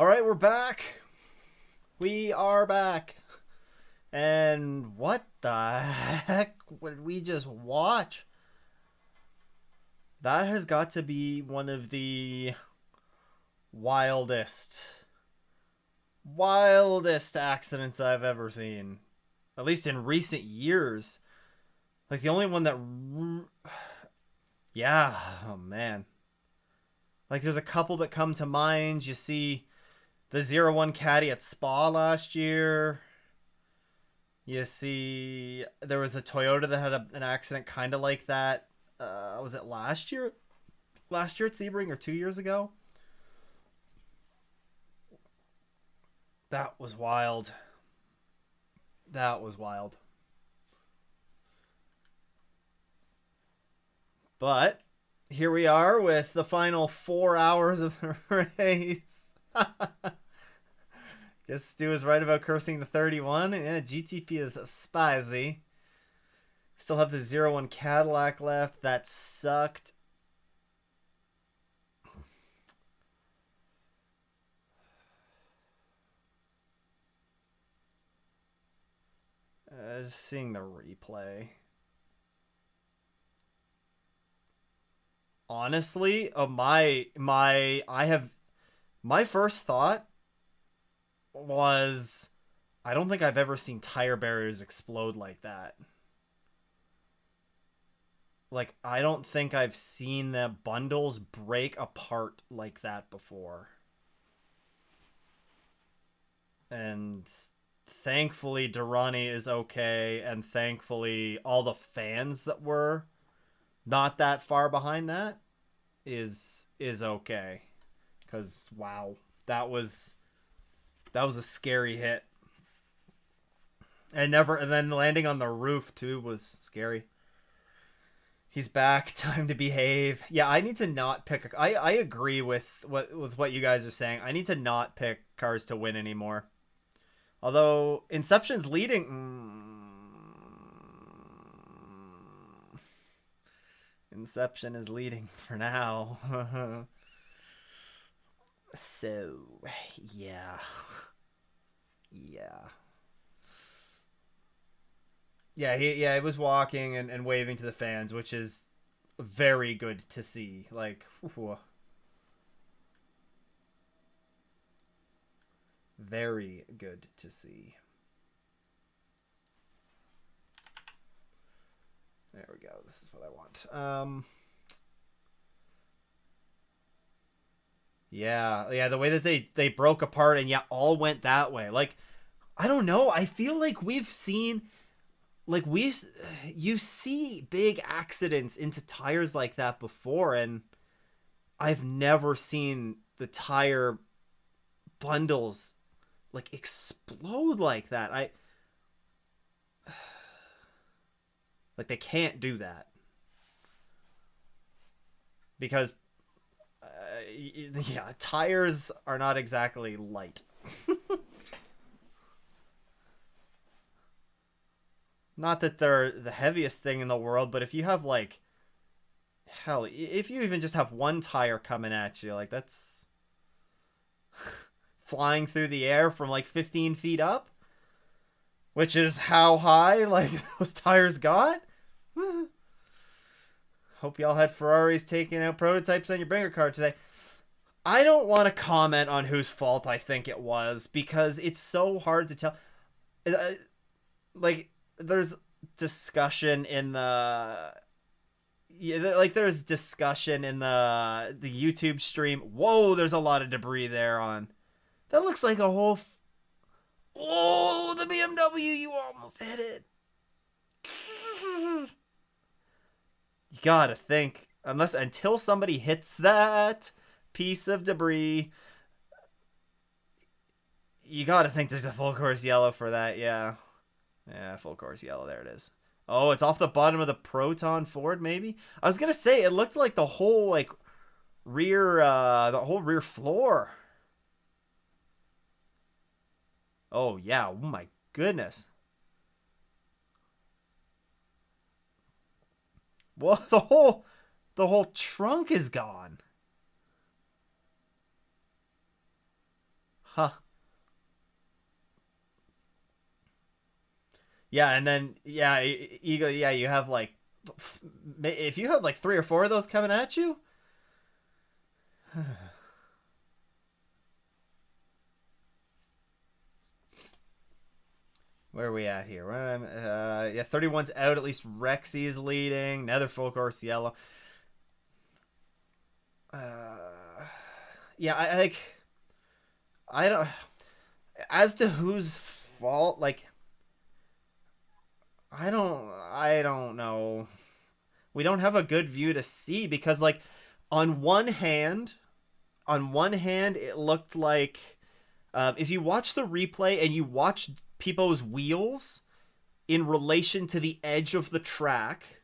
All right, we're back. We are back. And what the heck would we just watch? That has got to be one of the wildest, wildest accidents I've ever seen. At least in recent years. Like the only one that. Yeah, oh man. Like there's a couple that come to mind. You see the 0-1 caddy at Spa last year. You see, there was a Toyota that had an accident kind of like that. Was it last year? Last year at Sebring or 2 years ago? That was wild. That was wild. But here we are with the final 4 hours of the race. Guess Stu is right about cursing the 31. Yeah, GTP is spicy. Still have the 0-1 Cadillac left. That sucked. Just seeing the replay. Honestly, my first thought was I don't think I've ever seen tire barriers explode like that. Like I don't think I've seen the bundles break apart like that before. And thankfully Durrani is okay, and thankfully all the fans that were not that far behind that is okay. Cause wow, that was a scary hit. And then landing on the roof too was scary. He's back. Time to behave. Yeah, I need to not pick. I agree with what you guys are saying. I need to not pick cars to win anymore. Although Inception's leading. Inception is leading for now. So, yeah. Yeah. He was walking and waving to the fans, which is very good to see. Like, whew. Very good to see. There we go. This is what I want. Yeah, the way that they broke apart and all went that way. Like, I don't know. I feel like we've seen, like you see big accidents into tires like that before, and I've never seen the tire bundles like explode like that. Like they can't do that because tires are not exactly light. Not that they're the heaviest thing in the world, but if you have like hell, if you even just have one tire coming at you, like that's flying through the air from like 15 feet up, which is how high like those tires got. Hope y'all had Ferraris taking out prototypes on your bringer card today. I don't want to comment on whose fault I think it was because it's so hard to tell. Like, there's discussion in the there's discussion in the YouTube stream. Whoa, there's a lot of debris there on. That looks like a whole. Oh, the BMW! You almost hit it. You gotta think, until somebody hits that piece of debris, you gotta think there's a full course yellow for that. Yeah, full course yellow. There it is. Oh, it's off the bottom of the Proton Ford. Maybe I was gonna say it looked like the whole rear floor. Oh yeah. Oh my goodness. Well, the whole trunk is gone. Huh. Yeah, and then yeah, yeah, you have like if you have like three or four of those coming at you. Where are we at here? Yeah, 31's out. At least Rexy is leading. Nether full course yellow. Yeah, I like. I don't. As to whose fault, like, I don't know. We don't have a good view to see because, like, on one hand, it looked like if you watch the replay and you watch people's wheels in relation to the edge of the track,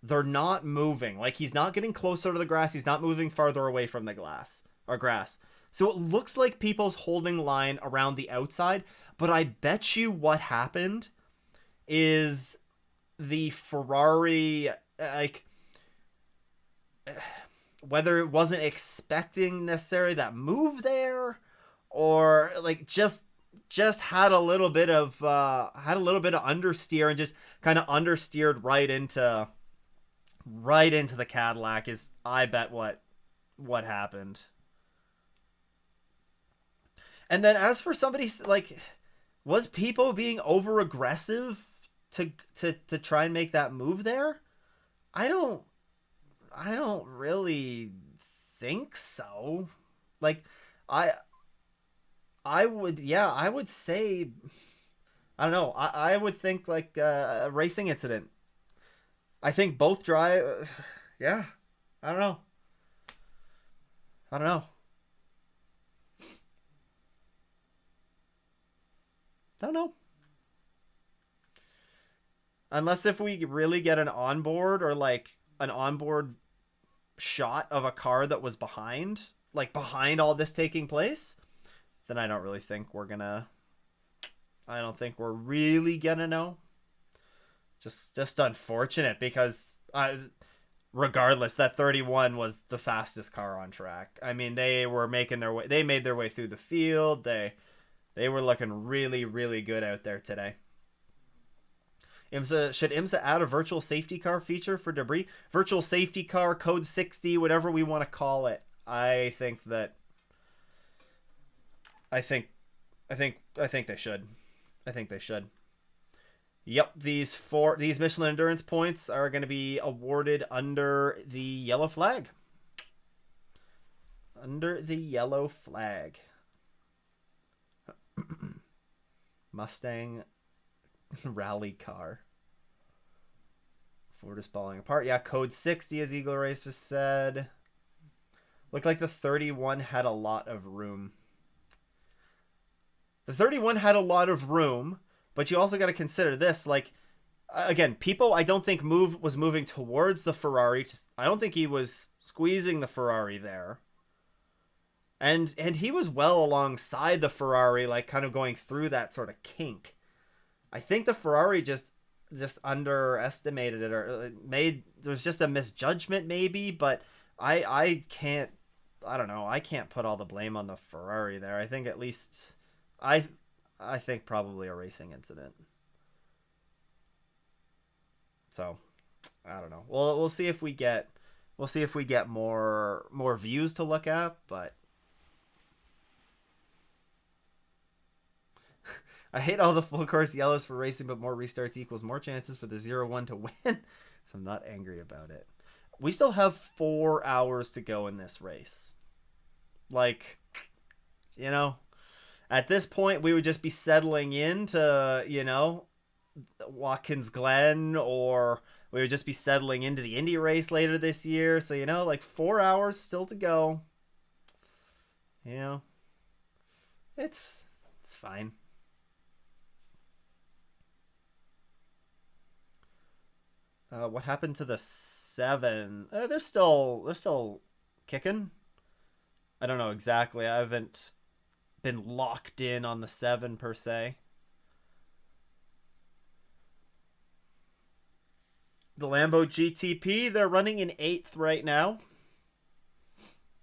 they're not moving. Like, he's not getting closer to the grass. He's not moving farther away from the glass or grass. So it looks like people's holding line around the outside. But I bet you what happened is the Ferrari, like, whether it wasn't expecting necessarily that move there, or like just had a little bit of understeer and just kind of understeered right into the Cadillac is I bet what happened. And then as for somebody like, was people being over aggressive to try and make that move there? I don't really think so. Like I I would say I don't know. I would think like a racing incident. I think both drive yeah. I don't know. I don't know. I don't know. Unless if we really get an onboard or like an onboard shot of a car that was behind, like behind all this taking place, then I don't really think we're gonna. I don't think we're really gonna know. Just unfortunate because regardless, that 31 was the fastest car on track. I mean, they were making their way. They made their way through the field. They were looking really really good out there today. Should IMSA add a virtual safety car feature for debris? Virtual safety car, code 60, whatever we want to call it. I think I think I think they should. I think they should. Yep, these Michelin Endurance points are going to be awarded under the yellow flag. Under the yellow flag. Mustang rally car. Ford is falling apart. Yeah, code 60, as Eagle Racer said. Looked like the 31 had a lot of room. The 31 had a lot of room, but you also got to consider this. Like, again, people, I don't think was moving towards the Ferrari. I don't think he was squeezing the Ferrari there. And he was well alongside the Ferrari, like kind of going through that sort of kink. I think the Ferrari just underestimated it, or there was just a misjudgment maybe, but I can't, I don't know, I can't put all the blame on the Ferrari there. I think at least I think probably a racing incident. So I don't know. We'll see if we get more views to look at, but I hate all the full course yellows for racing, but more restarts equals more chances for the 0-1 to win. So I'm not angry about it. We still have 4 hours to go in this race. Like, you know, at this point, we would just be settling into, you know, Watkins Glen, or we would just be settling into the Indy race later this year. So, you know, like 4 hours still to go. You know, it's fine. What happened to the 7? They're still kicking. I don't know exactly. I haven't been locked in on the 7 per se. The Lambo GTP, they're running in 8th right now.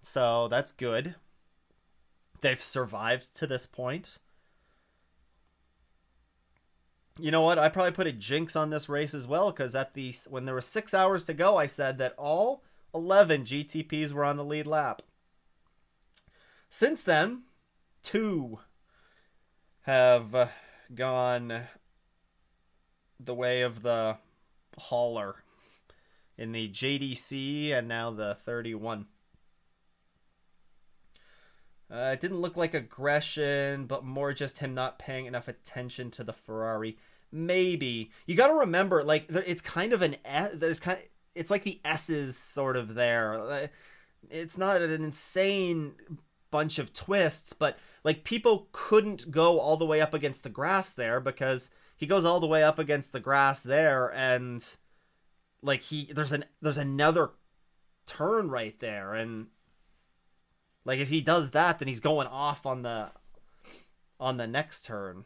So that's good. they've survived to this point. You know what? I probably put a jinx on this race as well, because when there was 6 hours to go, I said that all 11 GTPs were on the lead lap. Since then, 2 have gone the way of the hauler in the JDC and now the 31. It didn't look like aggression, but more just him not paying enough attention to the Ferrari. Maybe. You got to remember, like, it's kind of it's like the S's sort of there. It's not an insane bunch of twists, but like people couldn't go all the way up against the grass there, because he goes all the way up against the grass there, and like there's another turn right there, and like if he does that, then he's going off on the next turn.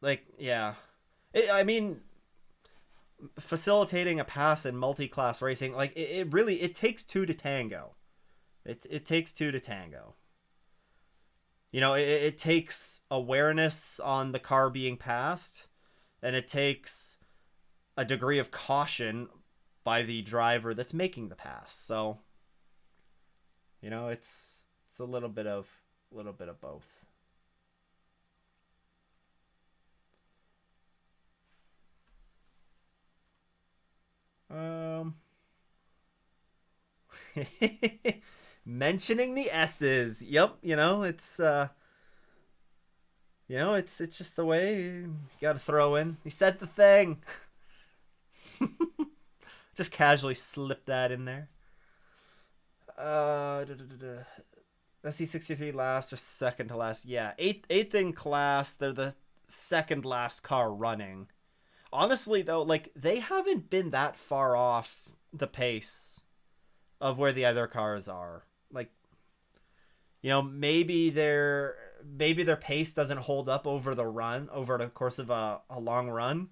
Like, yeah. I mean, facilitating a pass in multi-class racing, like it really takes 2 to tango. It takes 2 to tango. You know, it takes awareness on the car being passed, and it takes a degree of caution by the driver that's making the pass. So, you know, it's a little bit of both. Mentioning the S's. Yep, you know, it's it's just the way you got to throw in. He said the thing. Just casually slip that in there. SC63 last or second to last? Yeah, eighth in class. They're the second last car running. Honestly, though, like, they haven't been that far off the pace of where the other cars are. Like, you know, maybe their pace doesn't hold up over the course of a long run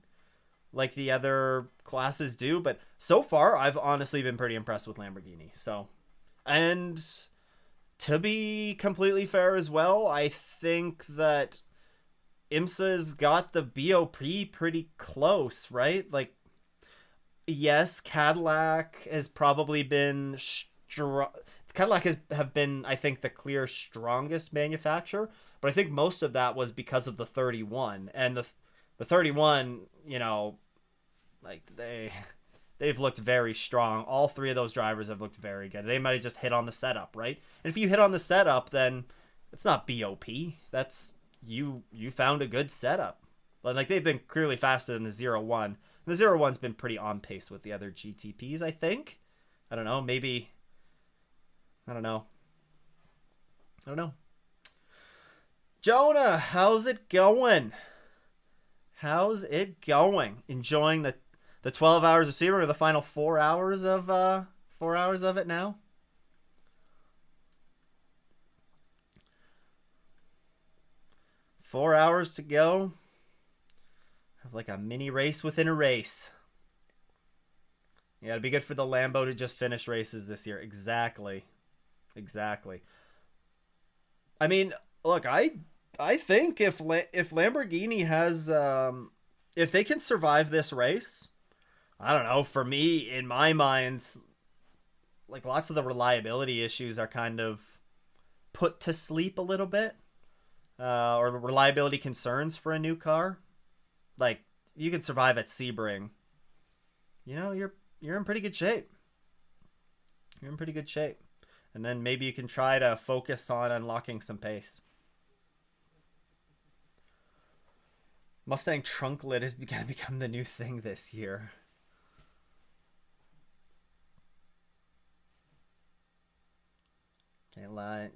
like the other classes do, but so far I've honestly been pretty impressed with Lamborghini. So, and to be completely fair as well, I think that IMSA's got the BOP pretty close, right? Like, yes, Cadillac has probably been Cadillac have been, I think, the clear strongest manufacturer, but I think most of that was because of the 31, and the 31, you know, like they've looked very strong. All 3 of those drivers have looked very good. They might have just hit on the setup, right? And if you hit on the setup, then it's not BOP. That's you found a good setup. But like, they've been clearly faster than the 01. The 01's been pretty on pace with the other GTPs, I think. I don't know, maybe. I don't know. Jonah, how's it going? Enjoying the 12 hours of Sebring, or the final 4 hours of it now? Four hours to go. Have like a mini race within a race. Yeah, it'd be good for the Lambo to just finish races this year. Exactly. I mean, look, I think if Lamborghini has if they can survive this race, I don't know, for me, in my mind, like, lots of the reliability issues are kind of put to sleep a little bit, or reliability concerns for a new car. Like, you can survive at Sebring, you know, you're in pretty good shape. And then maybe you can try to focus on unlocking some pace. Mustang trunk lid is going to become the new thing this year. Can't lie.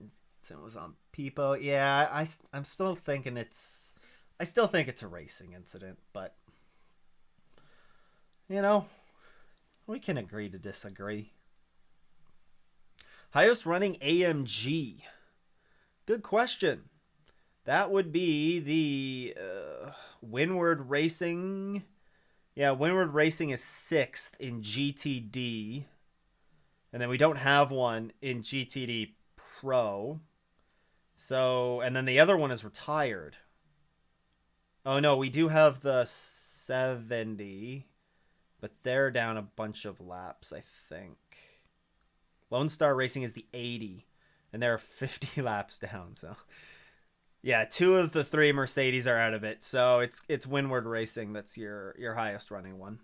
It was on Peepo. Yeah, I'm still thinking I still think it's a racing incident, but, you know, we can agree to disagree. Highest running AMG. Good question. That would be the Windward Racing. Yeah, Windward Racing is 6th in GTD. And then we don't have one in GTD pro. So, and then the other one is retired. Oh no, we do have the 70, but they're down a bunch of laps, I think. Lone Star Racing is the 80, and they're 50 laps down. So, yeah, 2 of the 3 Mercedes are out of it. So it's Windward Racing that's your highest running one.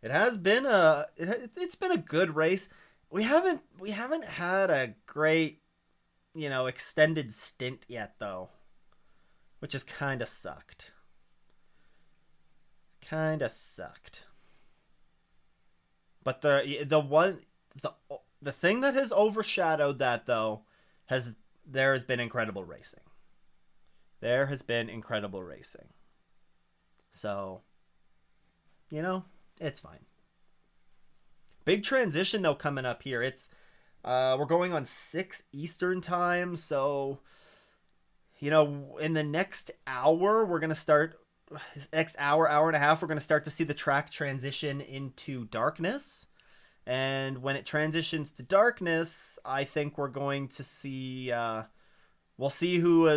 It has been it's been a good race. We haven't had a great, extended stint yet though, which has kind of sucked. But the thing that has overshadowed that though there has been incredible racing. So, it's fine. Big transition though coming up here. It's we're going on 6 Eastern time, so in the next hour we're gonna start. Next hour and a half, we're gonna start to see the track transition into darkness, and when it transitions to darkness, I think we're going to see. We'll see who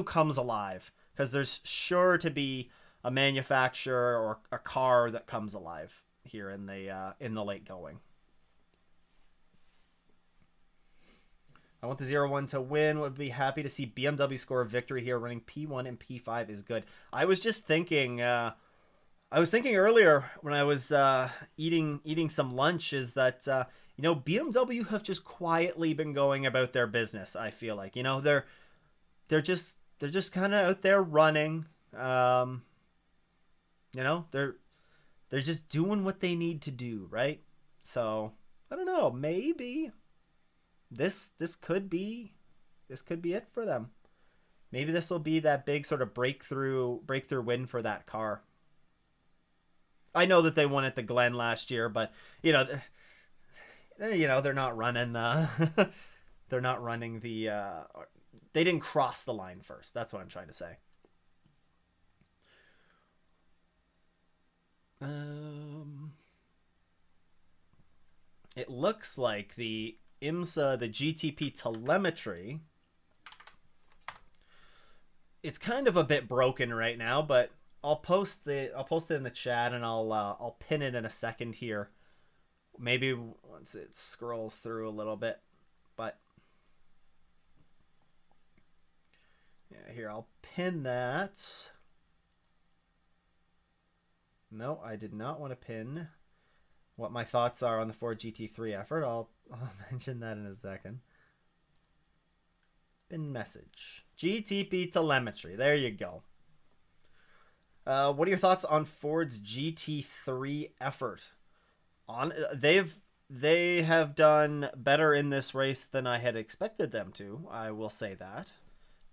comes alive, because there's sure to be a manufacturer or a car that comes alive here in the late going. I want the 0-1 to win. Would be happy to see BMW score a victory here. Running P1 and P5 is good. I was just thinking. I was thinking earlier when I was eating some lunch is that BMW have just quietly been going about their business. I feel like they're just kind of out there running. They're just doing what they need to do, right? So I don't know. Maybe this could be it for them. Maybe this will be that big sort of breakthrough win for that car. I know that they won at the Glen last year, but they're not running the they're not running the they didn't cross the line first. That's what I'm trying to say. It looks like the IMSA, the GTP telemetry, it's kind of a bit broken right now, but I'll post it in the chat, and I'll pin it in a second here. Maybe once it scrolls through a little bit, but yeah, here I'll pin that. No, I did not want to pin what my thoughts are on the Ford GT3 effort. I'll mention that in a second. Pin message. GTP telemetry. There you go. What are your thoughts on Ford's GT3 effort? They have done better in this race than I had expected them to. I will say that.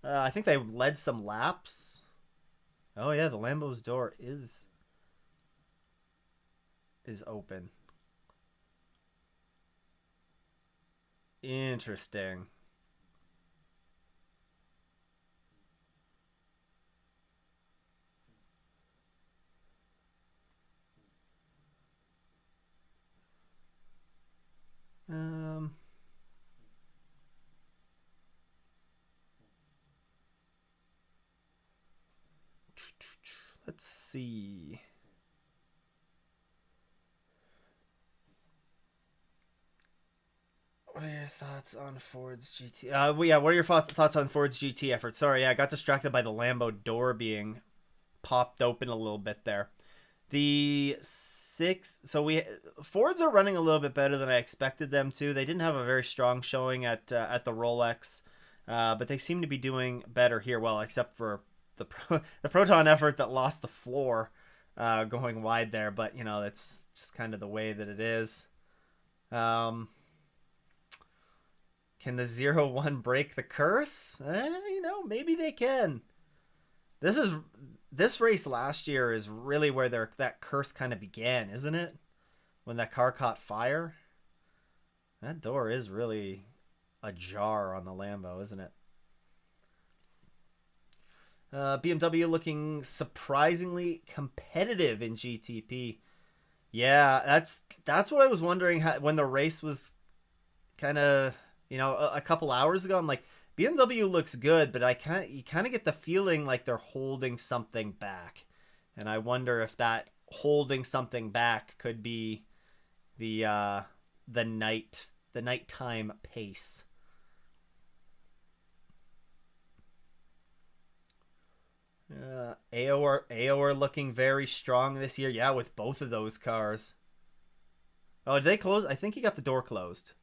I think they led some laps. Oh yeah, the Lambo's door is open. Interesting. Let's see. What are your thoughts on Ford's GT? What are your thoughts on Ford's GT effort? Sorry, I got distracted by the Lambo door being popped open a little bit there. The Fords are running a little bit better than I expected them to. They didn't have a very strong showing at the Rolex, but they seem to be doing better here. Well, except for the Proton effort that lost the floor going wide there, but that's just kind of the way that it is. Can the 0-1 break the curse? Maybe they can. This race last year is really where that curse kind of began, isn't it? When that car caught fire. That door is really ajar on the Lambo, isn't it? BMW looking surprisingly competitive in GTP. Yeah, that's what I was wondering when the race was kind of, a couple hours ago. I'm like, BMW looks good, but you kind of get the feeling like they're holding something back, and I wonder if that holding something back could be the nighttime pace. AO are looking very strong this year. Yeah, with both of those cars. Oh, did they close? I think he got the door closed.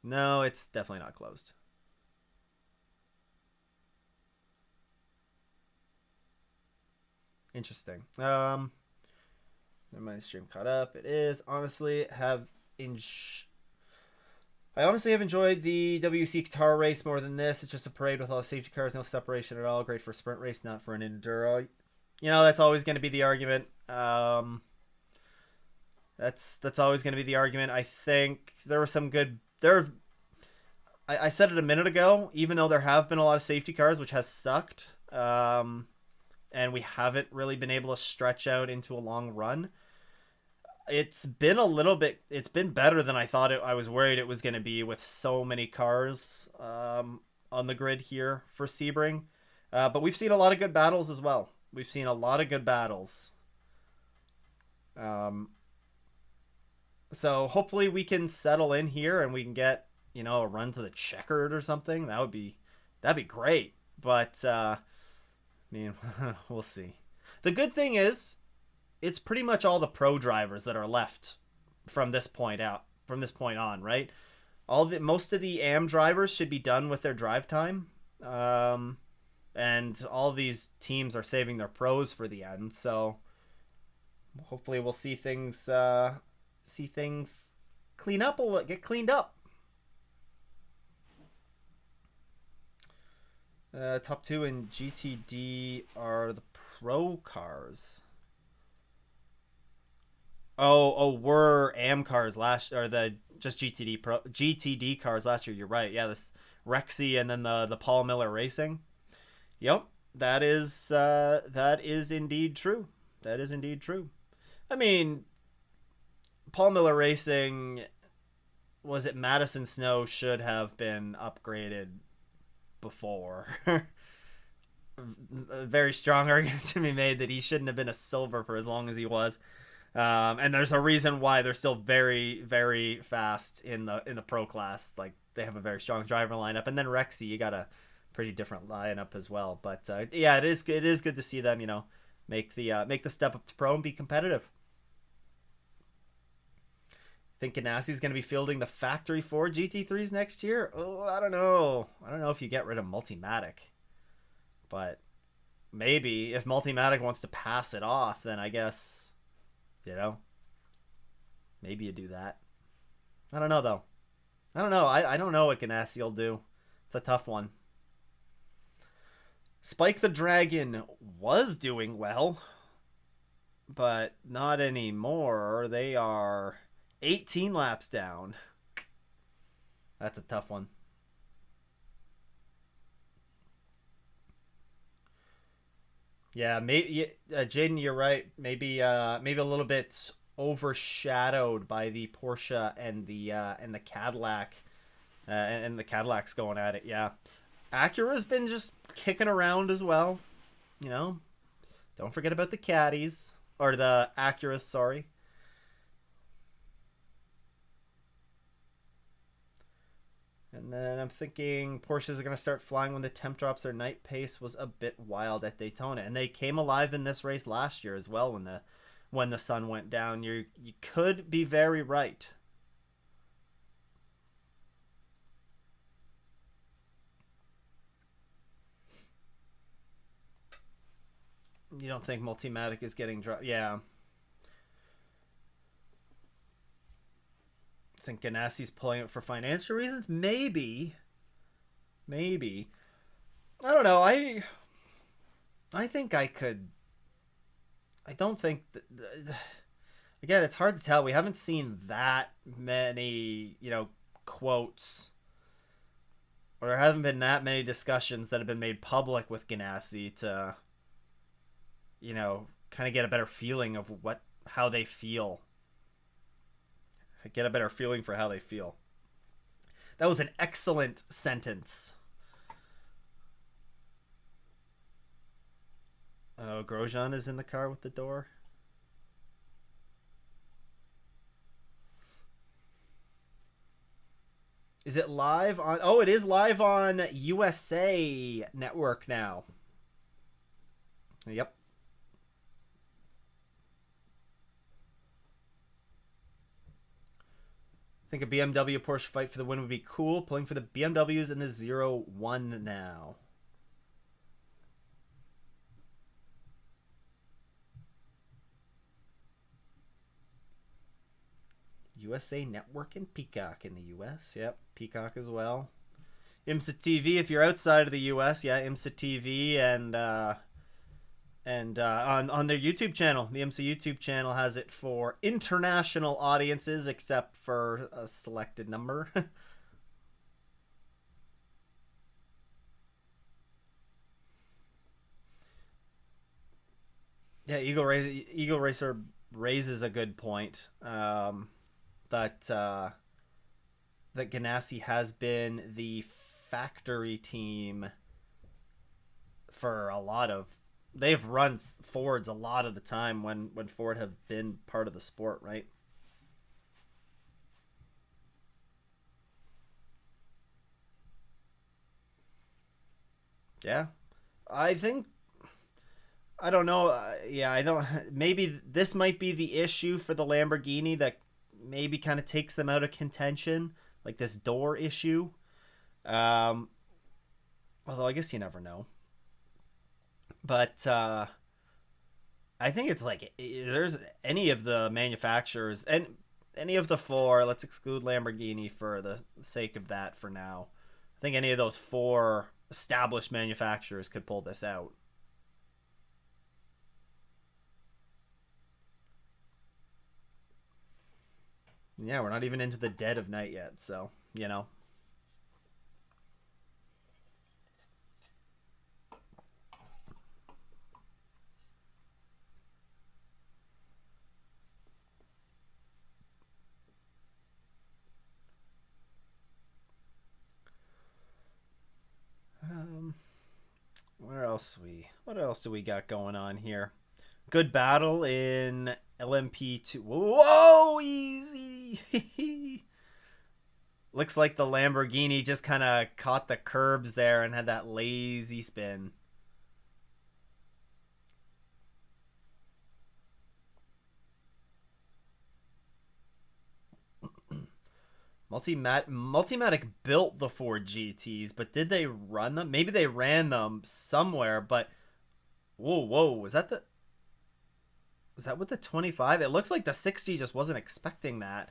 No, it's definitely not closed. Interesting. My stream caught up. It is honestly have in. I honestly have enjoyed the WC Qatar race more than this. It's just a parade with all the safety cars, no separation at all. Great for a sprint race, not for an enduro. That's always going to be the argument. That's always going to be the argument. I think there were some good there. I said it a minute ago. Even though there have been a lot of safety cars, which has sucked, and we haven't really been able to stretch out into a long run. It's been it's been better than I thought I was worried it was going to be with so many cars on the grid here for Sebring. But we've seen a lot of good battles as well. We've seen a lot of good battles. So hopefully we can settle in here and we can get, a run to the checkered or something. That'd be great. But, we'll see. The good thing is, it's pretty much all the pro drivers that are left from this point on, right? Most of the AM drivers should be done with their drive time, and all these teams are saving their pros for the end. So hopefully we'll see things clean up. Will get cleaned up. Top 2 in GTD are the pro cars. Were AM cars or the just GTD cars last year. You're right. Yeah, this Rexy and then the Paul Miller Racing. Yep, that is indeed true. That is indeed true. I mean, Paul Miller Racing, was it Madison Snow should have been upgraded before. A very strong argument to be made that he shouldn't have been a silver for as long as he was. And there's a reason why they're still very, very fast in the pro class. Like, they have a very strong driver lineup. And then Rexy, you got a pretty different lineup as well. But yeah, it is good to see them, make the step up to pro and be competitive. Think Ganassi's going to be fielding the Factory 4 GT3s next year? Oh, I don't know. I don't know if you get rid of Multimatic. But maybe if Multimatic wants to pass it off, then I guess, maybe you do that. I don't know, though. I don't know. I don't know what Ganassi will do. It's a tough one. Spike the Dragon was doing well, but not anymore. They are 18 laps down. That's a tough one. Yeah, maybe Jaden, you're right. Maybe a little bit overshadowed by the Porsche and the Cadillac, and the Cadillac's going at it. Yeah, Acura's been just kicking around as well. Don't forget about the Caddies or the Acuras. Sorry. And then I'm thinking Porsches are going to start flying when the temp drops. Their night pace was a bit wild at Daytona, and they came alive in this race last year as well when the sun went down. You could be very right. You don't think Multimatic is getting dropped? Yeah. Think Ganassi's pulling it for financial reasons? Maybe. I don't know. I think I could. I don't think that, again, it's hard to tell. We haven't seen that many, quotes, or there haven't been that many discussions that have been made public with Ganassi to, kind of get a better feeling of how they feel. Get a better feeling for how they feel. That was an excellent sentence. Oh, Grosjean is in the car with the door. Is it live on... Oh, it is live on USA Network now. Yep. I think a BMW Porsche fight for the win would be cool. Pulling for the BMWs in the 0-1 now. USA Network and Peacock in the US. Yep, Peacock as well. IMSA TV if you're outside of the US. Yeah, IMSA TV and on their YouTube channel. The IMSA YouTube channel has it for international audiences, except for a selected number. Yeah, Eagle Racer raises a good point. That Ganassi has been the factory team for a lot of... They've run Fords a lot of the time when Ford have been part of the sport, right? Yeah. I think... I don't know. Yeah, I don't... Maybe this might be the issue for the Lamborghini that maybe kind of takes them out of contention, like this door issue. Although I guess you never know. But I think it's like there's any of the manufacturers and any of the four. Let's exclude Lamborghini for the sake of that for now. I think any of those four established manufacturers could pull this out. Yeah, we're not even into the dead of night yet, so, you know. What else do we got going on here? Good battle in LMP2. Whoa, easy. Looks like the Lamborghini just kind of caught the curbs there and had that lazy spin. Multimatic built the Ford GTs, but did they run them? Maybe they ran them somewhere, but whoa, was that with the 25? It looks like the 60 just wasn't expecting that.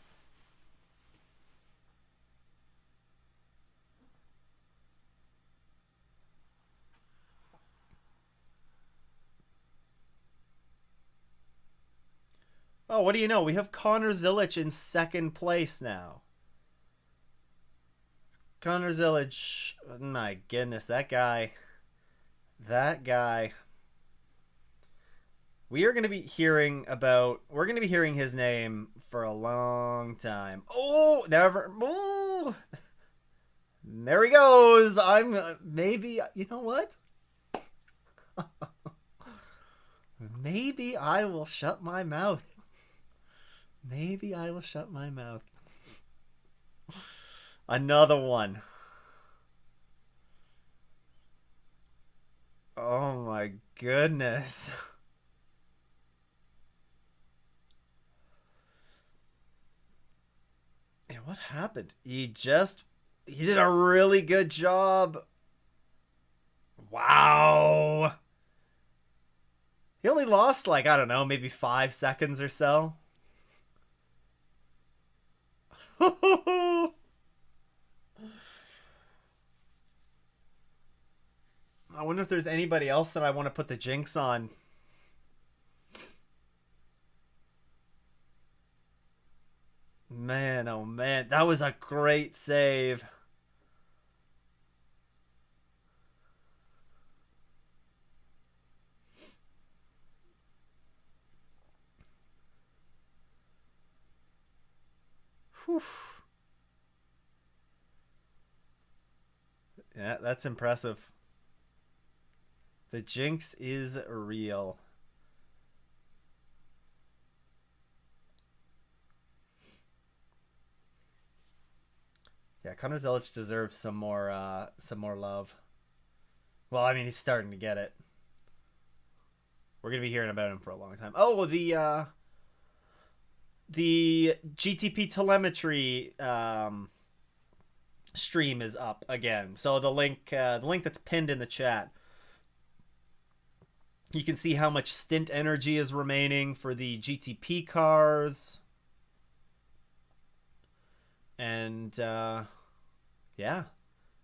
Oh, what do you know? We have Connor Zilic in second place now. Connor Zilic, my goodness, that guy. We're going to be hearing his name for a long time. Oh, never. Oh, there he goes. Maybe, you know what? Maybe I will shut my mouth. Another one. Oh my goodness. Yeah, what happened? He did a really good job. Wow. He only lost like, I don't know, maybe 5 seconds or so. I wonder if there's anybody else that I want to put the jinx on. Man, oh man, that was a great save. Whew. Yeah, that's impressive. The jinx is real. Yeah, Connor Zelich deserves some more love. Well, I mean, he's starting to get it. We're gonna be hearing about him for a long time. Oh, the GTP telemetry stream is up again. So the link that's pinned in the chat, you can see how much stint energy is remaining for the GTP cars. And yeah,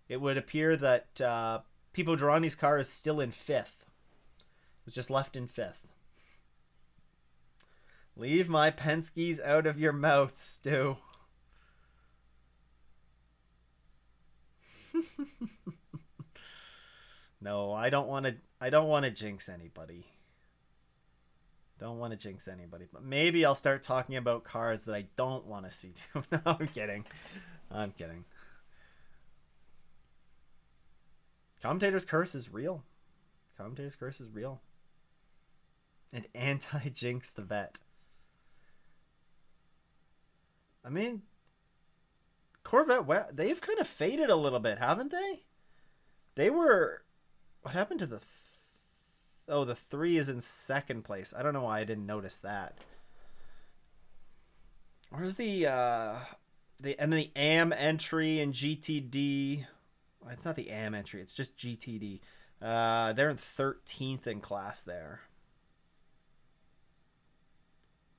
it would appear that Pipo Derani's car is still in fifth. It was just left in fifth. Leave my Penske's out of your mouth, Stu. No, I don't want to. I don't want to jinx anybody. Don't want to jinx anybody. But maybe I'll start talking about cars that I don't want to see. No, I'm kidding. I'm kidding. Commentator's curse is real. Commentator's curse is real. And anti-jinx the vet. I mean, Corvette, they've kind of faded a little bit, haven't they? They were... What happened to the... Oh, the 3 is in second place. I don't know why I didn't notice that. Where's the AM entry and GTD? It's not the AM entry. It's just GTD. They're in 13th in class there.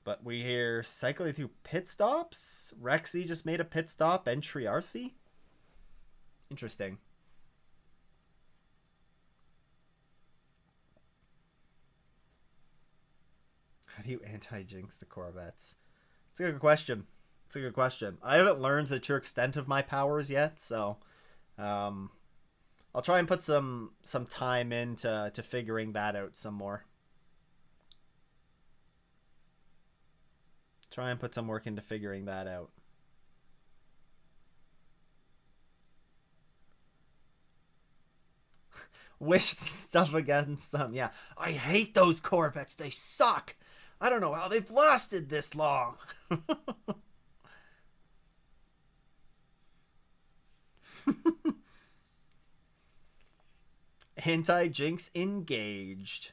But we hear cycling through pit stops. Rexy just made a pit stop. Entry RC. Interesting. How do you anti-jinx the Corvettes? It's a good question. It's a good question. I haven't learned the true extent of my powers yet, so I'll try and put some time into figuring that out some more. Try and put some work into figuring that out. Wish stuff against them. Yeah, I hate those Corvettes. They suck. I don't know how they've lasted this long. Anti-jinx engaged.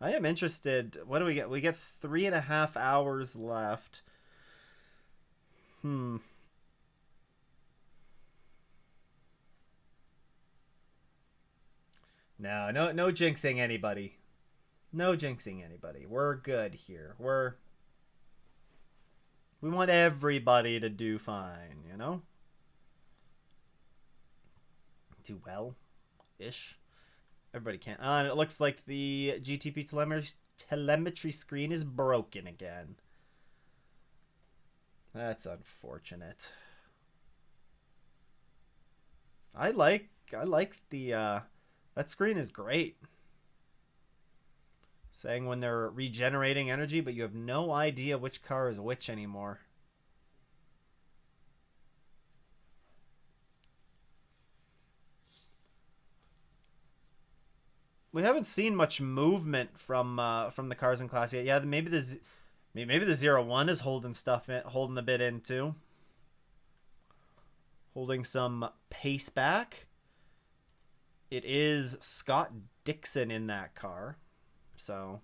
I am interested. What do we get? We get 3.5 hours left. No jinxing anybody. No jinxing anybody. We're good here. We want everybody to do fine, you know? Do well-ish. Everybody can. And it looks like the GTP telemetry screen is broken again. That's unfortunate. I like the that screen is great. Saying when they're regenerating energy, but you have no idea which car is which anymore. We haven't seen much movement from the cars in class yet. Yeah, maybe the 01 is holding holding a bit in too. Holding some pace back. It is Scott Dixon in that car. So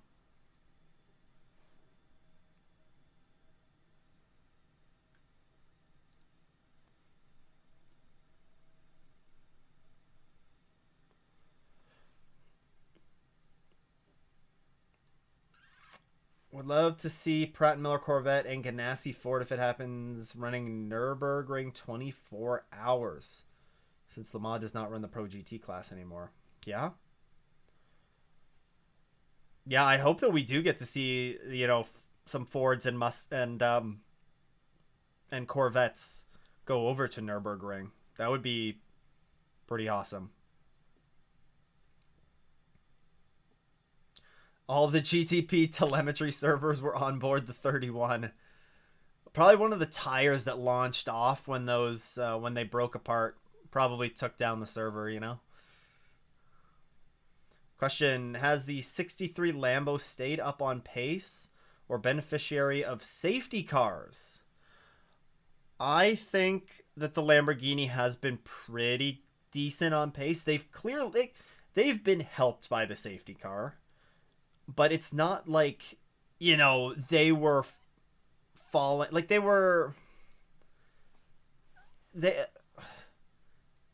would love to see Pratt & Miller Corvette and Ganassi Ford if it happens running Nürburgring 24 hours. Since Le Mans does not run the Pro GT class anymore. Yeah? Yeah, I hope that we do get to see, you know, some Fords and Corvettes go over to Nürburgring. That would be pretty awesome. All the GTP telemetry servers were on board the 31. Probably one of the tires that launched off when those when they broke apart probably took down the server, you know. Question: has the 63 Lambo stayed up on pace or beneficiary of safety cars? I think that the Lamborghini has been pretty decent on pace. They've been helped by the safety car, but it's not like, you know, they were falling like they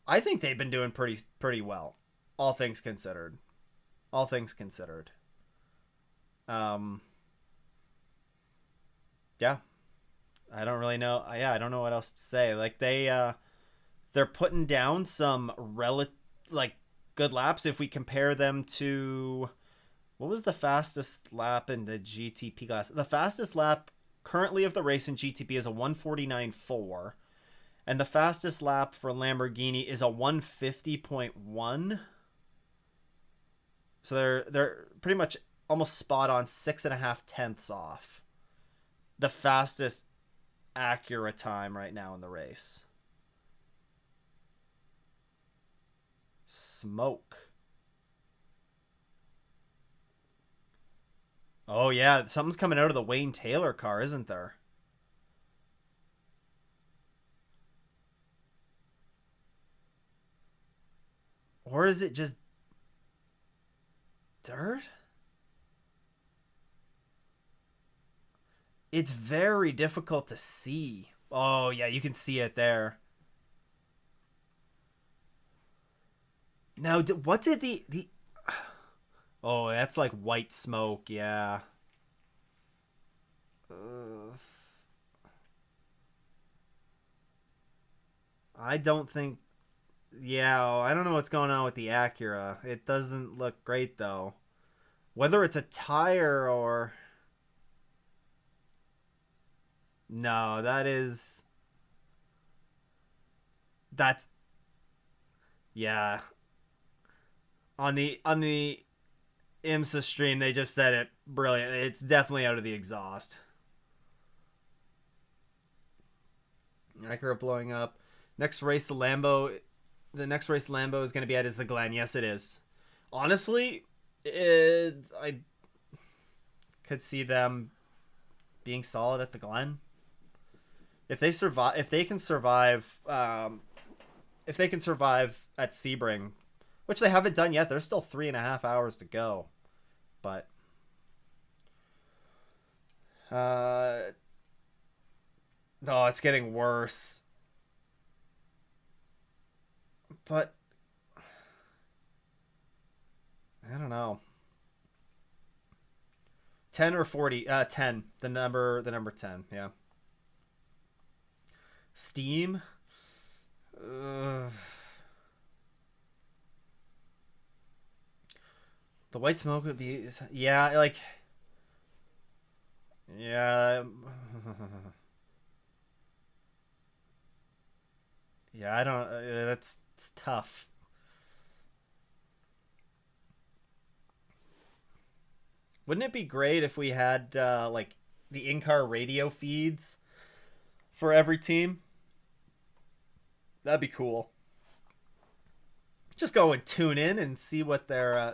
I think they've been doing pretty well, all things considered. All things considered. Um yeah, I don't really know. Yeah, I don't know what else to say. Like they're putting down some like good laps if we compare them to what was the fastest lap in the GTP class. The fastest lap currently of the race in GTP is a 149.4, and the fastest lap for Lamborghini is a 150.1. So they're pretty much almost spot on, 6.5 tenths off the fastest Acura time right now in the race. Smoke. Oh yeah, something's coming out of the Wayne Taylor car, isn't there? Or is it just dirt? It's very difficult to see. Oh yeah, you can see it there. Now, what did the? Oh, that's like white smoke. Yeah. Uh, I don't think. Yeah, I don't know what's going on with the Acura. It doesn't look great though. Whether it's a tire or no, that's yeah. On the IMSA stream, they just said it brilliant. It's definitely out of the exhaust. Acura blowing up. Next race, the Lambo. The next race Lambo is going to be at is the Glen. Yes, it is. Honestly, I could see them being solid at the Glen if they survive. If they can survive at Sebring, which they haven't done yet. There's still 3.5 hours to go, but oh, it's getting worse. But I don't know. 10 or 40? 10. The number 10. Yeah. Steam. Uh, the white smoke would be, yeah, like, yeah. Yeah, I don't. That's it's tough. Wouldn't it be great if we had like the in-car radio feeds for every team? That'd be cool. Just go and tune in and see what they're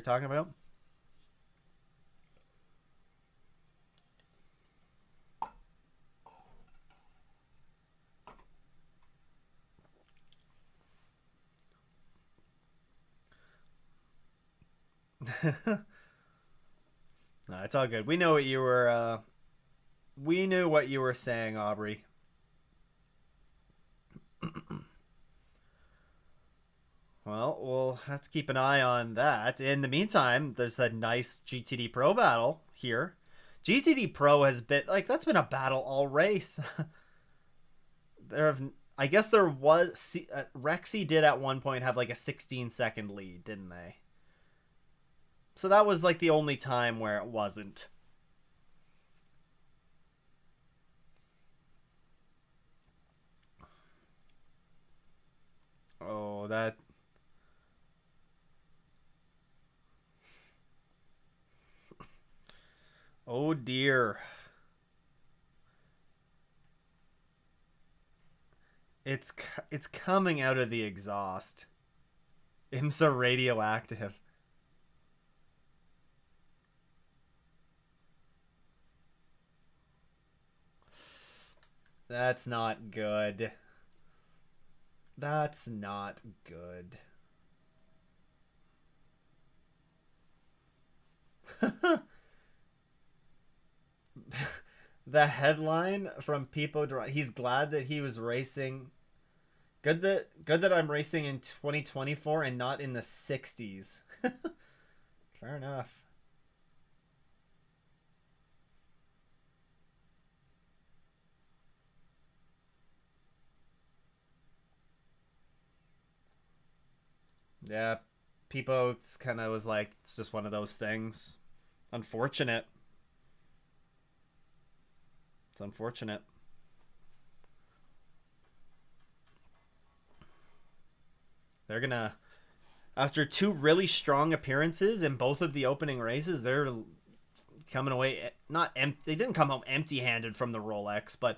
talking about. No, it's all good. We know what you were. We knew what you were saying, Aubrey. Well, we'll have to keep an eye on that. In the meantime, there's a nice GTD Pro battle here. GTD Pro has been like that's been a battle all race. there have, I guess there was Rexy did at one point have like a 16-second lead, didn't they? So that was like the only time where it wasn't. Oh, that. Oh dear. It's coming out of the exhaust. IMSA radioactive. That's not good. That's not good. The headline from Pipo Duran, he's glad that he was racing. Good that I'm racing in 2024 and not in the 60s. Fair enough. Yeah, Pipo kind of was like, it's just one of those things. Unfortunate. It's unfortunate. They're gonna, after two really strong appearances in both of the opening races, they're coming away not empty. They didn't come home empty-handed from the Rolex, but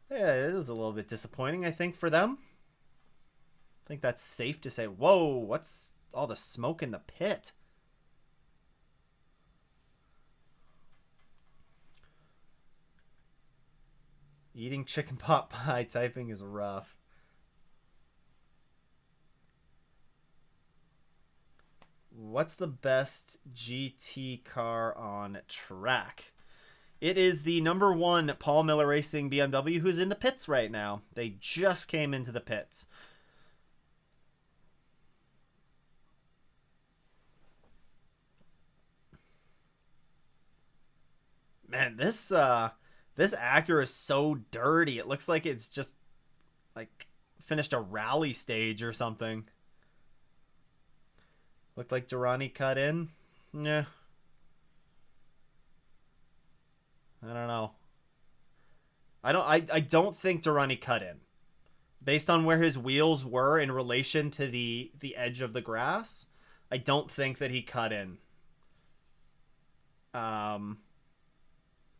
yeah, it was a little bit disappointing, I think, for them. I think that's safe to say. Whoa, what's all the smoke in the pit? Eating chicken pot pie typing is rough. What's the best GT car on track? It is the number one Paul Miller Racing BMW, who's in the pits right now. They just came into the pits. Man, this Acura is so dirty. It looks like it's just like finished a rally stage or something. Looked like Durrani cut in. Yeah, I don't know. I don't think Durrani cut in. Based on where his wheels were in relation to the edge of the grass, I don't think that he cut in. Um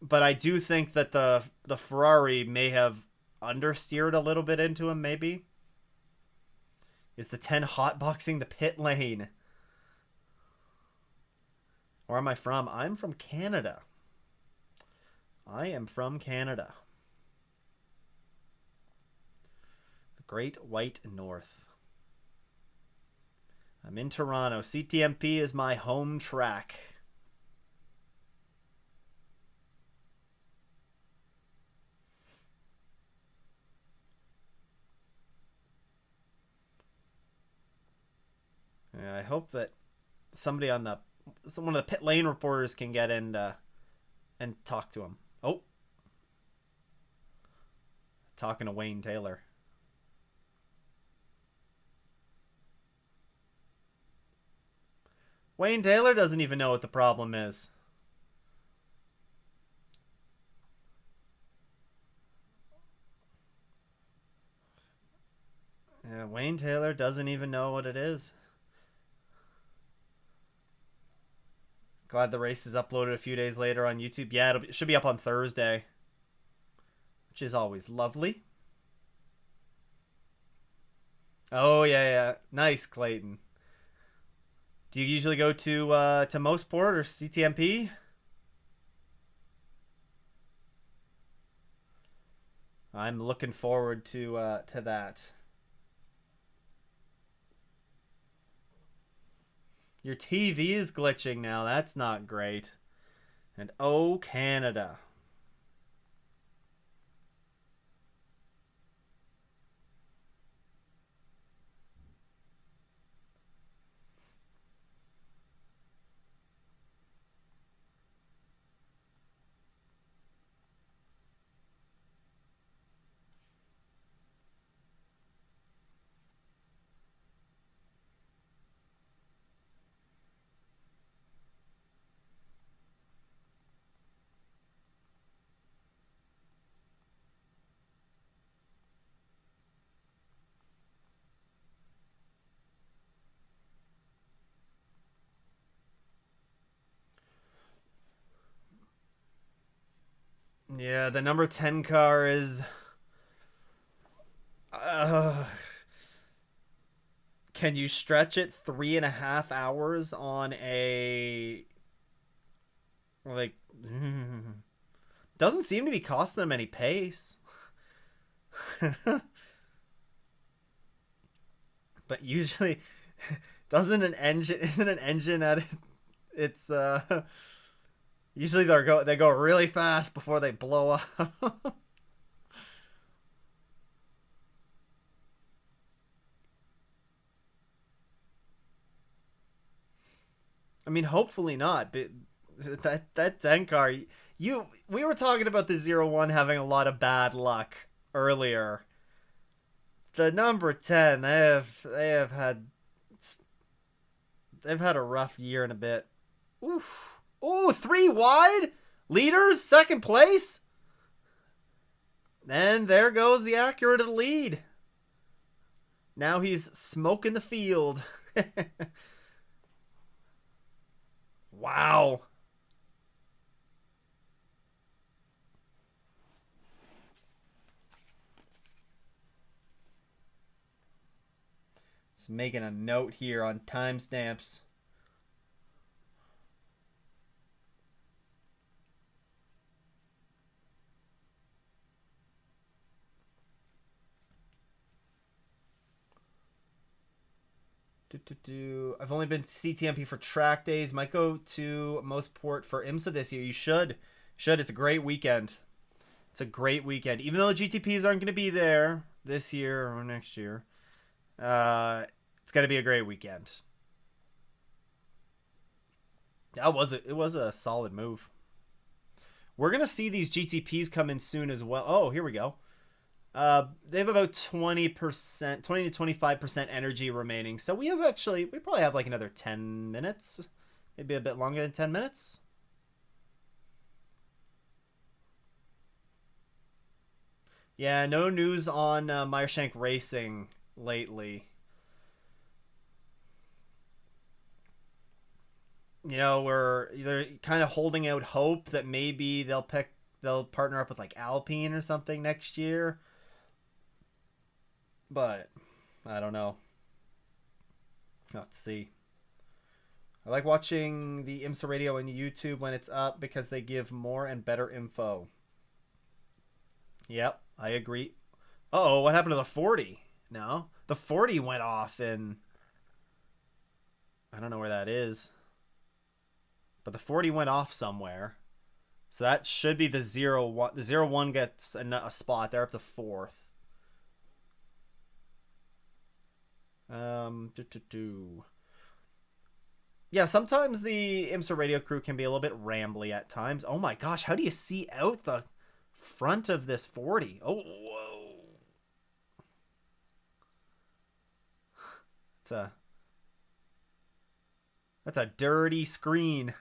but I do think that the Ferrari may have understeered a little bit into him. Maybe is the 10 hotboxing the pit lane? Where am I from? I'm from Canada. I am from Canada. The Great White North. I'm in Toronto. CTMP is my home track. I hope that somebody on the one of the pit lane reporters can get in and talk to him. Oh, talking to Wayne Taylor. Wayne Taylor doesn't even know what the problem is. Yeah, Wayne Taylor doesn't even know what it is. Glad the race is uploaded a few days later on YouTube. Yeah, it should be up on Thursday, which is always lovely. Oh yeah, yeah, nice, Clayton. Do you usually go to Mostport or CTMP? I'm looking forward to that. Your TV is glitching now. That's not great. And oh, Canada. Yeah, the number 10 car is Can you stretch it 3.5 hours on a like? Doesn't seem to be costing them any pace. But usually, doesn't an engine isn't an engine at it's usually they go really fast before they blow up. I mean, hopefully not. But that Denkar, we were talking about the 01 having a lot of bad luck earlier. The number 10, they've had a rough year and a bit. Oof. Ooh, 3 wide leaders, second place. And there goes the Acura to the lead. Now he's smoking the field. Wow. Just making a note here on timestamps. I've only been to CTMP for track days. Might go to Mostport for IMSA this year. You should. It's a great weekend. It's a great weekend. Even though the GTPs aren't going to be there this year or next year, it's going to be a great weekend. It was a solid move. We're going to see these GTPs come in soon as well. Oh, here we go. They have about 20%, 20 to 25% energy remaining. So we probably have like another 10 minutes, maybe a bit longer than 10 minutes. Yeah, no news on Meyershank Racing lately. You know, we're either kind of holding out hope that maybe they'll partner up with like Alpine or something next year. But I don't know. I'll have to see. I like watching the IMSA radio on YouTube when it's up because they give more and better info. Yep, I agree. Oh, what happened to the 40? No, the 40 went off and I don't know where that is. But the 40 went off somewhere. So that should be the 01. The 01 gets a spot. They're up to 4th. Yeah, sometimes the IMSA radio crew can be a little bit rambly at times. Oh my gosh, how do you see out the front of this 40? Oh, whoa. That's a dirty screen.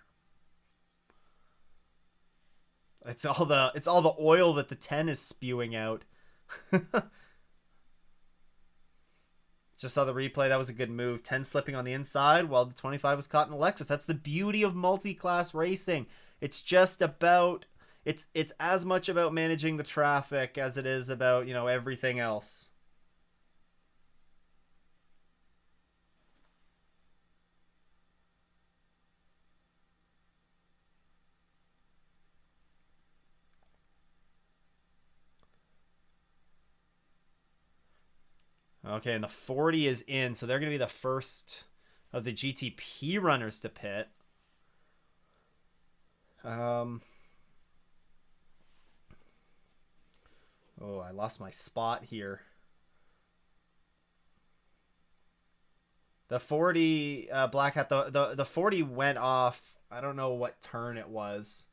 It's all the oil that the 10 is spewing out. Just saw the replay. That was a good move. 10 slipping on the inside while the 25 was caught in Alexis. That's the beauty of multi-class racing. It's just about it's as much about managing the traffic as it is about, everything else. Okay, and the 40 is in, so they're going to be the first of the GTP runners to pit. Oh, I lost my spot here. The 40 Black Hat, the 40 went off. I don't know what turn it was.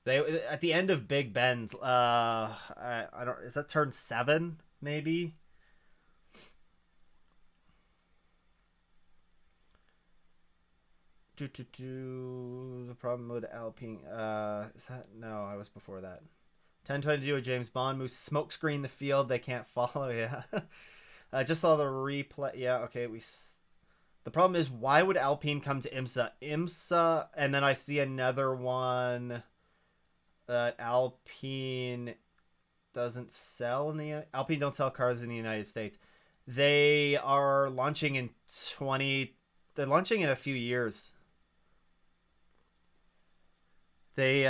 They at the end of Big Bend. I don't. Is that turn 7? Maybe. The problem with Alpine. Is that no? I was before that. 10:22 with James Bond moves smoke screen the field. They can't follow. Yeah. I just saw the replay. Yeah. Okay. The problem is, why would Alpine come to IMSA? IMSA, and then I see another one that Alpine doesn't sell in the Alpine don't sell cars in the United States. They are launching in 20. They're launching in a few years. They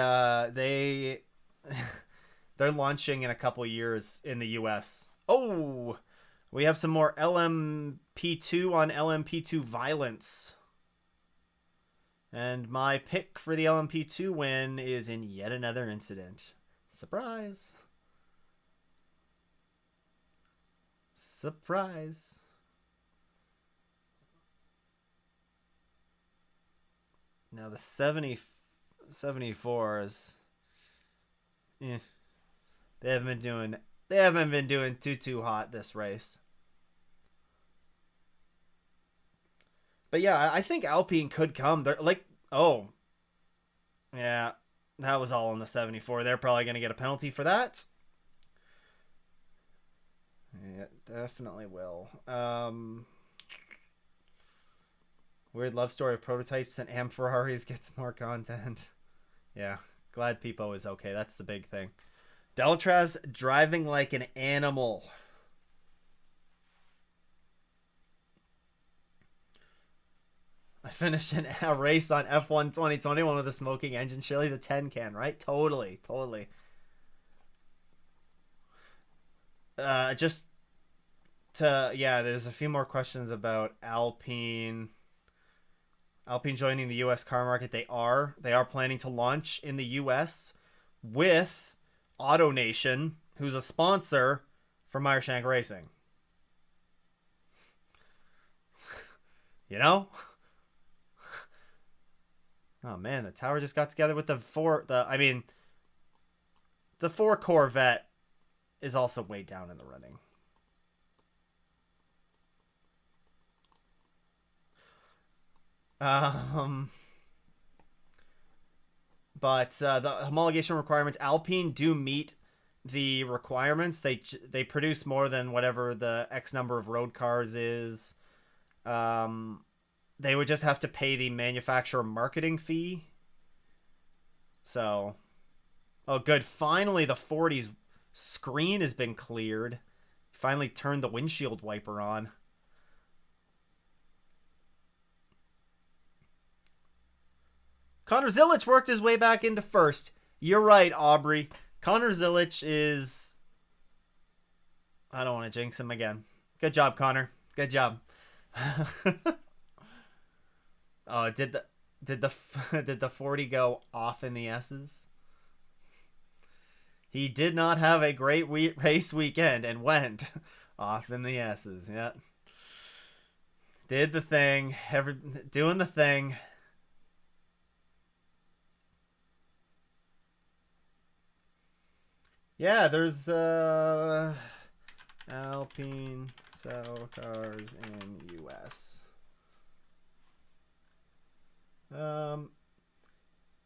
they're launching in a couple years in the US. Oh, we have some more LMP2 on LMP2 violence. And my pick for the LMP2 win is in yet another incident. Surprise. Surprise. Now the 74s. Eh, they haven't been doing too hot this race. But yeah, I think Alpine could come. They're like, oh, yeah, that was all in the 74. They're probably going to get a penalty for that. Yeah, definitely will. Weird love story of prototypes and Am Ferraris gets more content. Yeah, glad Peepo is okay. That's the big thing. Deltraz driving like an animal. I finished a race on F1 2021 with a smoking engine. Surely the 10 can, right? Totally. Just to, yeah, there's a few more questions about Alpine. Alpine joining the U.S. car market. They are planning to launch in the U.S. with AutoNation, who's a sponsor for Meyershank Racing. You know? Oh man, the tower just got together with the 4 Corvette is also way down in the running. But the homologation requirements, Alpine do meet the requirements. They produce more than whatever the X number of road cars is. They would just have to pay the manufacturer marketing fee. So, oh good. Finally, the 40's screen has been cleared. Finally turned the windshield wiper on. Connor Zilic worked his way back into first. You're right, Aubrey. Connor Zilic is... I don't want to jinx him again. Good job, Connor. Good job. Oh, did the 40 go off in the S's? He did not have a great race weekend and went off in the S's. Yeah, did the thing. Doing the thing. Yeah, there's Alpine sell cars in U.S.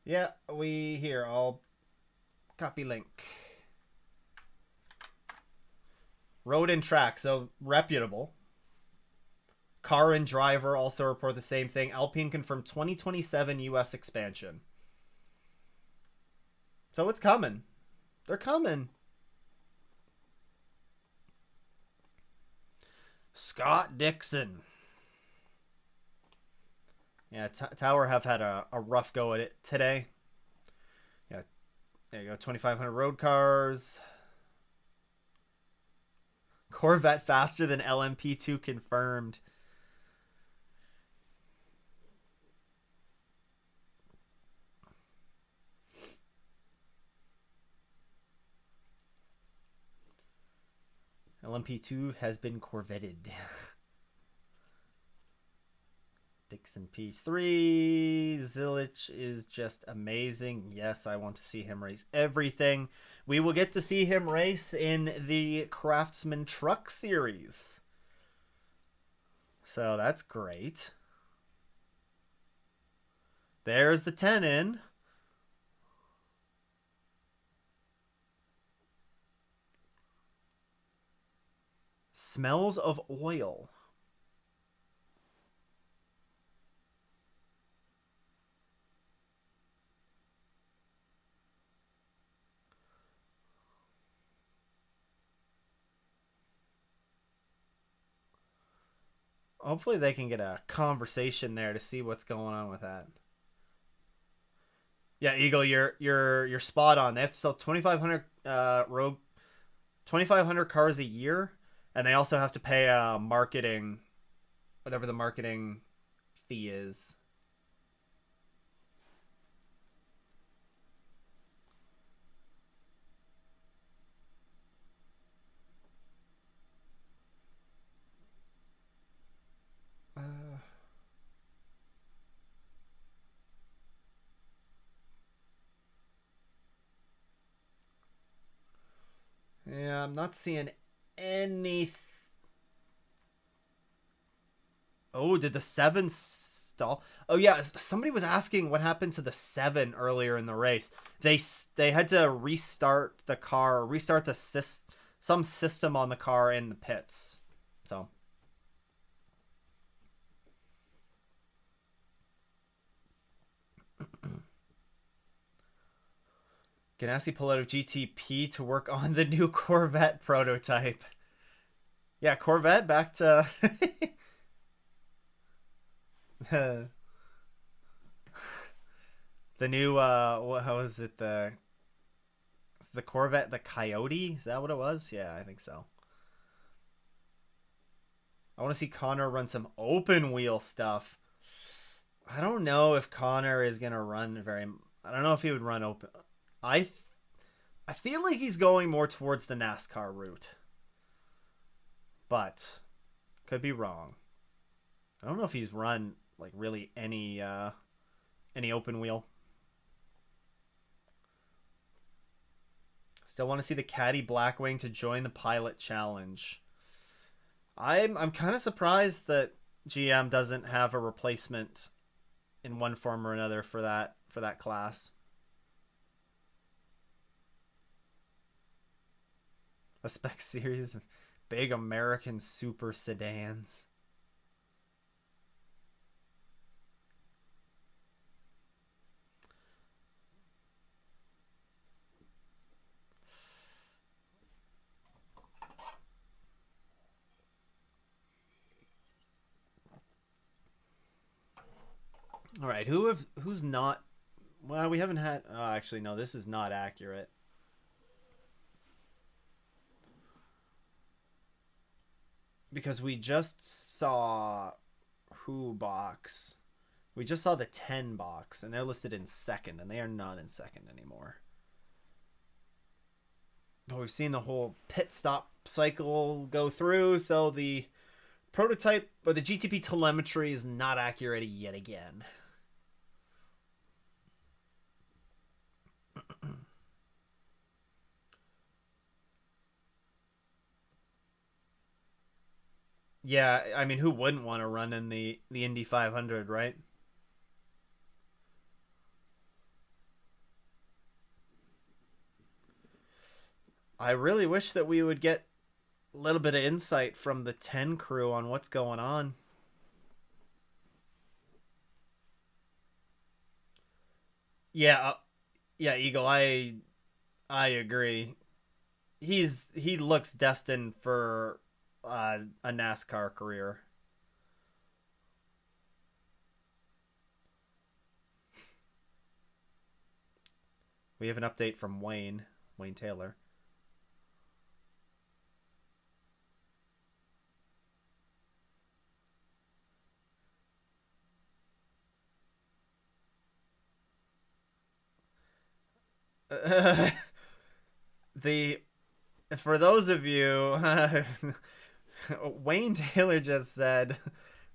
Yeah, I'll copy link. Road and Track, so reputable. Car and Driver also report the same thing. Alpine confirmed 2027 U.S. expansion. So it's coming. They're coming. Scott Dixon. Yeah, Tower have had a rough go at it today. Yeah, there you go. 2,500 road cars. Corvette faster than LMP2 confirmed. LMP2 has been Corvetted. Dixon P3. Zilic is just amazing. Yes, I want to see him race everything. We will get to see him race in the Craftsman Truck Series. So that's great. There's the 10 in. Smells of oil. Hopefully they can get a conversation there to see what's going on with that. Yeah, Eagle, you're spot on. They have to sell 2,500 rogue 2,500 cars a year, and they also have to pay marketing, whatever the marketing fee is. Yeah, I'm not seeing any. Oh, did the seven stall? Oh yeah, somebody was asking what happened to the seven earlier in the race. They had to restart the car, restart the some system on the car in the pits. So Ganassi pulled out of GTP to work on the new Corvette prototype. Yeah, Corvette back to the new how was it, the Corvette, the Coyote? Is that what it was? Yeah, I think so. I want to see Connor run some open wheel stuff. I don't know if Connor is gonna run very. I don't know if he would run open. I I feel like he's going more towards the NASCAR route, but could be wrong. I don't know if he's run like really any open wheel. Still want to see the Caddy Blackwing to join the Pilot Challenge. I'm kind of surprised that GM doesn't have a replacement in one form or another for that class. A spec series of big American super sedans. All right, who's not? Well, we haven't had. Oh, actually, no. This is not accurate. Because we just saw who box. We just saw the 10 box, and they're listed in second, and they are not in second anymore. But we've seen the whole pit stop cycle go through, so the prototype or the GTP telemetry is not accurate yet again. Yeah, I mean, who wouldn't want to run in the Indy 500, right? I really wish that we would get a little bit of insight from the 10 crew on what's going on. Yeah, yeah, Eagle, I agree. He looks destined for a NASCAR career. We have an update from Wayne Taylor. The For those of you, Wayne Taylor just said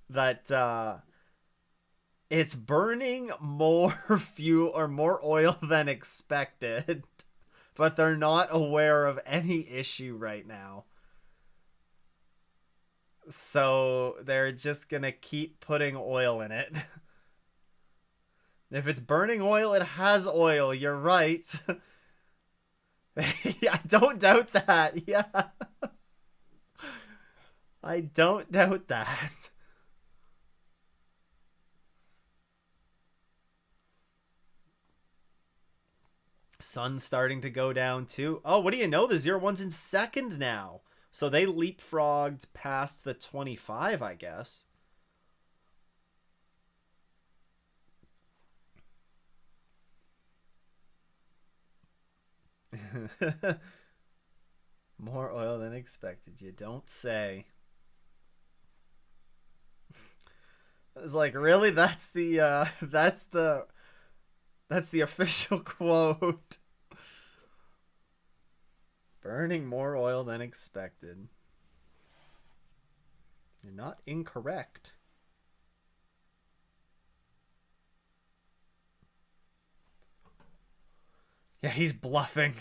that it's burning more fuel or more oil than expected, but they're not aware of any issue right now. So they're just gonna keep putting oil in it. If it's burning oil, it has oil. You're right. Yeah, I don't doubt that. Yeah. I don't doubt that. Sun's starting to go down too. Oh, what do you know? The 0-1's in second now. So they leapfrogged past the 25, I guess. More oil than expected. You don't say. It's like, really? That's the that's the official quote. Burning more oil than expected. You're not incorrect. Yeah, he's bluffing.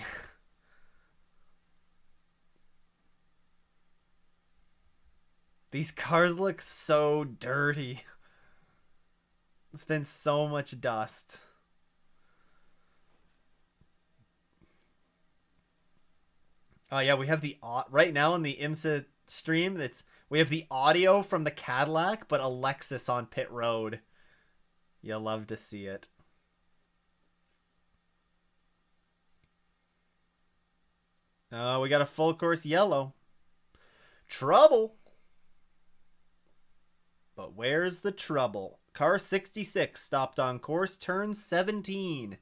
These cars look so dirty. It's been so much dust. Oh yeah, we have the right now in the IMSA stream. We have the audio from the Cadillac, but a Lexus on pit road. You'll love to see it. We got a full course yellow. Trouble. But where's the trouble? Car 66 stopped on course, turn 17.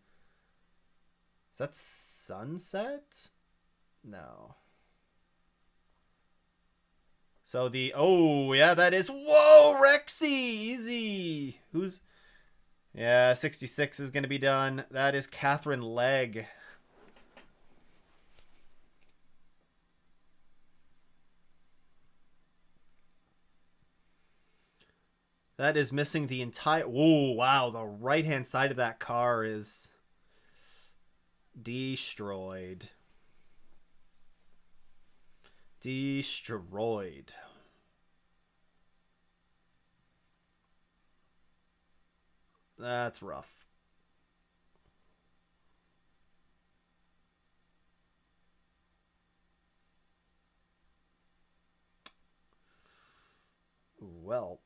Is that sunset? No. So oh yeah, that is, whoa, Rexy, easy. Yeah, 66 is going to be done. That is Catherine Legg. That is missing the entire... Oh, wow. The right-hand side of that car is destroyed. Destroyed. That's rough. Well...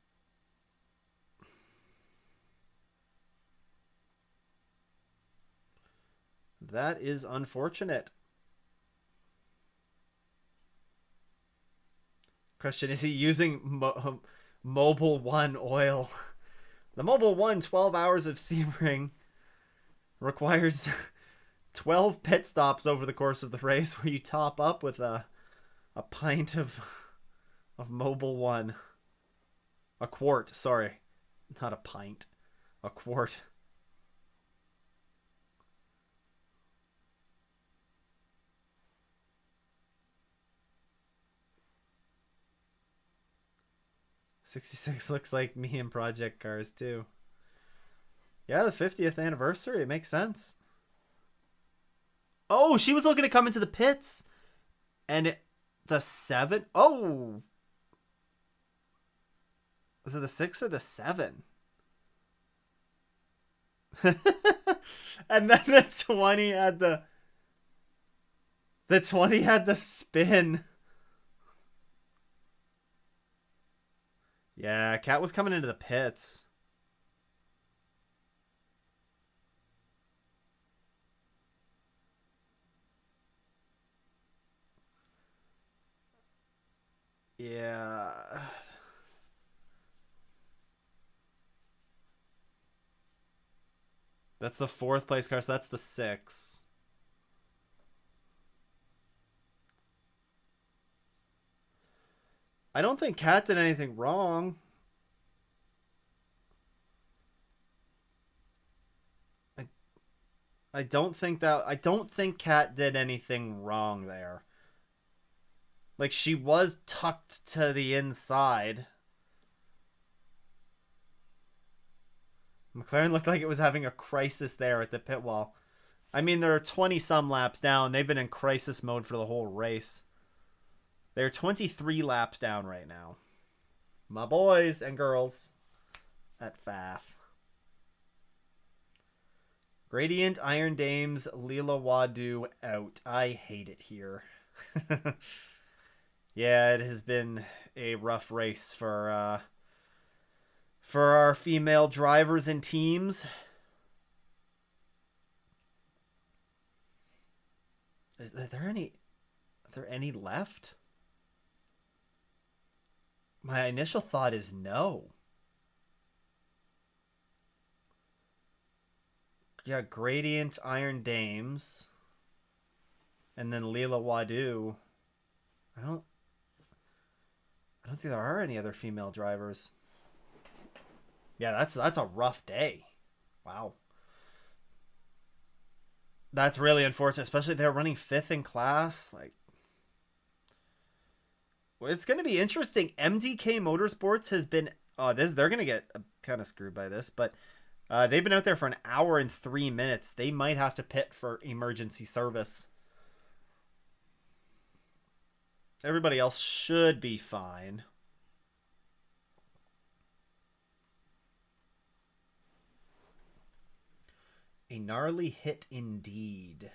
that is unfortunate. Question, is he using Mobil 1 oil? The Mobil 1 12 hours of Sebring requires 12 pit stops over the course of the race, where you top up with a pint of Mobil 1. A quart, sorry. Not a pint. A quart. '66 looks like me in project cars too. Yeah, the 50th anniversary. It makes sense. Oh, she was looking to come into the pits. And the 7? Oh. Was it the 6 or the 7? And then the 20 had the... The 20 had the spin. Yeah, Cat was coming into the pits. Yeah. That's the 4th place car, so that's the 6. I don't think Cat did anything wrong. I don't think Cat did anything wrong there. Like, she was tucked to the inside. McLaren looked like it was having a crisis there at the pit wall. I mean, they're 20-some laps down. They've been in crisis mode for the whole race. They're 23 laps down right now. My boys and girls at FAF. Gradient, Iron Dames, Lila Wadu out. I hate it here. Yeah, it has been a rough race for our female drivers and teams. Are there any left? My initial thought is no. Yeah, Gradient, Iron Dames. and then Leela Wadu. I don't think there are any other female drivers. Yeah, that's a rough day. Wow. That's really unfortunate, especially they're running 5th in class. Like, well, it's going to be interesting. MDK Motorsports has been they're going to get kind of screwed by this, but they've been out there for an hour and 3 minutes. They might have to pit for emergency service. Everybody else should be fine. A gnarly hit indeed.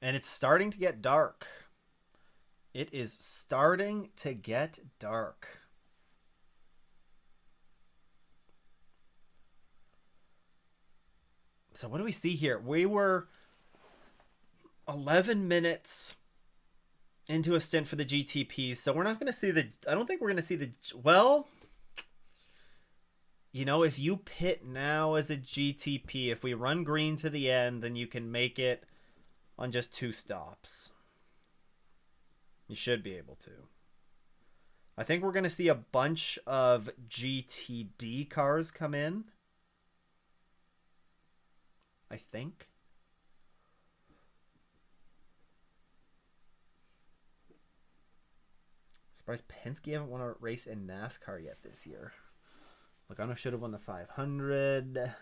And it's starting to get dark. It is starting to get dark. So what do we see here? We were 11 minutes into a stint for the GTPs, so we're not going to see the... I don't think we're going to see the... Well, you know, if you pit now as a GTP, if we run green to the end, then you can make it on just 2 stops. You should be able to. I think we're going to see a bunch of GTD cars come in. I think. Surprised Penske haven't won a race in NASCAR yet this year. Logano should have won the 500.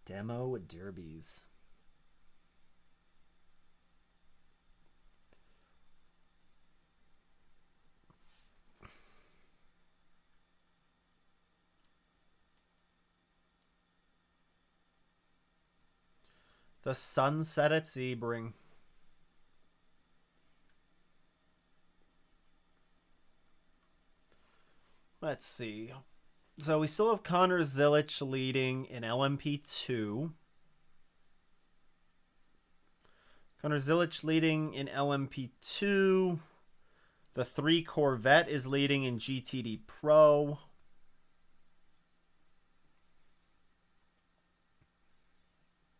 Demo derbies. The sunset at Sebring. Let's see. So we still have Connor Zilic leading in LMP2. Connor Zilic leading in LMP2. The 3 Corvette is leading in GTD Pro.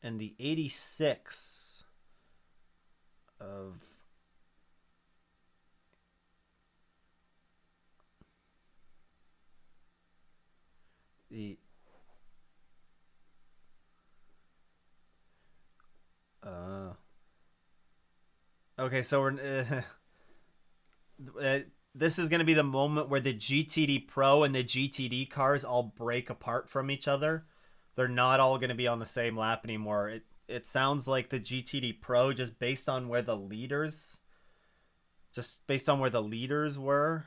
And the 86 of... the... Okay, so we're... this is going to be the moment where the GTD Pro and the GTD cars all break apart from each other. They're not all going to be on the same lap anymore. It sounds like the GTD Pro, just based on where the leaders were.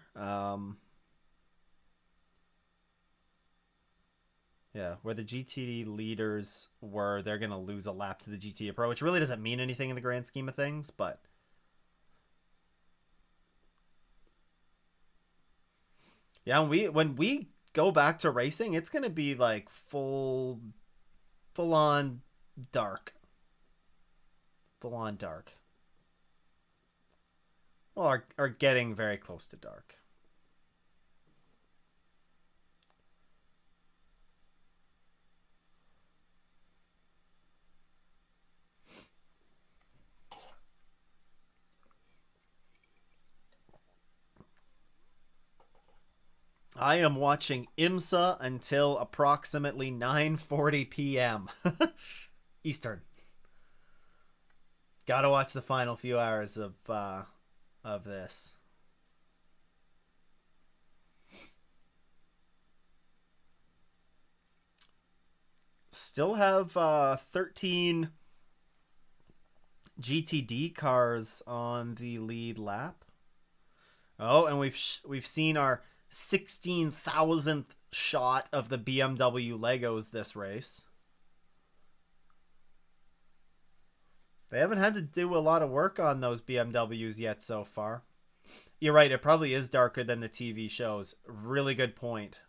Yeah, where the GTD leaders were, they're going to lose a lap to the GTD Pro, which really doesn't mean anything in the grand scheme of things, but... yeah, when we go back to racing, it's going to be like full on dark. Full on dark. Well, are getting very close to dark. I am watching IMSA until approximately 9:40 p.m. Eastern. Gotta watch the final few hours of this. Still have 13 GTD cars on the lead lap. Oh, and we've seen our 16,000th shot of the BMW Legos this race. They haven't had to do a lot of work on those BMWs yet so far. You're right, it probably is darker than the TV shows. Really good point.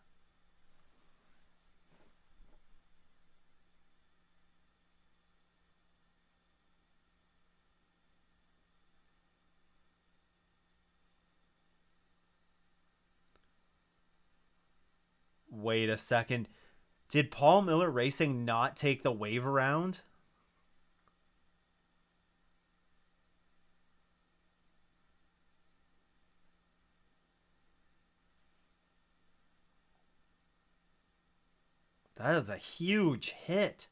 wait a second. Did Paul Miller Racing not take the wave around? That is a huge hit.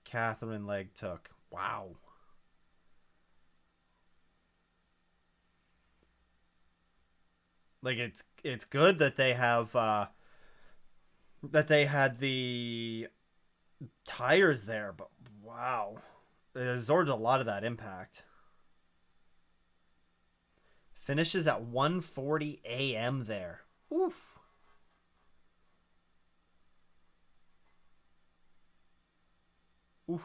Catherine Legg took. Wow. Like it's good that they have that they had the tires there, but wow. It absorbed a lot of that impact. Finishes at 1:40 a.m. there. Oof. Oof.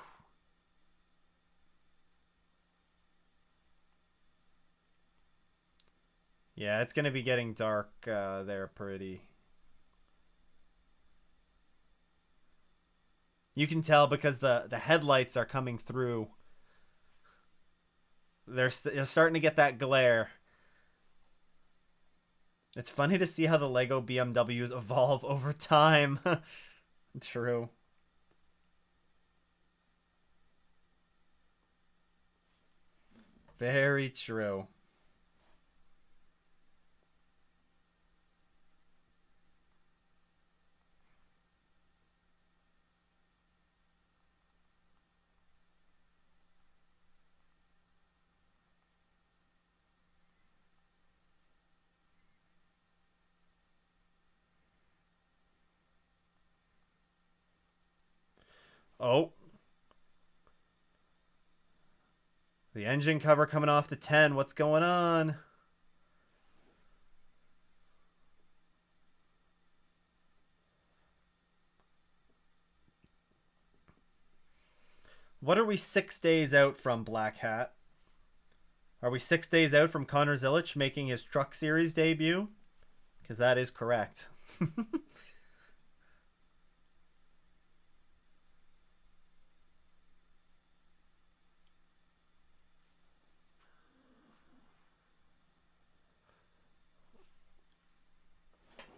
Yeah, it's going to be getting dark there pretty. You can tell because the headlights are coming through. They're starting to get that glare. It's funny to see how the Lego BMWs evolve over time. True. Very true. Oh, the engine cover coming off the 10. What's going on? What are we 6 days out from, Black Hat? Are we 6 days out from Connor Zilic making his Truck Series debut? Because that is correct.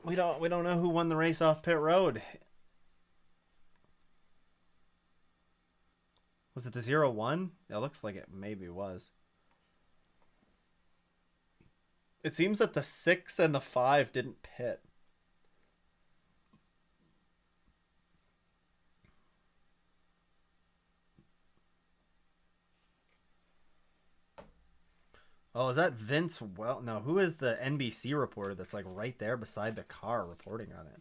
We don't know who won the race off pit road. Was it the 0-1? It looks like it maybe was. It seems that the 6 and the 5 didn't pit. Oh, is that Vince? Well, no. Who is the NBC reporter that's like right there beside the car reporting on it?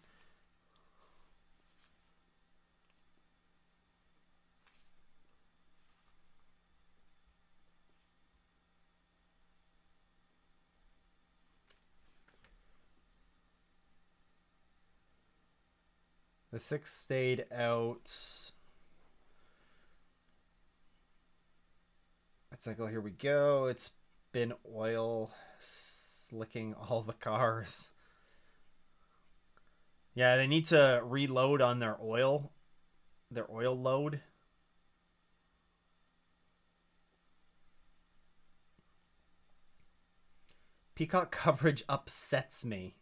The 6 stayed out. It's like, oh, here we go. It's been oil slicking all the cars. Yeah, they need to reload on their oil load. Peacock coverage upsets me.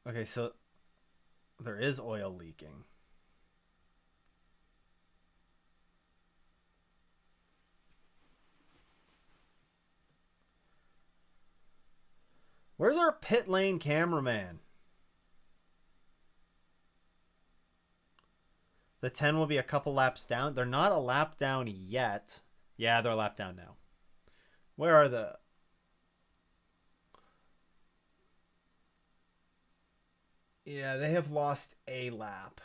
Okay, so there is oil leaking. Where's our pit lane cameraman? The 10 will be a couple laps down. They're not a lap down yet. Yeah, they're a lap down now. Where are the... Yeah, they have lost a lap.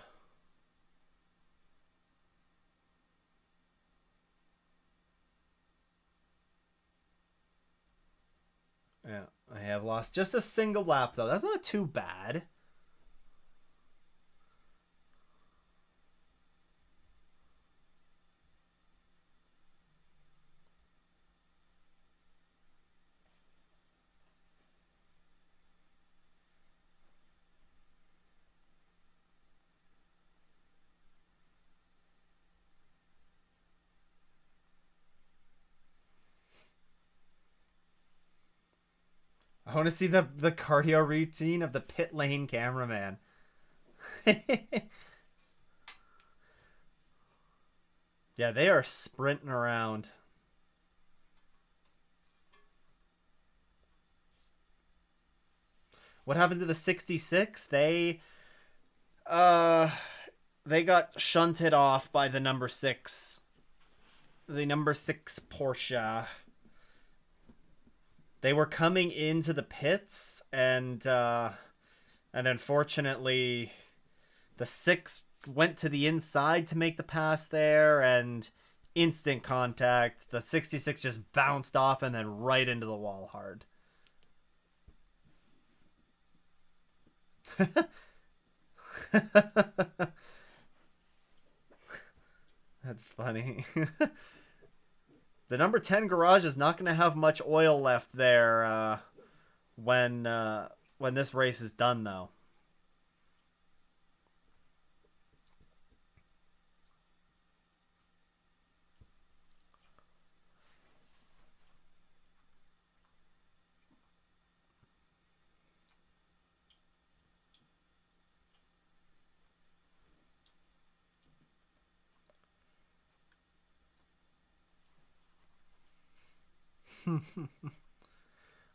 Yeah, I have lost just a single lap, though. That's not too bad. I want to see the cardio routine of the pit lane cameraman. Yeah, they are sprinting around. What happened to the 66? Uh they got shunted off by the number 6. The number 6 Porsche. They were coming into the pits, and unfortunately the 6 went to the inside to make the pass there, and instant contact. The 66 just bounced off and then right into the wall hard. That's funny. The number 10 garage is not going to have much oil left there when this race is done, though.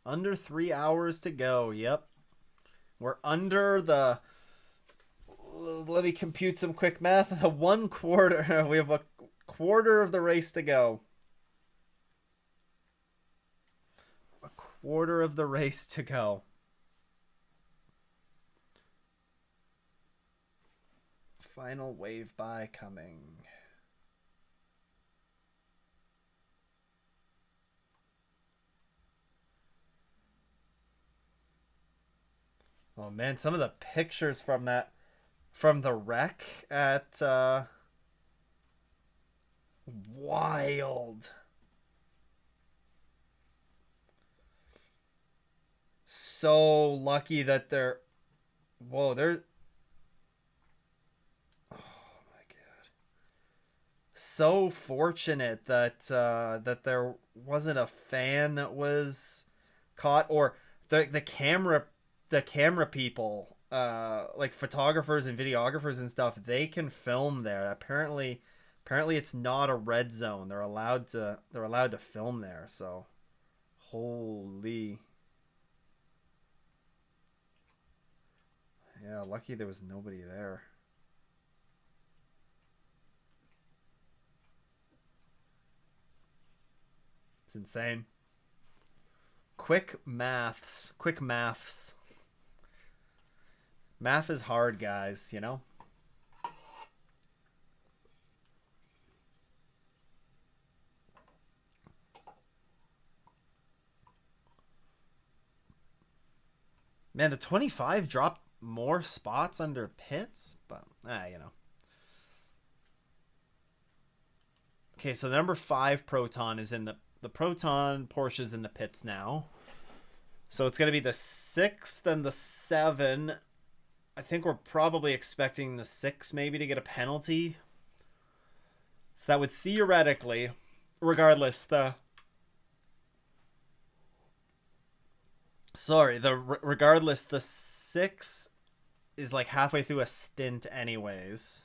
Under 3 hours to go. Yep. We're under the... Let me compute some quick math. The 1/4. We have a quarter of the race to go. A quarter of the race to go. Final wave by coming. Oh man, some of the pictures from the wreck at wild. So lucky that they're oh my god. So fortunate that that there wasn't a fan that was caught, or the camera people, like photographers and videographers and stuff, they can film there. Apparently it's not a red zone. They're allowed to film there. So, holy, yeah, lucky there was nobody there. It's insane. Quick maths. Math is hard, guys, you know? Man, the 25 dropped more spots under pits, but, you know. Okay, so the number 5 Proton is in the Proton Porsche's in the pits now. So it's going to be the 6th and the 7. I think we're probably expecting the 6 maybe to get a penalty. So that would theoretically, regardless, regardless, the 6 is like halfway through a stint anyways.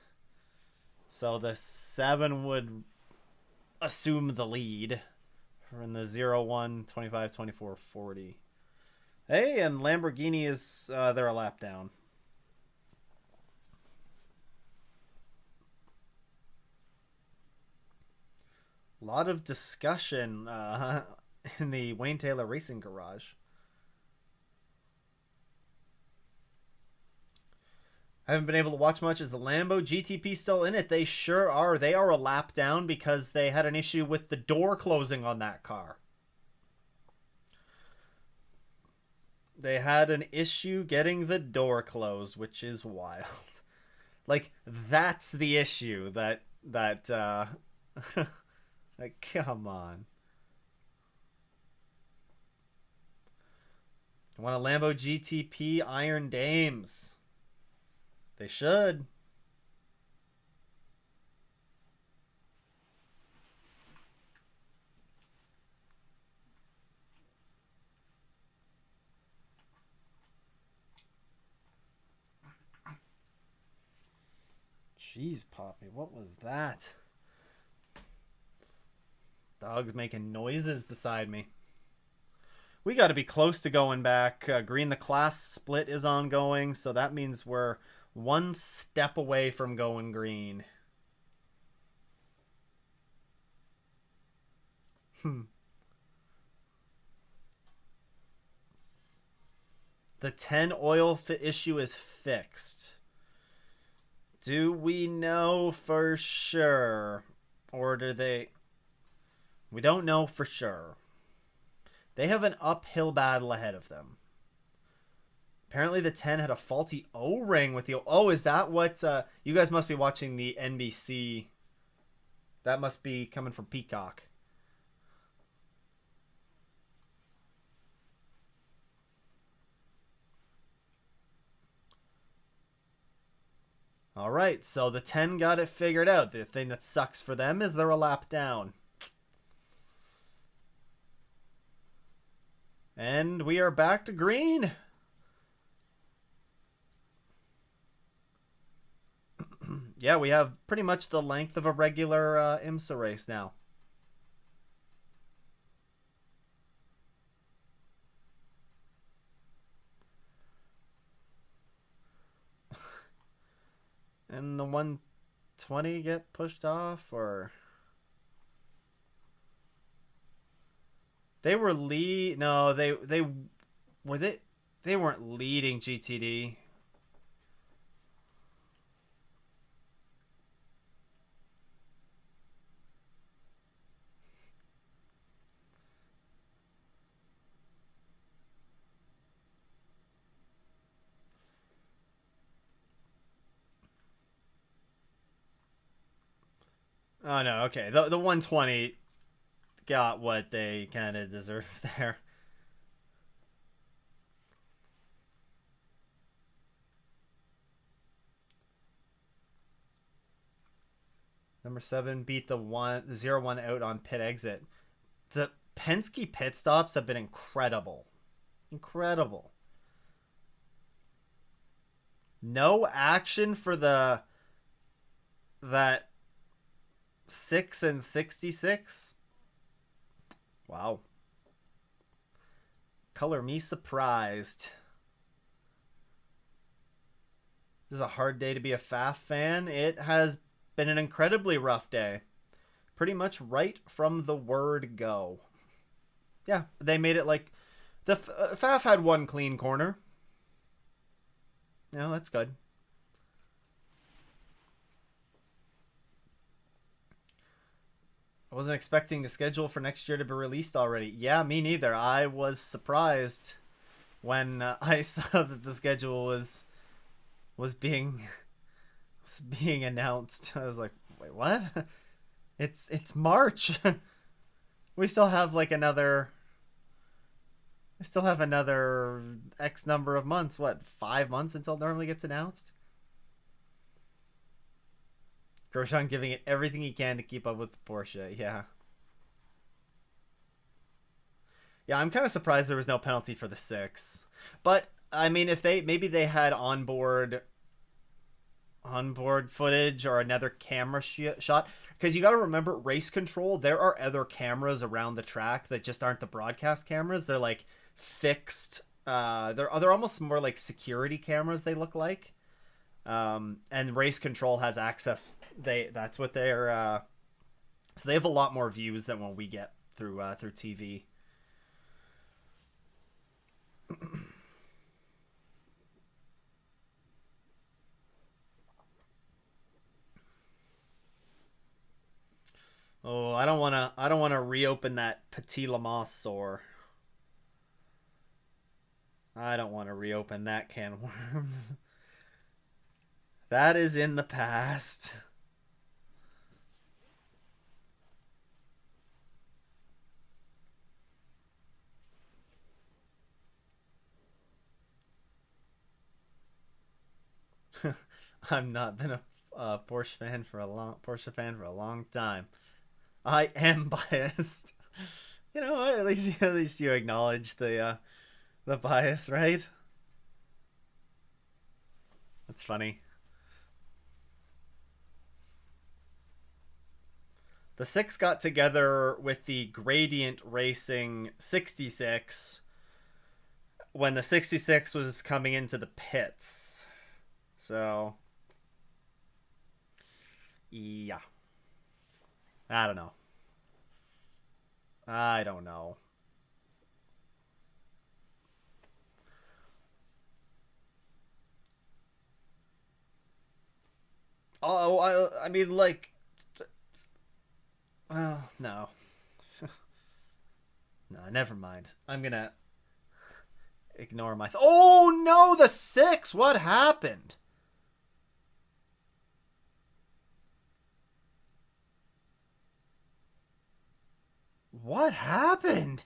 So the 7 would assume the lead in the 0-1, 25, 24, 40. Hey, and Lamborghini is, they're a lap down. A lot of discussion in the Wayne Taylor Racing Garage. I haven't been able to watch much. Is the Lambo GTP still in it? They sure are. They are a lap down because they had an issue with the door closing on that car. They had an issue getting the door closed, which is wild. Like, that's the issue that like, come on. I want a Lambo GTP Iron Dames. They should. Jeez, Poppy, what was that? Dog's making noises beside me. We got to be close to going back. Green, the class split is ongoing, so that means we're one step away from going green. The 10 oil issue is fixed. Do we know for sure? Or do they... We don't know for sure. They have an uphill battle ahead of them. Apparently the 10 had a faulty O-ring with the... Oh, is that what... you guys must be watching the NBC. That must be coming from Peacock. All right, so the 10 got it figured out. The thing that sucks for them is they're a lap down. And we are back to green. Yeah, we have pretty much the length of a regular IMSA race now. And the 120 get pushed off, or... They were No, they were they weren't leading GTD. Oh no, okay. The 120 got what they kind of deserved there. Number 7 beat the 0-1 out on pit exit. The Penske pit stops have been incredible. Incredible. No action for that 6 and 66. Wow. Color me surprised. This is a hard day to be a FAF fan. It has been an incredibly rough day. Pretty much right from the word go. Yeah, they made it like... The FAF had one clean corner. No, that's good. I wasn't expecting the schedule for next year to be released already. Yeah, me neither. I was surprised when I saw that the schedule was being announced. I was like, wait, what? It's March. We still have like another X number of months. What, 5 months until it normally gets announced? Grosjean giving it everything he can to keep up with Porsche. Yeah. Yeah, I'm kind of surprised there was no penalty for the 6. But I mean, if maybe they had onboard footage or another camera shot, because you got to remember, race control, there are other cameras around the track that just aren't the broadcast cameras. They're like fixed. They're almost more like security cameras, they look like. And race control has access. That's what they're so they have a lot more views than what we get through TV. Oh, I don't want to reopen that Petit Le Mans sore. I don't want to reopen that can of worms. That is in the past. I've not been a Porsche fan for a long time. I am biased. You know, at least you acknowledge the bias, right? That's funny. The 6 got together with the Gradient Racing 66 when the 66 was coming into the pits. So, yeah. I don't know. I don't know. Oh, I mean, like, well, no. No, never mind. I'm gonna ignore my. Oh no, the 6. What happened? What happened?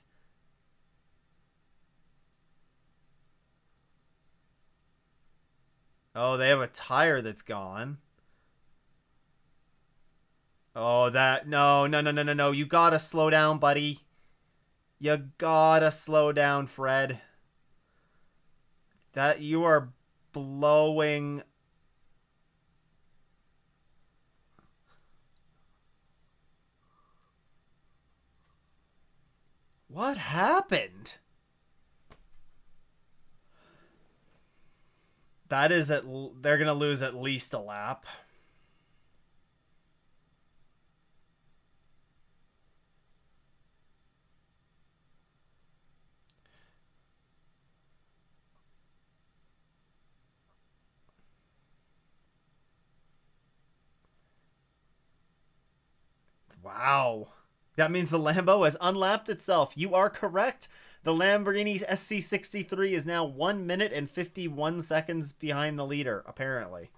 Oh, they have a tire that's gone. Oh, that no, no, no, no, no, no. You gotta slow down, buddy. You gotta slow down, Fred. That you are blowing. What happened? That is at. They're gonna lose at least a lap. Wow. That means the Lambo has unlapped itself. You are correct. The Lamborghini SC63 is now 1 minute and 51 seconds behind the leader, apparently.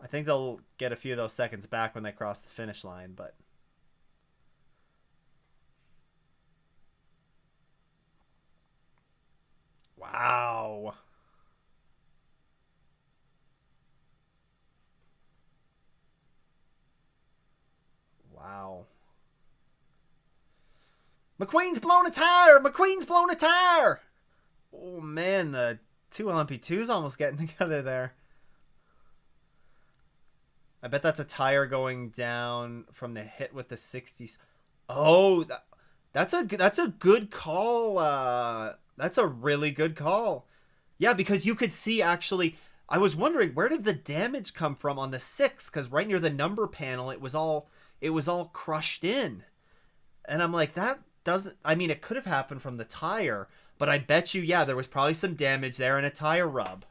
I think they'll get a few of those seconds back when they cross the finish line, but. Wow. Wow. McQueen's blown a tire! McQueen's blown a tire! Oh man, the two LMP2s almost getting together there. I bet that's a tire going down from the hit with the 60s. Oh, that's a good call. That's a really good call. Yeah, because you could see actually. I was wondering where did the damage come from on the 6? Because right near the number panel, it was all crushed in, and I'm like that doesn't. I mean, it could have happened from the tire, but I bet you, yeah, there was probably some damage there and a tire rub.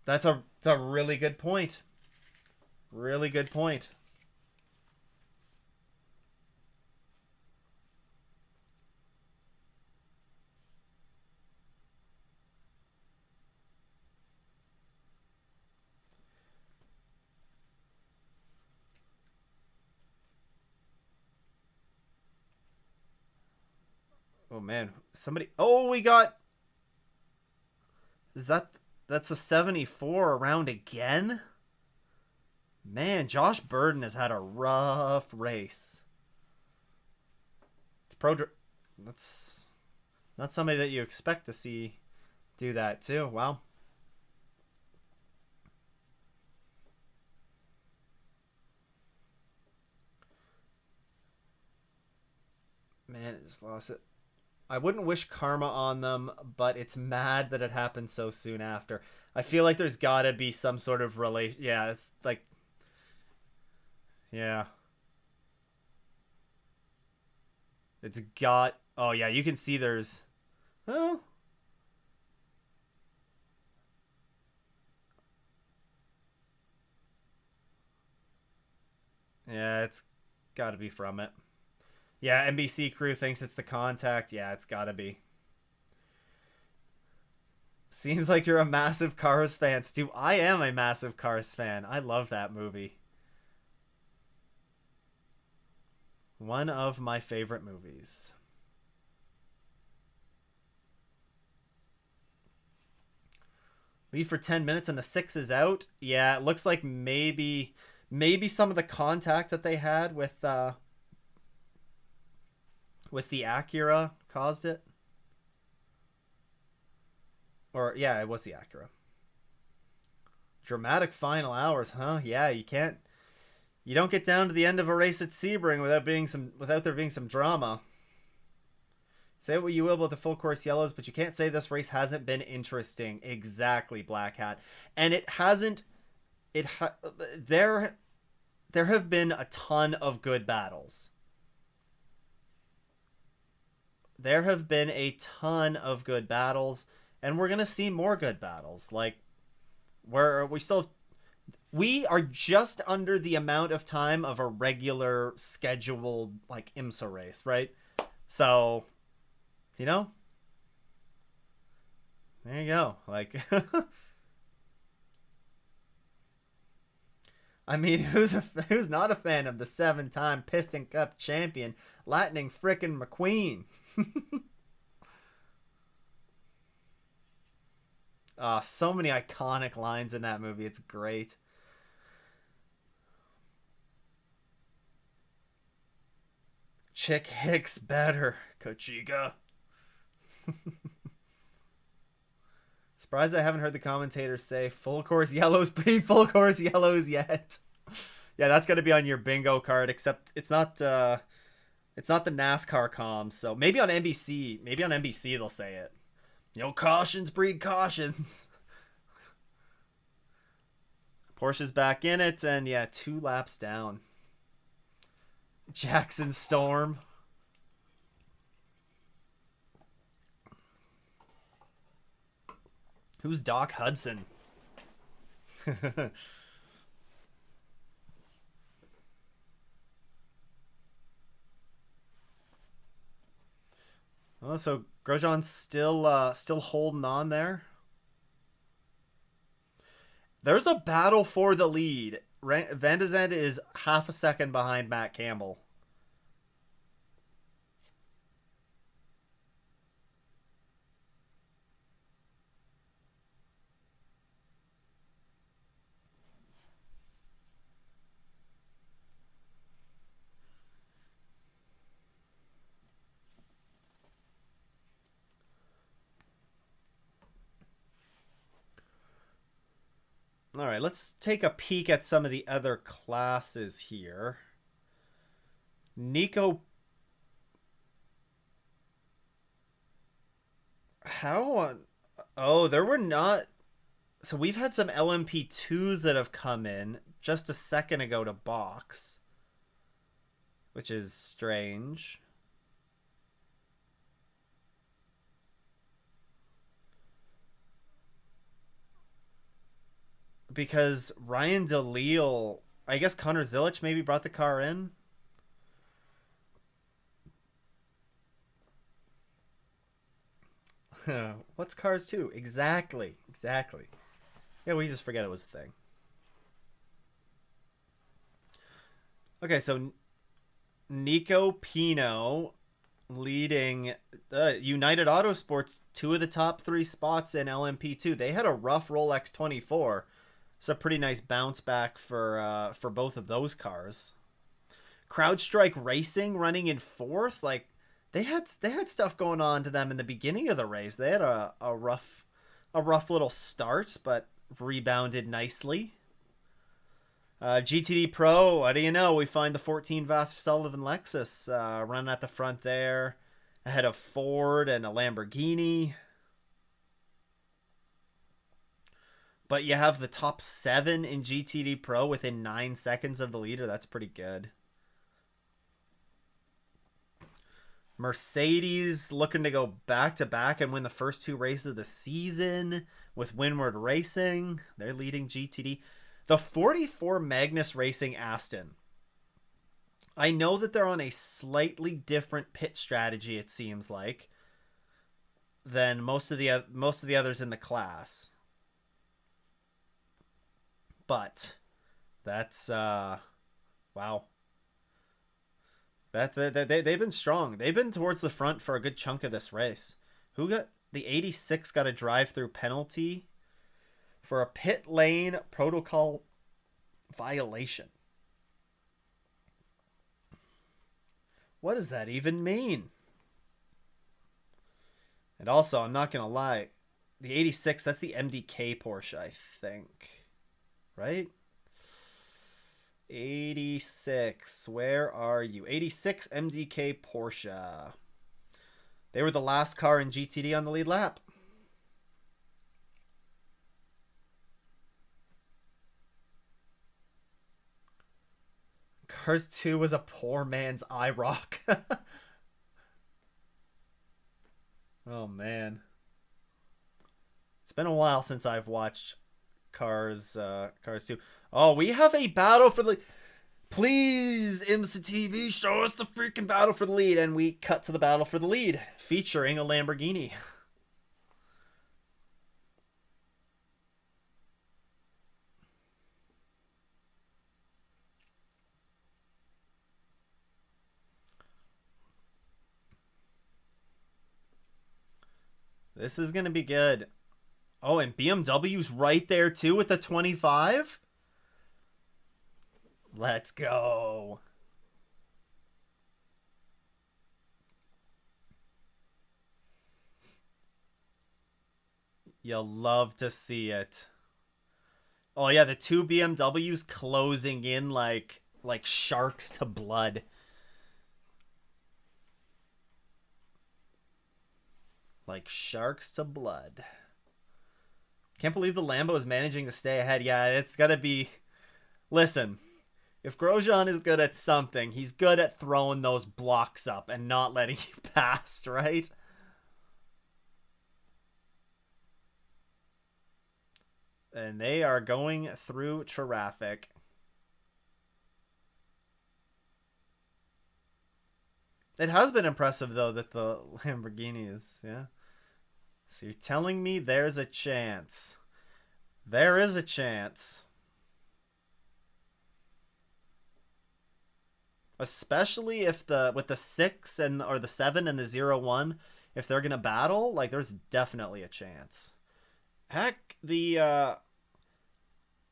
That's a really good point. Really good point. Oh man, somebody. Oh, we got. Is that's a 74 around again? Man, Josh Burden has had a rough race. It's pro. That's not somebody that you expect to see do that too. Wow. Man, it just lost it. I wouldn't wish karma on them, but it's mad that it happened so soon after. I feel like there's gotta be some sort of relation. Yeah, it's like, yeah, it's got. Oh yeah, you can see there's. Oh, yeah, it's got to be from it. Yeah, NBC crew thinks it's the contact. Yeah, it's got to be. Seems like you're a massive Cars fan, Stu. I am a massive Cars fan. I love that movie. One of my favorite movies. Leave for 10 minutes and the 6 is out. Yeah, it looks like maybe some of the contact that they had with the Acura caused it. Or yeah, it was the Acura. Dramatic final hours, huh? Yeah, you can't. You don't get down to the end of a race at Sebring without there being some drama. Say what you will about the full course yellows, but you can't say this race hasn't been interesting. Exactly, Black Hat. And it hasn't. There have been a ton of good battles. There have been a ton of good battles, and we're gonna see more good battles. Like, where we are just under the amount of time of a regular scheduled like IMSA race, right? So, you know, there you go. Like, I mean, who's not a fan of the 7-time Piston Cup champion, Lightning frickin' McQueen? So many iconic lines in that movie. It's great. Chick Hicks better, Kachiga. Surprised I haven't heard the commentators say full course yellows beat full course yellows yet. Yeah, that's gonna be on your bingo card. Except it's not the NASCAR comms. So maybe on NBC. Maybe on NBC they'll say it. You know, cautions breed cautions. Porsche's back in it, and yeah, 2 laps down. Jackson Storm. Who's Doc Hudson? Oh, so Grosjean's still holding on there. There's a battle for the lead. Van de Zandt is half a second behind Matt Campbell. All right, let's take a peek at some of the other classes here. Nico. How on. Oh, there were not. So we've had some LMP2s that have come in just a second ago to box, which is strange. Because Ryan DeLeal, I guess Connor Zilich maybe brought the car in. What's Cars 2? Exactly. Yeah, we just forget it was a thing. Okay, so Nico Pino leading United Autosports, 2 of the top 3 spots in LMP2. They had a rough Rolex 24. It's a pretty nice bounce back for both of those cars. CrowdStrike Racing running in 4th. Like they had stuff going on to them in the beginning of the race. They had a rough little start, but rebounded nicely. GTD Pro, what do you know? We find the 14 Vasf Sullivan Lexus running at the front there, ahead of Ford and a Lamborghini. But you have the top 7 in GTD Pro within 9 seconds of the leader. That's pretty good. Mercedes looking to go back-to-back and win the first 2 races of the season with Windward Racing. They're leading GTD. The 44 Magnus Racing Aston. I know that they're on a slightly different pit strategy, it seems like, than most of the others in the class. But that's wow. They've been strong. They've been towards the front for a good chunk of this race. Who got the 86 got a drive-through penalty for a pit lane protocol violation. What does that even mean? And also, I'm not going to lie, the 86, that's the MDK Porsche, I think. Right? 86. Where are you? 86 MDK Porsche. They were the last car in GTD on the lead lap. Cars 2 was a poor man's IROC. Oh, man. It's been a while since I've watched Cars 2. Oh, we have a battle for the... Please, IMSA TV, show us the freaking battle for the lead. And we cut to the battle for the lead, featuring a Lamborghini. This is going to be good. Oh, and BMW's right there, too, with the 25? Let's go. You'll love to see it. Oh, yeah, the two BMWs closing in like sharks to blood. Like sharks to blood. Can't believe the Lambo is managing to stay ahead. Yeah, it's got to be... Listen, if Grosjean is good at something, he's good at throwing those blocks up and not letting you pass, right? And they are going through traffic. It has been impressive, though, that the Lamborghini is, yeah. So you're telling me there's a chance. There is a chance. Especially if with the 6 and or the 7 and the 0-1, if they're going to battle, like there's definitely a chance. Heck, the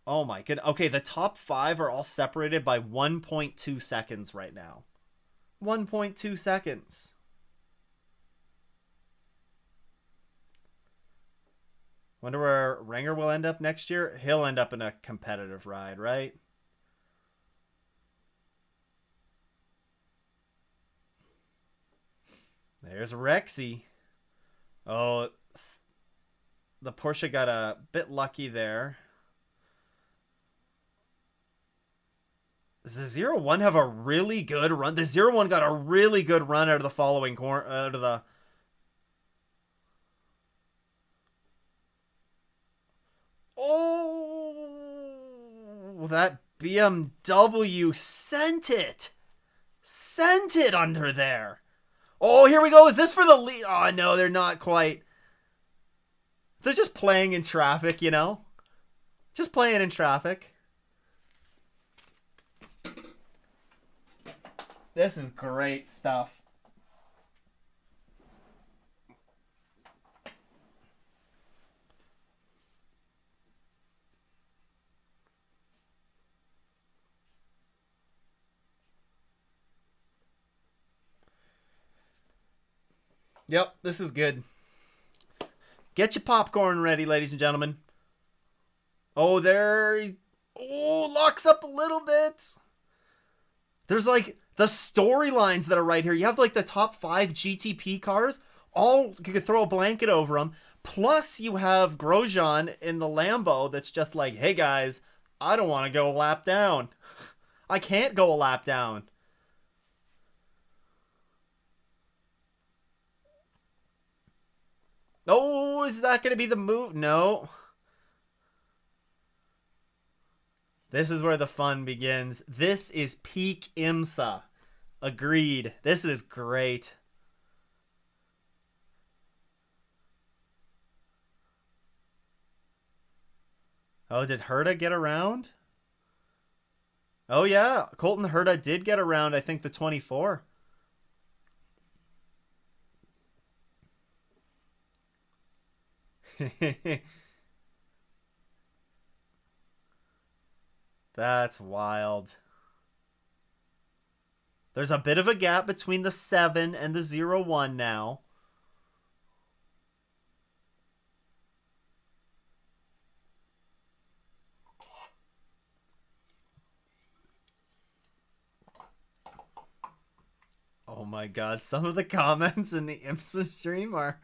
oh my goodness. Okay, the top 5 are all separated by 1.2 seconds right now. 1.2 seconds. Wonder where Renger will end up next year. He'll end up in a competitive ride, right? There's Rexy. Oh, the Porsche got a bit lucky there. Does the 0-1 have a really good run? The 0-1 got a really good run out of the following corner, out of the... Oh, that BMW sent it. Sent it under there. Oh, here we go. Is this for the lead? Oh, no, they're not quite. They're just playing in traffic, you know? Just playing in traffic. This is great stuff. Yep, this is good. Get your popcorn ready, ladies and gentlemen. Oh, there... Oh, locks up a little bit. There's like the storylines that are right here. You have like the top 5 GTP cars. All, you could throw a blanket over them. Plus you have Grosjean in the Lambo that's just like, hey guys, I don't want to go a lap down. I can't go a lap down. Oh, is that going to be the move? No. This is where the fun begins. This is peak IMSA. Agreed. This is great. Oh, did Herta get around? Oh, yeah. Colton Herta did get around, I think, the 24. That's wild. There's a bit of a gap between the 7 and the 0-1 now. Oh my god, some of the comments in the IMSA stream are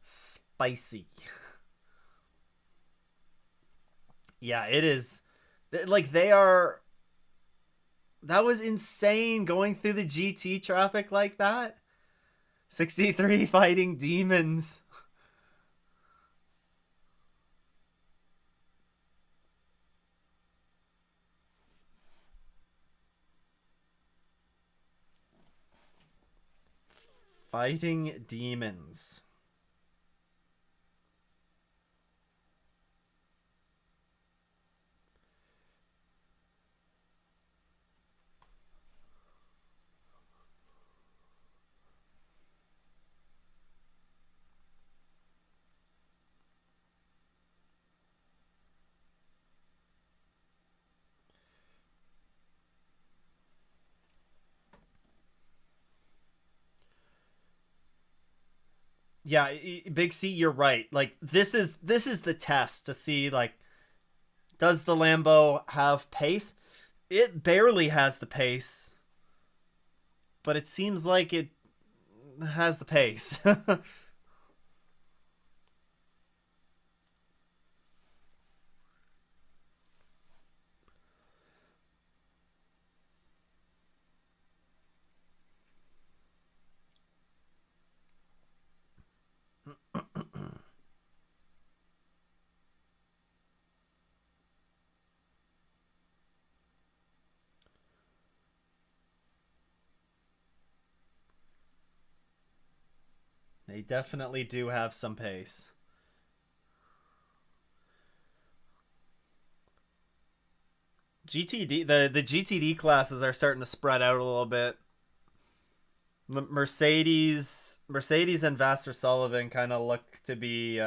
spicy. Yeah, it is. Like, they are. That was insane going through the GT traffic like that. 63 fighting demons. Fighting demons. Yeah, Big C, you're right. Like, this is the test to see, like, does the Lambo have pace? It barely has the pace, but it seems like it has the pace. They definitely do have some pace. GTD the GTD classes are starting to spread out a little bit. Mercedes and Vassar Sullivan kind of look to be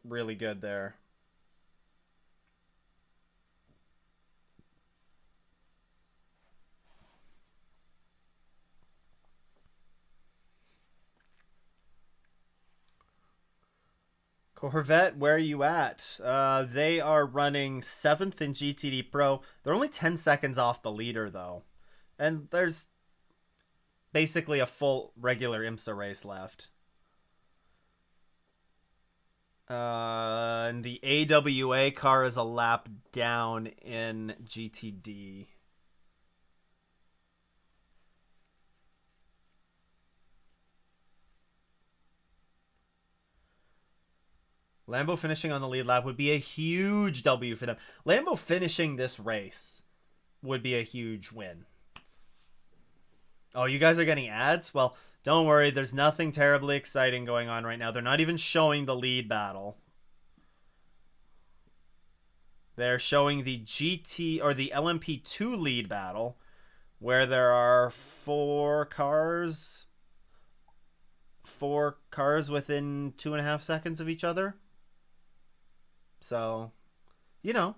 really good there. Corvette, where are you at? They are running 7th in GTD Pro. They're only 10 seconds off the leader, though. And there's basically a full regular IMSA race left. And the AWA car is a lap down in GTD. Lambo finishing on the lead lap would be a huge W for them. Lambo finishing this race would be a huge win. Oh, you guys are getting ads? Well, don't worry. There's nothing terribly exciting going on right now. They're not even showing the lead battle. They're showing the GT or the LMP2 lead battle, where there are four cars within 2.5 seconds of each other. So, you know.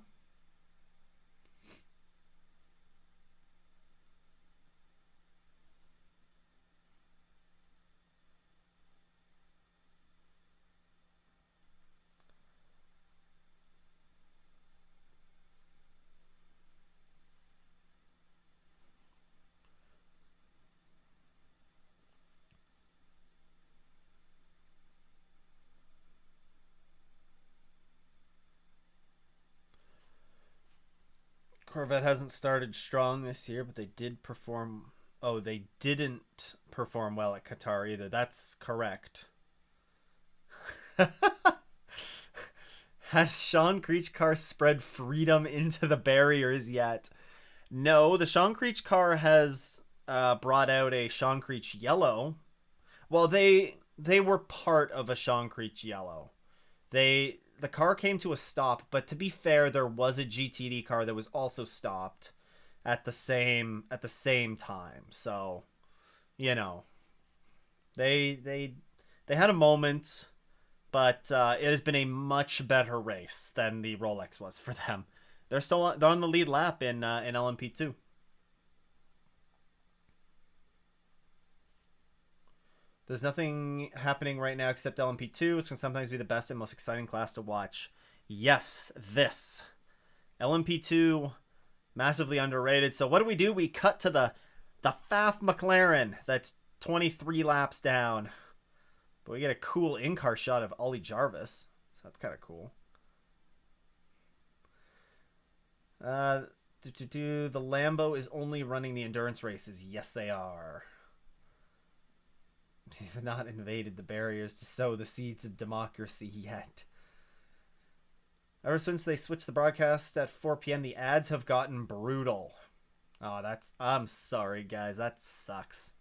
Corvette hasn't started strong this year, but they did perform. Oh, they didn't perform well at Qatar either. That's correct. Has Sean Creech car spread freedom into the barriers yet? No, the Sean Creech car has brought out a Sean Creech yellow. Well, they were part of a Sean Creech yellow. The car came to a stop, but to be fair, there was a GTD car that was also stopped at the same time. So, you know, they had a moment, but it has been a much better race than the Rolex was for them. They're on the lead lap in LMP2. There's nothing happening right now except LMP2, which can sometimes be the best and most exciting class to watch. Yes, this. LMP2, massively underrated. So what do? We cut to the Faf McLaren that's 23 laps down. But we get a cool in-car shot of Ollie Jarvis. So that's kind of cool. The Lambo is only running the endurance races. Yes, they are. We've not invaded the barriers to sow the seeds of democracy yet. Ever since they switched the broadcast at 4 p.m., the ads have gotten brutal. Oh, I'm sorry, guys. That sucks.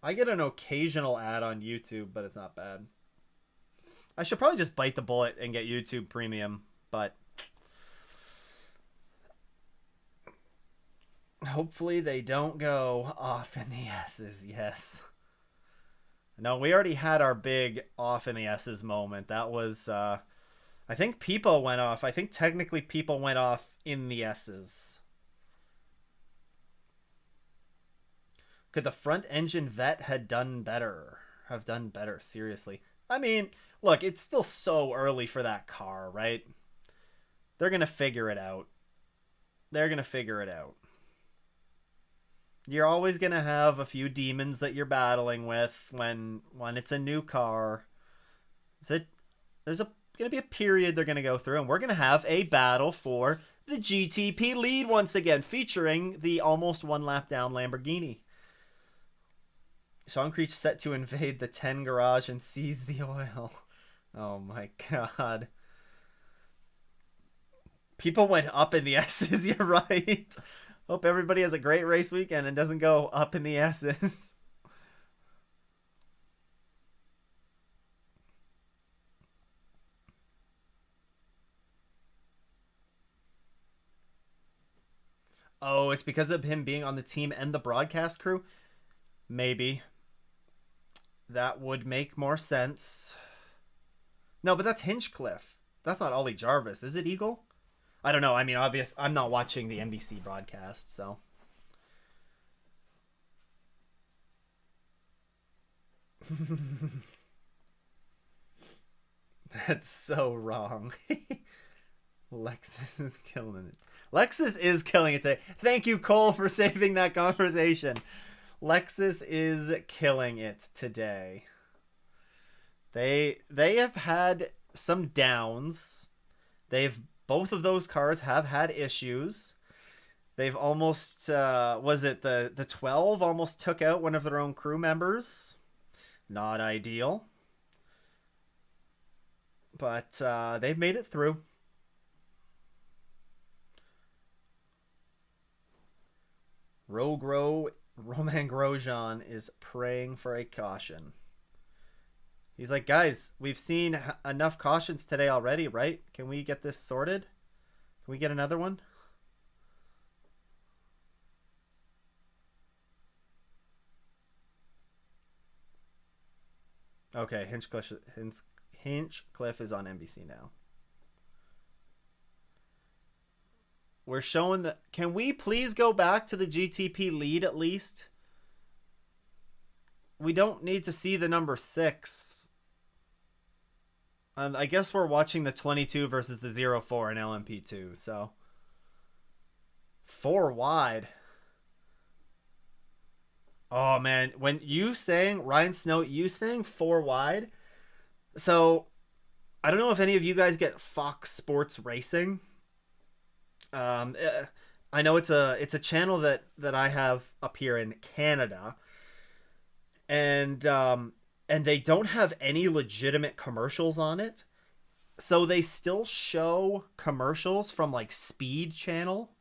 I get an occasional ad on YouTube, but it's not bad. I should probably just bite the bullet and get YouTube Premium, but hopefully they don't go off in the S's. Yes. No, we already had our big off in the S's moment. That was, I think Peepo went off. I think technically Peepo went off in the S's. Could the front engine vet have done better? Seriously. I mean, look, it's still so early for that car, right? They're going to figure it out. You're always going to have a few demons that you're battling with when it's a new car. So there's going to be a period they're going to go through, and we're going to have a battle for the GTP lead once again, featuring the almost one lap down Lamborghini. Sean Creech set to invade the 10 garage and seize the oil. Oh my god. People went up in the S's, you're right. Hope everybody has a great race weekend and doesn't go up in the S's. Oh, it's because of him being on the team and the broadcast crew? Maybe. That would make more sense. No, but that's Hinchcliffe. That's not Ollie Jarvis. Is it Eagle? I don't know. I mean, I'm not watching the NBC broadcast, so. That's so wrong. Lexus is killing it. Lexus is killing it today. Thank you, Cole, for saving that conversation. Lexus is killing it today. They have had some downs. Both of those cars have had issues. They've almost was it the 12 almost took out one of their own crew members. Not ideal. But they've made it through. Roman Grosjean is praying for a caution. He's like, guys, we've seen enough cautions today already, right? Can we get this sorted? Can we get another one? Okay, Hinchcliffe is on NBC now. We're showing the... Can we please go back to the GTP lead at least? We don't need to see the number 6. I guess we're watching the 22 versus the 04 in LMP2, so... 4 wide. Oh, man. When you saying... Ryan Snow, you saying 4 wide? So, I don't know if any of you guys get Fox Sports Racing. I know it's a channel that I have up here in Canada, and they don't have any legitimate commercials on it, so they still show commercials from like Speed Channel.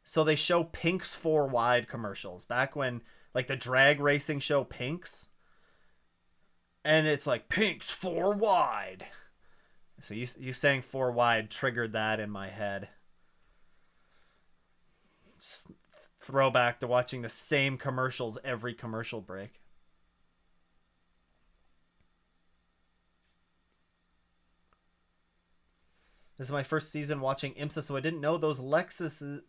So they show Pink's 4 wide commercials back when like the drag racing show Pink's, and it's like Pink's 4 wide. So you saying 4 wide triggered that in my head. Just throwback to watching the same commercials every commercial break. This is my first season watching IMSA, so I didn't know those Lexuses,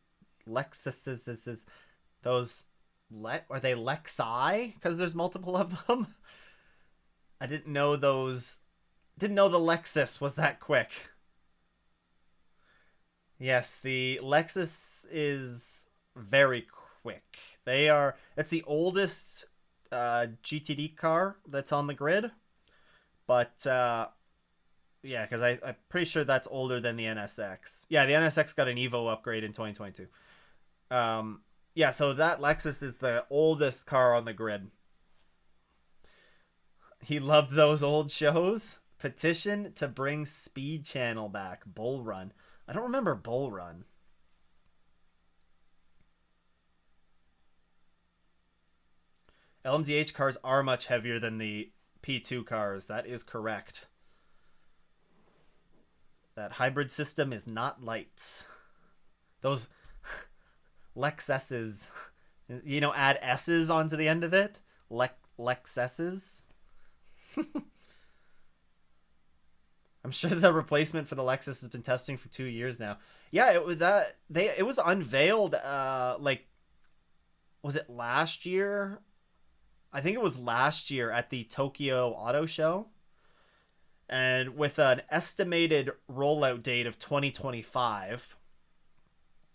those are they Lexi? Because there's multiple of them. I didn't know those Didn't know the Lexus was that quick. Yes, the Lexus is very quick. They are. It's the oldest GTD car that's on the grid, but yeah, because I'm pretty sure that's older than the NSX. Yeah, the NSX got an Evo upgrade in 2022. Yeah, so that Lexus is the oldest car on the grid. He loved those old shows. Petition to bring Speed Channel back. Bull Run. I don't remember Bull Run. LMDH cars are much heavier than the P2 cars. That is correct. That hybrid system is not light. Those Lexuses, you know, add S's onto the end of it. Lexuses. I'm sure the replacement for the Lexus has been testing for 2 years now. Yeah, it was that it was unveiled. Like, was it last year? I think it was last year at the Tokyo Auto Show, and with an estimated rollout date of 2025,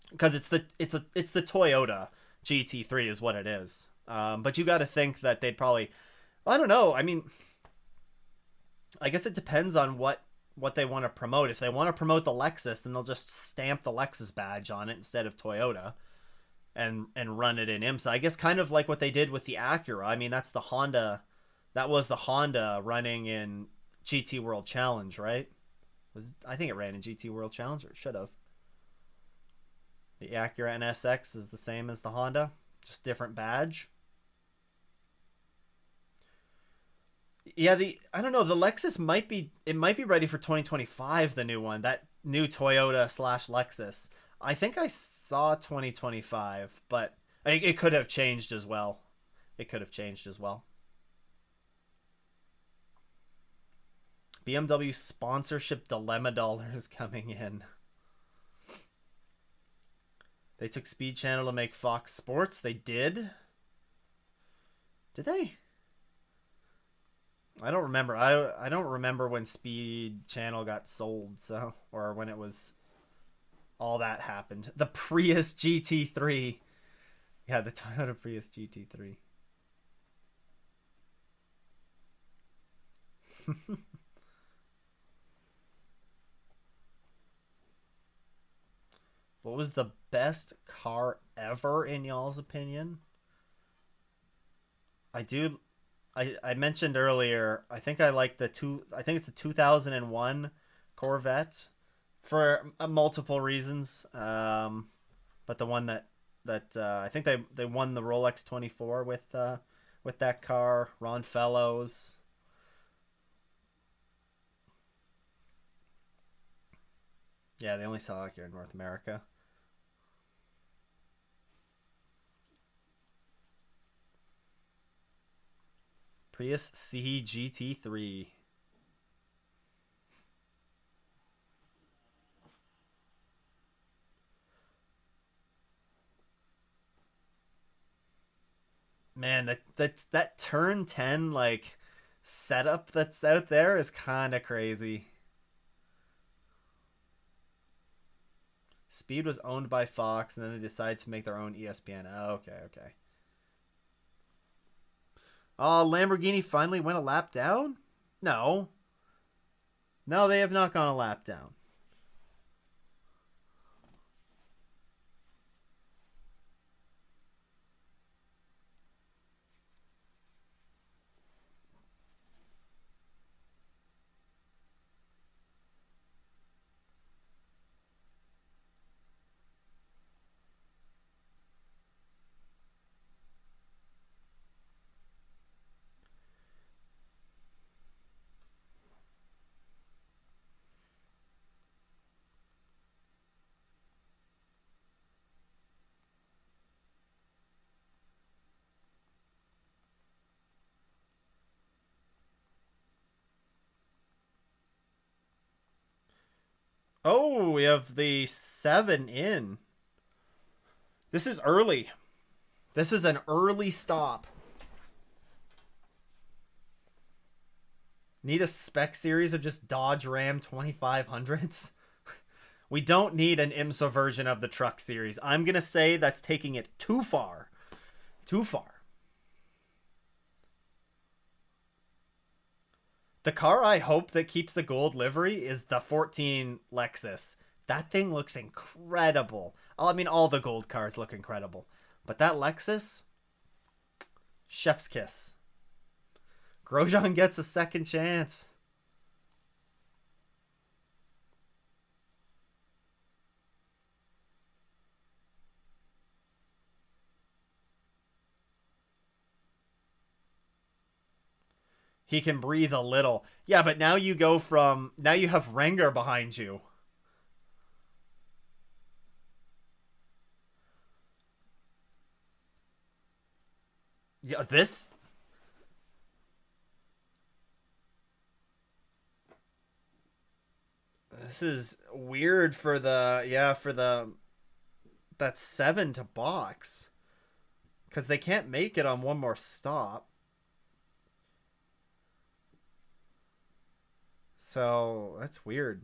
because it's the Toyota GT3 is what it is. But you got to think that they'd probably, I don't know. I mean, I guess it depends on what they want to promote. If they want to promote the Lexus, then they'll just stamp the Lexus badge on it instead of Toyota, and run it in IMSA. I guess kind of like what they did with the Acura. I mean, that's the Honda. That was the Honda running in GT World Challenge, right? I think it ran in GT World Challenge, or it should have. The Acura NSX is the same as the Honda, just different badge. Yeah, I don't know, the Lexus might be ready for 2025, the new one, that new Toyota slash Lexus. I think I saw 2025, but it could have changed as well. It could have changed as well. BMW sponsorship dilemma dollars coming in. They took Speed Channel to make Fox Sports. They did. Did they? I don't remember. I don't remember when Speed Channel got sold, so, or when it was all that happened. The Prius GT3. Yeah, the Toyota Prius GT3. What was the best car ever in y'all's opinion? I do. I mentioned earlier. I think I like I think it's the 2001 Corvette for multiple reasons. But the one that I think they won the Rolex 24 with that car. Ron Fellows. Yeah, they only sell it here in North America. Prius CGT3. Man, that turn 10 like setup that's out there is kind of crazy. Speed was owned by Fox, and then they decided to make their own ESPN. Oh, okay, okay. Oh, Lamborghini finally went a lap down? No. No, they have not gone a lap down. Oh, we have the 7 in. This is early. This is an early stop. Need a spec series of just Dodge Ram 2500s? We don't need an IMSA version of the truck series. I'm going to say that's taking it too far. Too far. The car I hope that keeps the gold livery is the 14 Lexus. That thing looks incredible. I mean, all the gold cars look incredible. But that Lexus, chef's kiss. Grosjean gets a second chance. He can breathe a little. Yeah, but now you go from... Now you have Renger behind you. Yeah, this... This is weird for the... Yeah, for the... That 7 to box. Because they can't make it on one more stop. So, that's weird.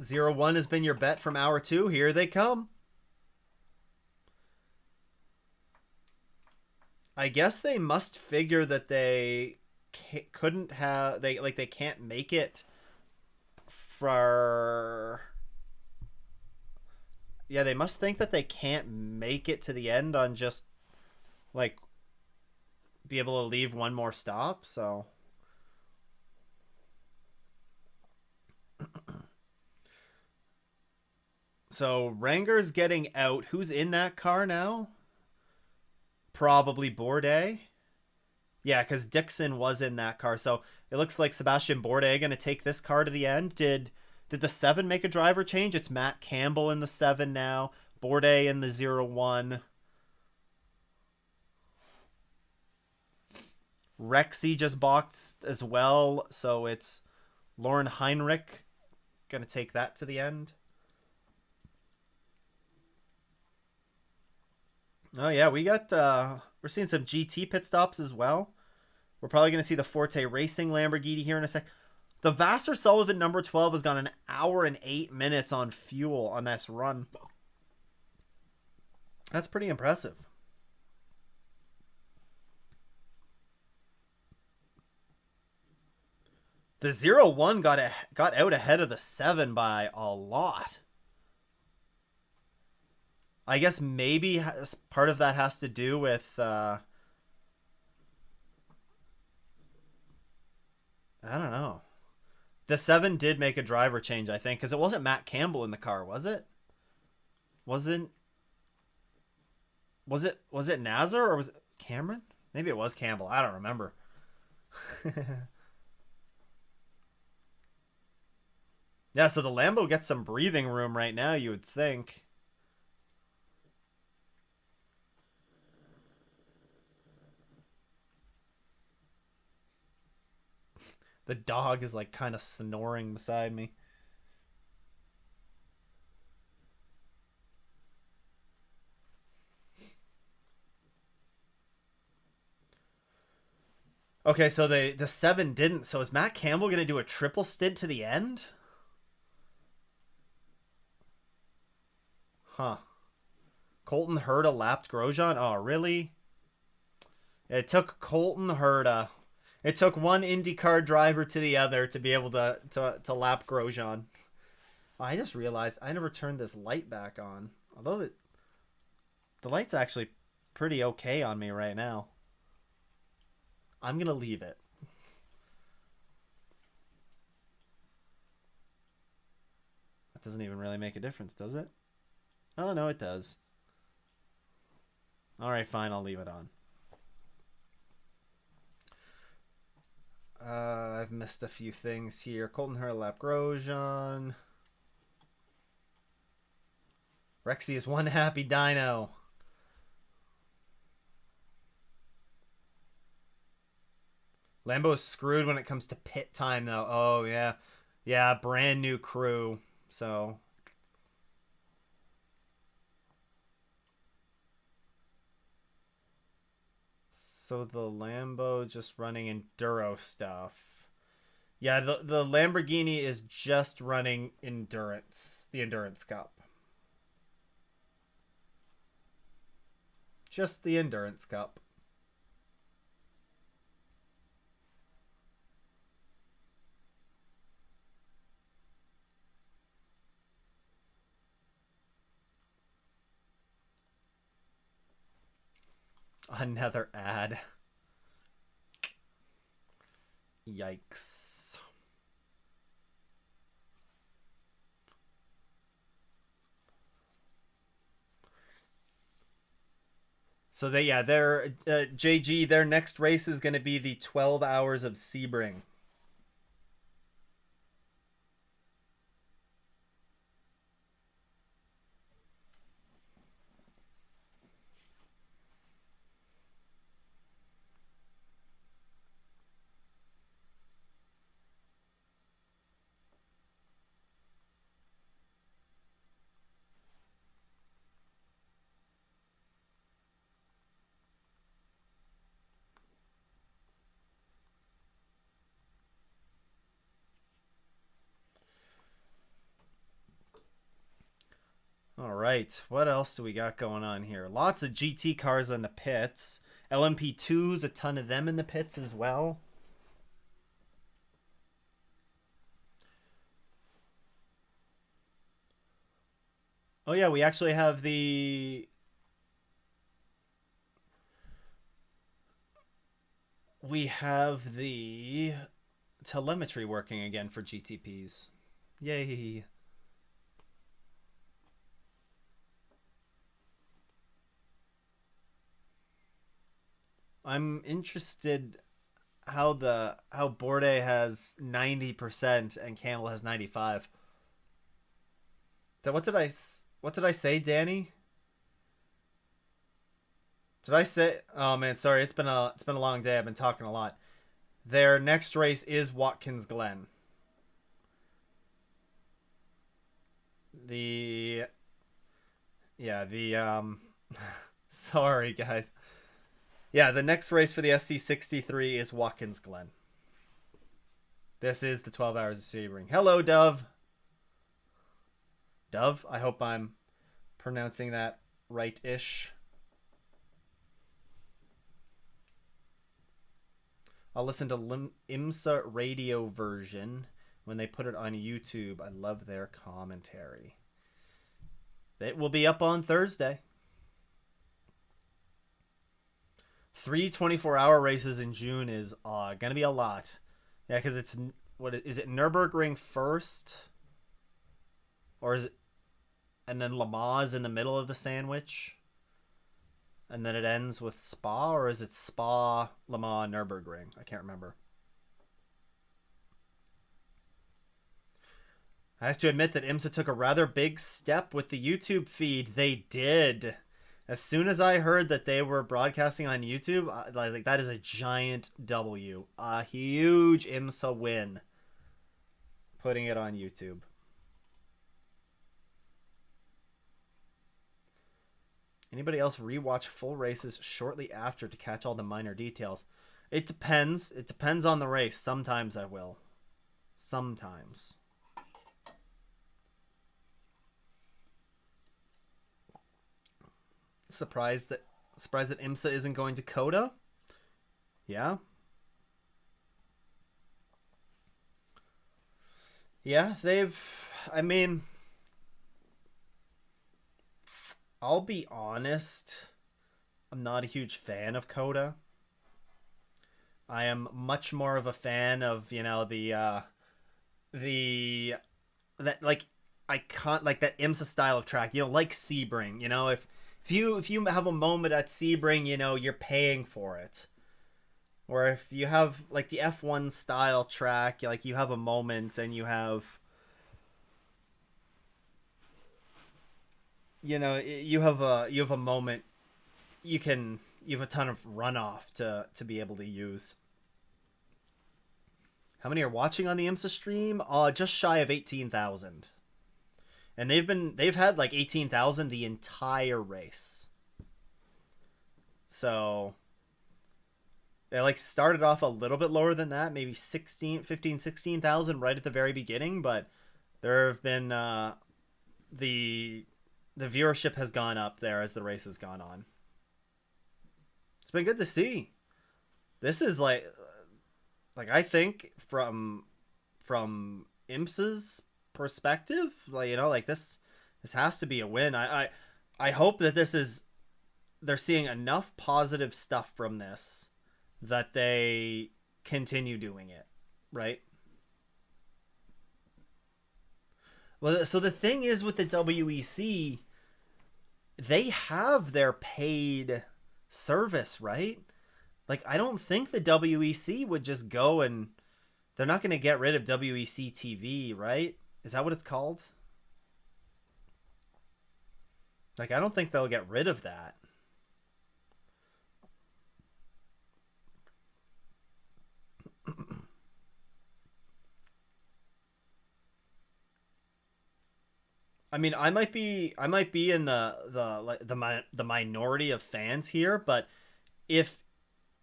Zero one has been your bet from hour 2. Here they come. I guess they must figure that they couldn't have... They can't make it for... Yeah, they must think that they can't make it to the end on just, like, be able to leave one more stop, so... So, Ranger's getting out. Who's in that car now? Probably Bourdais. Yeah, because Dixon was in that car. So, it looks like Sebastian Bourdais going to take this car to the end. Did the 7 make a driver change? It's Matt Campbell in the 7 now. Bourdais in the 0-1. Rexy just boxed as well. So, it's Lauren Heinrich going to take that to the end. Oh, yeah, we got... we're seeing some GT pit stops as well. We're probably going to see the Forte Racing Lamborghini here in a sec. The Vassar Sullivan number 12 has got an hour and 8 minutes on fuel on this run. That's pretty impressive. The 0-1 got out ahead of the 7 by a lot. I guess maybe part of that has to do with... I don't know. The 7 did make a driver change, I think, because it wasn't Matt Campbell in the car, was it? Was it Nazar or was it Cameron? Maybe it was Campbell. I don't remember. Yeah, so the Lambo gets some breathing room right now, you would think. The dog is like kind of snoring beside me. Okay, so the 7 didn't. So is Matt Campbell going to do a triple stint to the end? Huh. Colton Herta lapped Grosjean? Oh, really? It took Colton Herta. It took one IndyCar driver to the other to be able to lap Grosjean. Oh, I just realized I never turned this light back on. Although the light's actually pretty okay on me right now. I'm going to leave it. That doesn't even really make a difference, does it? Oh, no, it does. All right, fine. I'll leave it on. I've missed a few things here. Colton Herta lap Grosjean. Rexy is one happy dyno. Lambo's screwed when it comes to pit time, though. Oh, yeah. Yeah, brand new crew. So, the Lambo just running enduro stuff. Yeah, the Lamborghini is just running endurance, the Endurance Cup. Just the Endurance Cup. Another ad. Yikes. So they're JG. Their next race is going to be the 12 hours of Sebring. All right, what else do we got going on here? Lots of GT cars in the pits. LMP2s, a ton of them in the pits as well. Oh yeah, we actually have the telemetry working again for GTPs. Yay. I'm interested how Bourdais has 90% and Campbell has 95. So what did I say, Danny? Did I say? Oh man, sorry. It's been a long day. I've been talking a lot. Their next race is Watkins Glen. The yeah, the sorry guys. Yeah, the next race for the SC63 is Watkins Glen. This is the 12 hours of Sebring. Hello, Dove. Dove, I hope I'm pronouncing that right-ish. I'll listen to IMSA radio version when they put it on YouTube. I love their commentary. It will be up on Thursday. 3 24-hour races in June is gonna be a lot. Yeah, because it's what is it? Nürburgring first, or is it? And then Le Mans in the middle of the sandwich, and then it ends with Spa, or is it Spa, Le Mans, Nürburgring? I can't remember. I have to admit that IMSA took a rather big step with the YouTube feed. They did. As soon as I heard that they were broadcasting on YouTube, like that is a giant W, a huge IMSA win. Putting it on YouTube. Anybody else rewatch full races shortly after to catch all the minor details? It depends. It depends on the race. Sometimes I will. Sometimes. Surprised that IMSA isn't going to Coda? Yeah. Yeah, I mean, I'll be honest. I'm not a huge fan of Coda. I am much more of a fan of, the that like I can't like that IMSA style of track, like Sebring, if you have a moment at Sebring, you're paying for it. Or if you have like the F1 style track, like you have a moment and you have a moment, you have a ton of runoff to be able to use. How many are watching on the IMSA stream? Just shy of 18,000. And they've had like 18,000 the entire race. So they like started off a little bit lower than that, maybe 16,000 right at the very beginning, but there have been the viewership has gone up there as the race has gone on. It's been good to see. This is like I think from IMSA's perspective, like, you know, like this has to be a win. I hope that they're seeing enough positive stuff from this that they continue doing it, right? Well, so the thing is with the WEC, they have their paid service, right? Like, I don't think the WEC would just go and they're not going to get rid of WEC TV, right? Is that what it's called? Like, I don't think they'll get rid of that. I mean, I might be in the minority of fans here, but if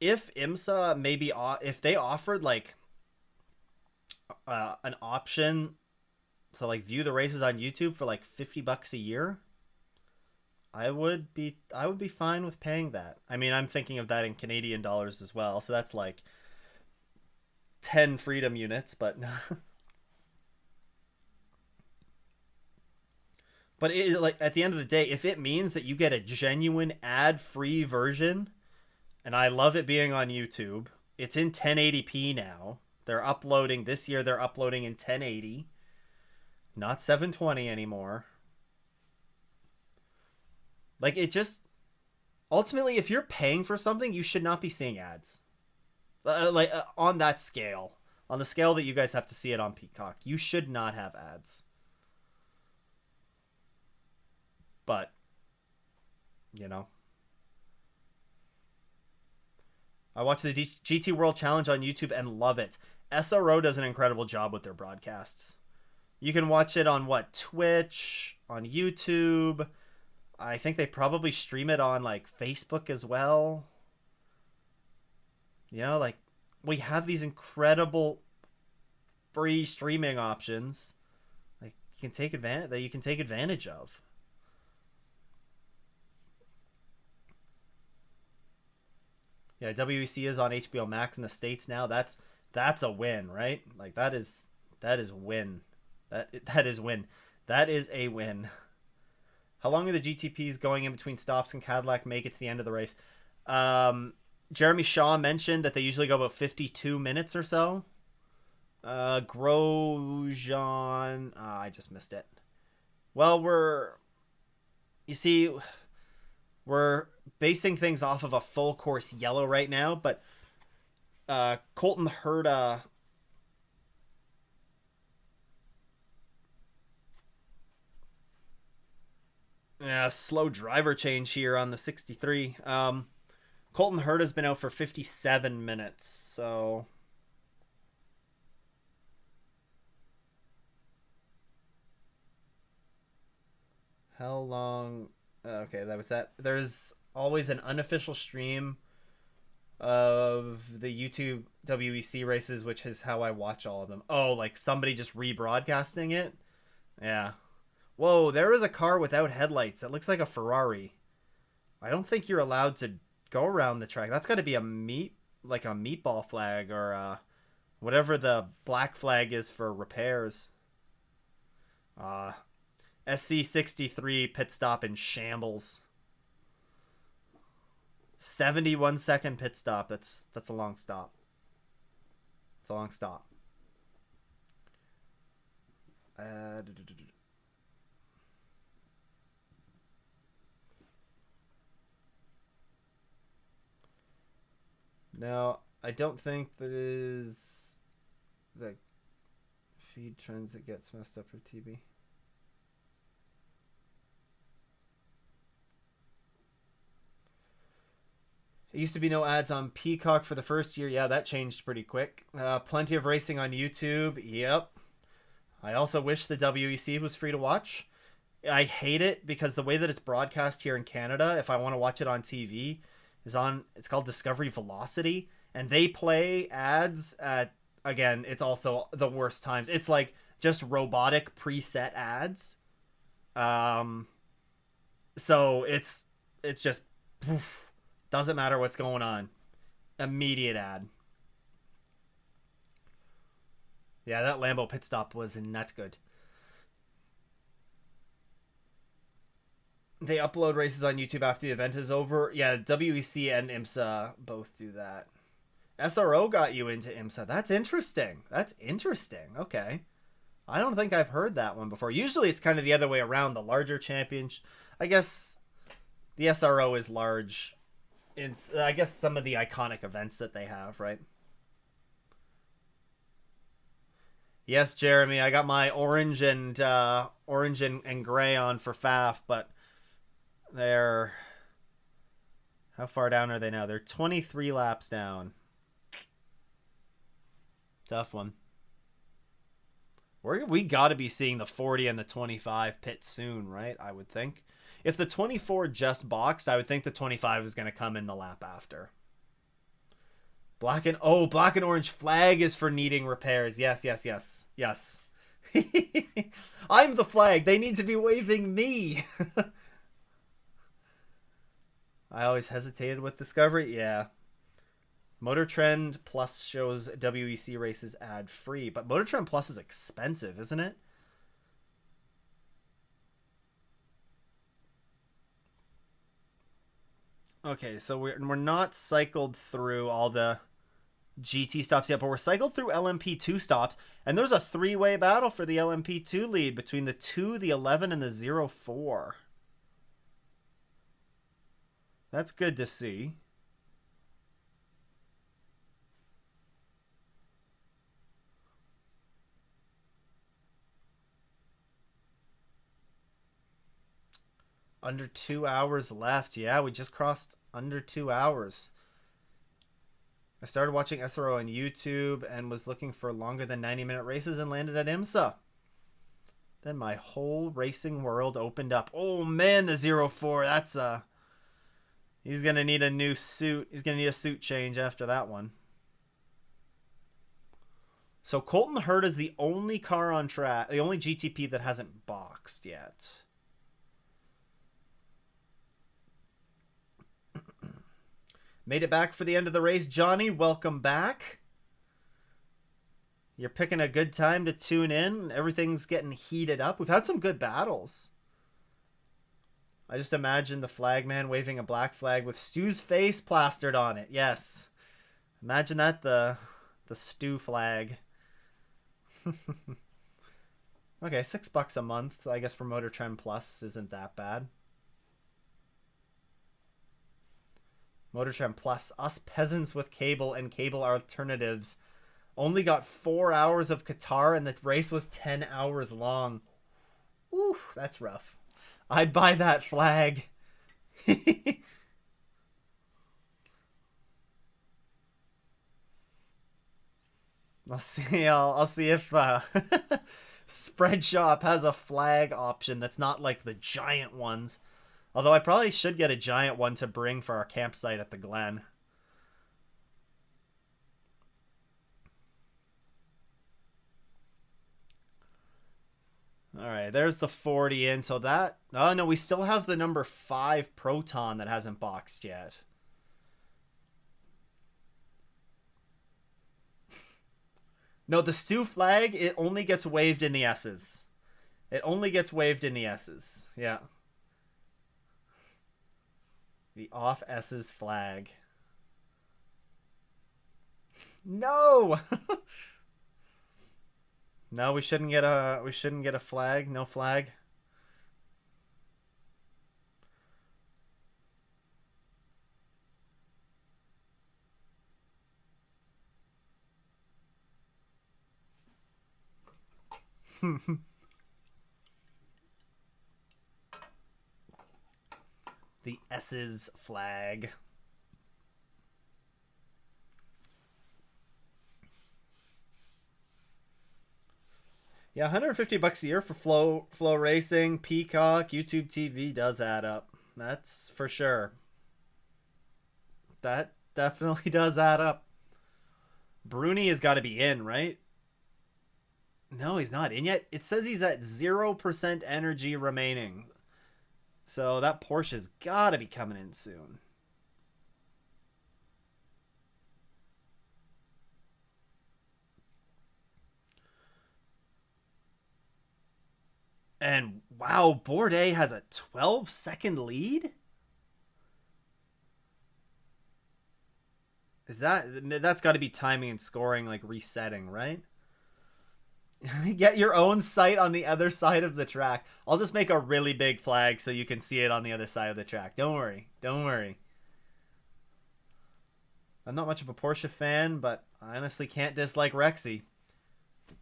IMSA maybe if they offered like an option to like view the races on YouTube for like $50 a year, I would be fine with paying that. I mean, I'm thinking of that in Canadian dollars as well, so that's like 10 freedom units, but but like at the end of the day, if it means that you get a genuine ad-free version, and I love it being on YouTube, it's in 1080p now. They're uploading this year. They're uploading in 1080, not 720 anymore. Like, it just ultimately, if you're paying for something, you should not be seeing ads. On that scale, on the scale that you guys have to see it on Peacock, you should not have ads. But, you know, I watch the GT World Challenge on YouTube and love it. SRO does an incredible job with their broadcasts. You can watch it on Twitch, on YouTube. I think they probably stream it on like Facebook as well. You know, like, we have these incredible free streaming options like you can take advantage of. Yeah, WEC is on HBO Max in the States now. That's a win, right? Like, that is win. That is win. That is a win. How long are the GTPs going in between stops? Can Cadillac make it to the end of the race? Jeremy Shaw mentioned that they usually go about 52 minutes or so. Grosjean, I just missed it. Well, we're basing things off of a full course yellow right now, but Colton Herta slow driver change here on the 63. Colton Herta's been out for 57 minutes, so how long? Okay, that was that. There's always an unofficial stream of the YouTube WEC races, which is how I watch all of them. Oh, like somebody just rebroadcasting it? Yeah. Whoa, there is a car without headlights. It looks like a Ferrari. I don't think you're allowed to go around the track. That's got to be a meatball flag or whatever the black flag is for repairs. SC63 pit stop in shambles. 71-second pit stop. That's a long stop. It's a long stop. No, I don't think that is the feed trends that gets messed up for TV. There used to be no ads on Peacock for the first year. Yeah, that changed pretty quick. Plenty of racing on YouTube. Yep. I also wish the WEC was free to watch. I hate it because the way that it's broadcast here in Canada, if I want to watch it on TV, is on, it's called Discovery Velocity, and they play ads at, again, it's also the worst times. It's like just robotic preset ads. So it's just poof, doesn't matter what's going on. Immediate ad. Yeah, that Lambo pit stop was not good. They upload races on YouTube after the event is over. Yeah, WEC and IMSA both do that. SRO got you into IMSA. That's interesting. That's interesting. Okay. I don't think I've heard that one before. Usually it's kind of the other way around. The larger championship. I guess the SRO is large. It's, I guess, some of the iconic events that they have, right? Yes, Jeremy. I got my orange and gray on for FAF, but they're... How far down are they now? They're 23 laps down. Tough one. We got to be seeing the 40 and the 25 pit soon, right? I would think. If the 24 just boxed, I would think the 25 is going to come in the lap after. Black and orange flag is for needing repairs. Yes. I'm the flag. They need to be waving me. I always hesitated with Discovery. Yeah. Motor Trend Plus shows WEC races ad free, but Motor Trend Plus is expensive, isn't it? Okay, so we're not cycled through all the GT stops yet, but we're cycled through LMP2 stops, and there's a three-way battle for the LMP2 lead between the 2, the 11, and the 04. That's good to see. Under 2 hours left. Yeah, we just crossed under 2 hours. I started watching SRO on YouTube and was looking for longer than 90-minute races and landed at IMSA. Then my whole racing world opened up. Oh man, the 04. That's he's gonna need a new suit. He's gonna need a suit change after that one. So Colton Hurd is the only car on track, the only GTP that hasn't boxed yet. Made it back for the end of the race. Johnny, welcome back. You're picking a good time to tune in. Everything's getting heated up. We've had some good battles. I just imagine the flag man waving a black flag with Stu's face plastered on it. Yes. Imagine that, the Stu flag. Okay, $6 a month, I guess, for Motor Trend Plus isn't that bad. Motor Trend Plus, us peasants with cable and cable alternatives, only got 4 hours of Qatar and the race was 10 hours long. Ooh, that's rough. I'd buy that flag. I'll see if Spreadshop has a flag option that's not like the giant ones. Although I probably should get a giant one to bring for our campsite at the Glen. Alright, there's the 40 in. So that... Oh, no, we still have the number 5 Proton that hasn't boxed yet. No, the Stu flag, it only gets waved in the S's. It only gets waved in the S's. Yeah. The off S's flag. No. No, we shouldn't get a flag. No flag. The S's flag. Yeah, $150 a year for flow racing, Peacock, YouTube TV does add up. That's for sure. That definitely does add up. Bruni has got to be in, right? No, he's not in yet. It says he's at 0% energy remaining. So that Porsche's got to be coming in soon. And wow, Bourdais has a 12-second lead? Is that's got to be timing and scoring, like resetting, right? Get your own sight on the other side of the track. I'll just make a really big flag so you can see it on the other side of the track. Don't worry. Don't worry. I'm not much of a Porsche fan, but I honestly can't dislike Rexy.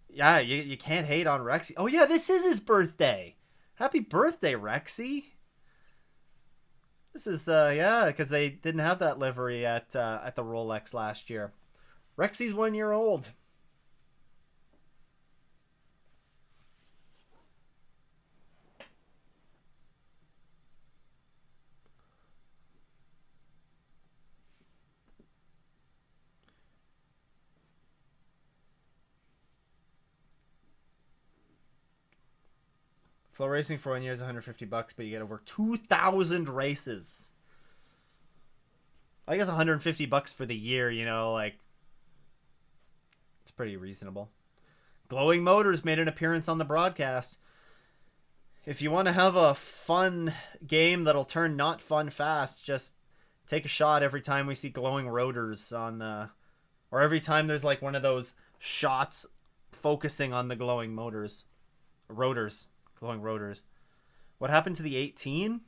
Yeah, you can't hate on Rexy. Oh, yeah, this is his birthday. Happy birthday, Rexy. This is yeah, because they didn't have that livery at the Rolex last year. Rexy's 1 year old. Flow racing for 1 year is $150, but you get over 2,000 races. I guess $150 for the year, you know, like it's pretty reasonable. Glowing Motors made an appearance on the broadcast. If you want to have a fun game that'll turn not fun fast, just take a shot every time we see glowing rotors on the, or every time there's like one of those shots focusing on the glowing rotors. Glowing rotors. What happened to the 18?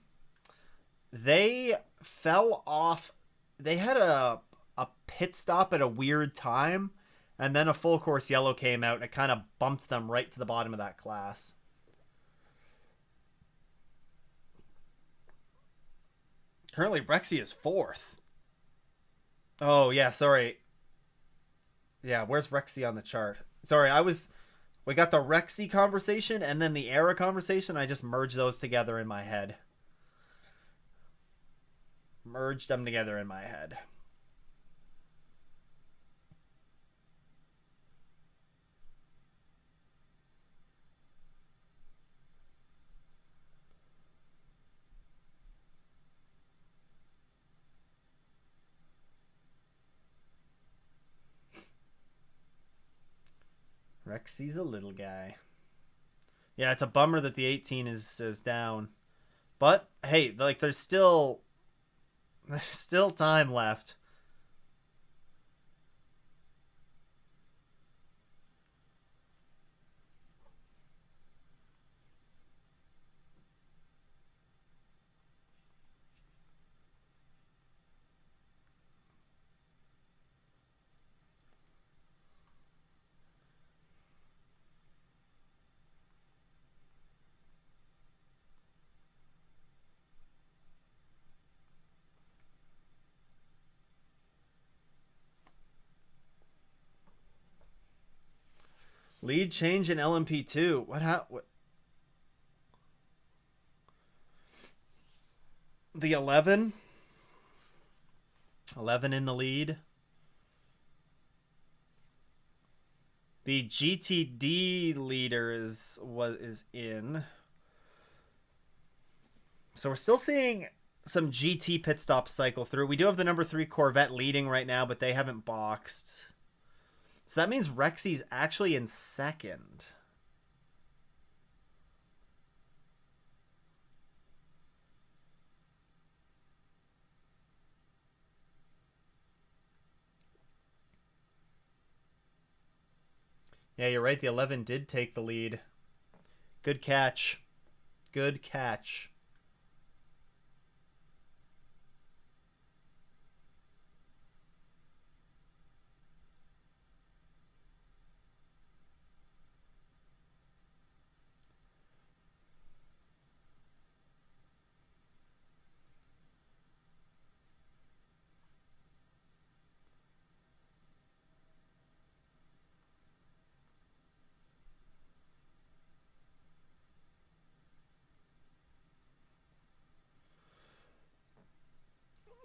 They fell off. They had a pit stop at a weird time, and then a full course yellow came out, and it kind of bumped them right to the bottom of that class. Currently, Rexy is 4th. Oh, yeah, sorry. Yeah, where's Rexy on the chart? Sorry, we got the Rexy conversation and then the era conversation. I just merged those together in my head. Merged them together in my head. Rexy's a little guy. Yeah, it's a bummer that the 18 is down. But hey, like there's still time left. Lead change in LMP2. What? The 11? 11 in the lead. The GTD leader is in. So we're still seeing some GT pit stops cycle through. We do have the number 3 Corvette leading right now, but they haven't boxed. So that means Rexy's actually in 2nd. Yeah, you're right. The 11 did take the lead. Good catch. Good catch.